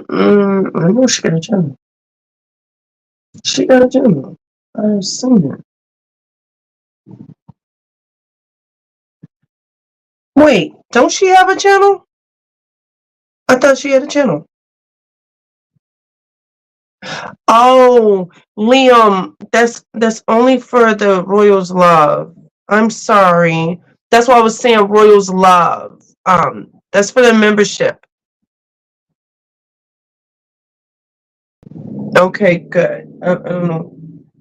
I know she got a channel. She got a channel. I've seen it. Wait, don't she have a channel? I thought she had a channel. Oh, Liam, that's only for the Royals Love. I'm sorry. That's why I was saying Royals Love. That's for the membership. Okay, good. I don't know.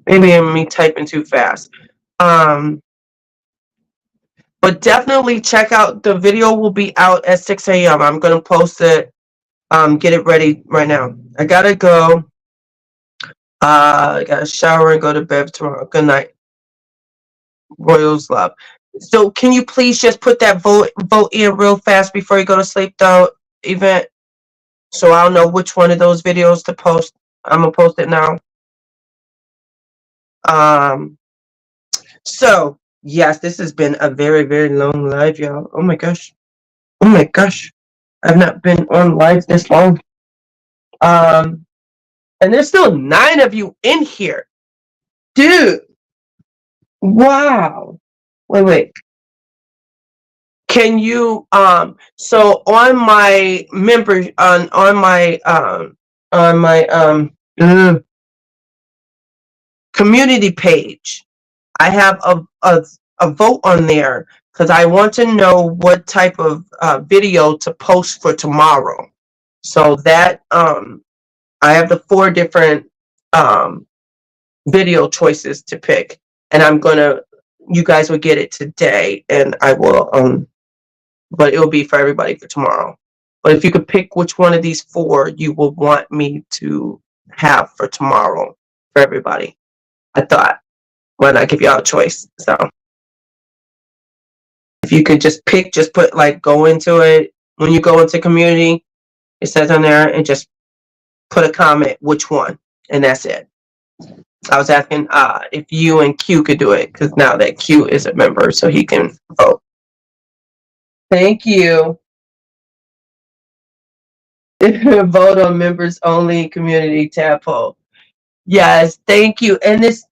Maybe I'm me typing too fast. But definitely check out the video. Will be out at 6 a.m. I'm gonna post it. Get it ready right now. I gotta go. I gotta shower and go to bed tomorrow. Good night. Royals Love. So can you please just put that vote in real fast before you go to sleep though, event? So I'll know which one of those videos to post. I'm gonna post it now. So yes, this has been a very, very long live, y'all. Oh my gosh. Oh my gosh. I've not been on live this long. And there's still 9 of you in here. Dude. Wow. Wait. Can you so on my member on my on my community page. I have a vote on there because I want to know what type of video to post for tomorrow. So that I have the 4 different um, video choices to pick, and you guys will get it today, and I will but it will be for everybody for tomorrow. But if you could pick which one of these 4 you will want me to have for tomorrow for everybody, I thought, why not give y'all a choice? So if you could just pick, just put like go into it. When you go into community, it says on there, and just put a comment which one, and that's it. I was asking if you and Q could do it, because now that Q is a member, so he can vote. Thank you. Vote on members only community tab poll. Yes, thank you. And it's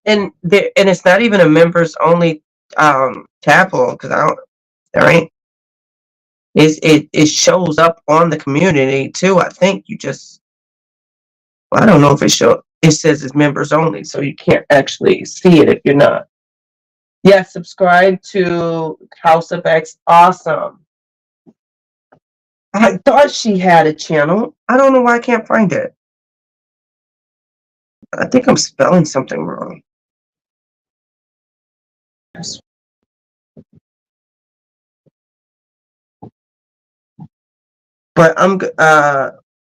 not even a members only tab poll, because I don't there ain't it shows up on the community too. I think you just I don't know if it says it's members only, so you can't actually see it if you're not. Yes, subscribe to House of X. Awesome. I thought she had a channel. I don't know why I can't find it. I think I'm spelling something wrong. But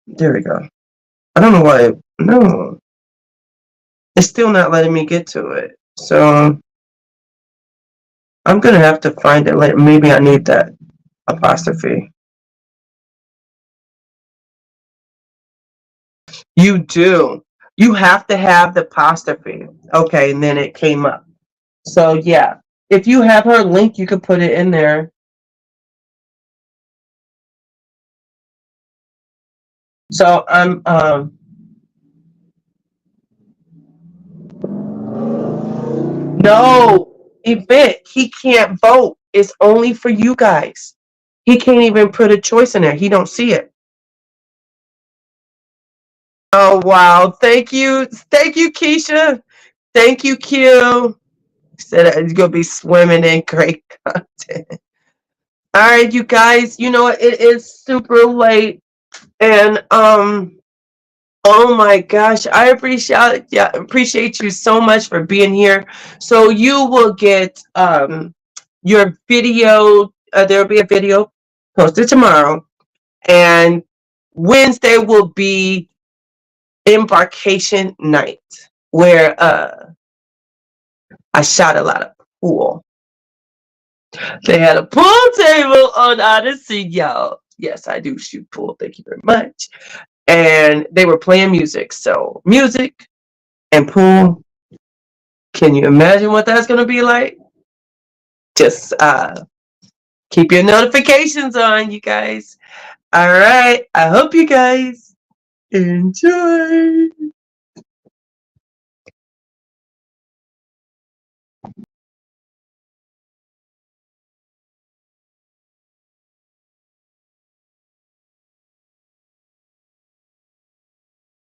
there we go. I don't know why. No, it's still not letting me get to it. So I'm gonna have to find it later. Maybe I need that apostrophe. You do. You have to have the apostrophe. Okay, and then it came up. So yeah, if you have her link, you could put it in there. So I'm no event. He can't vote. It's only for you guys. He can't even put a choice in there. He don't see it. Oh wow! Thank you, Keisha. Thank you, Q. Said he's gonna be swimming in great content. All right, you guys. You know what? It is super late, and oh my gosh, I appreciate you so much for being here. So you will get your video. There'll be a video posted tomorrow, and Wednesday will be embarkation night, where I shot a lot of pool. They had a pool table on Odyssey, y'all. Yes, I do shoot pool. Thank you very much. And they were playing music. So music and pool. Can you imagine what that's going to be like? Just keep your notifications on, you guys. All right. I hope you guys enjoy.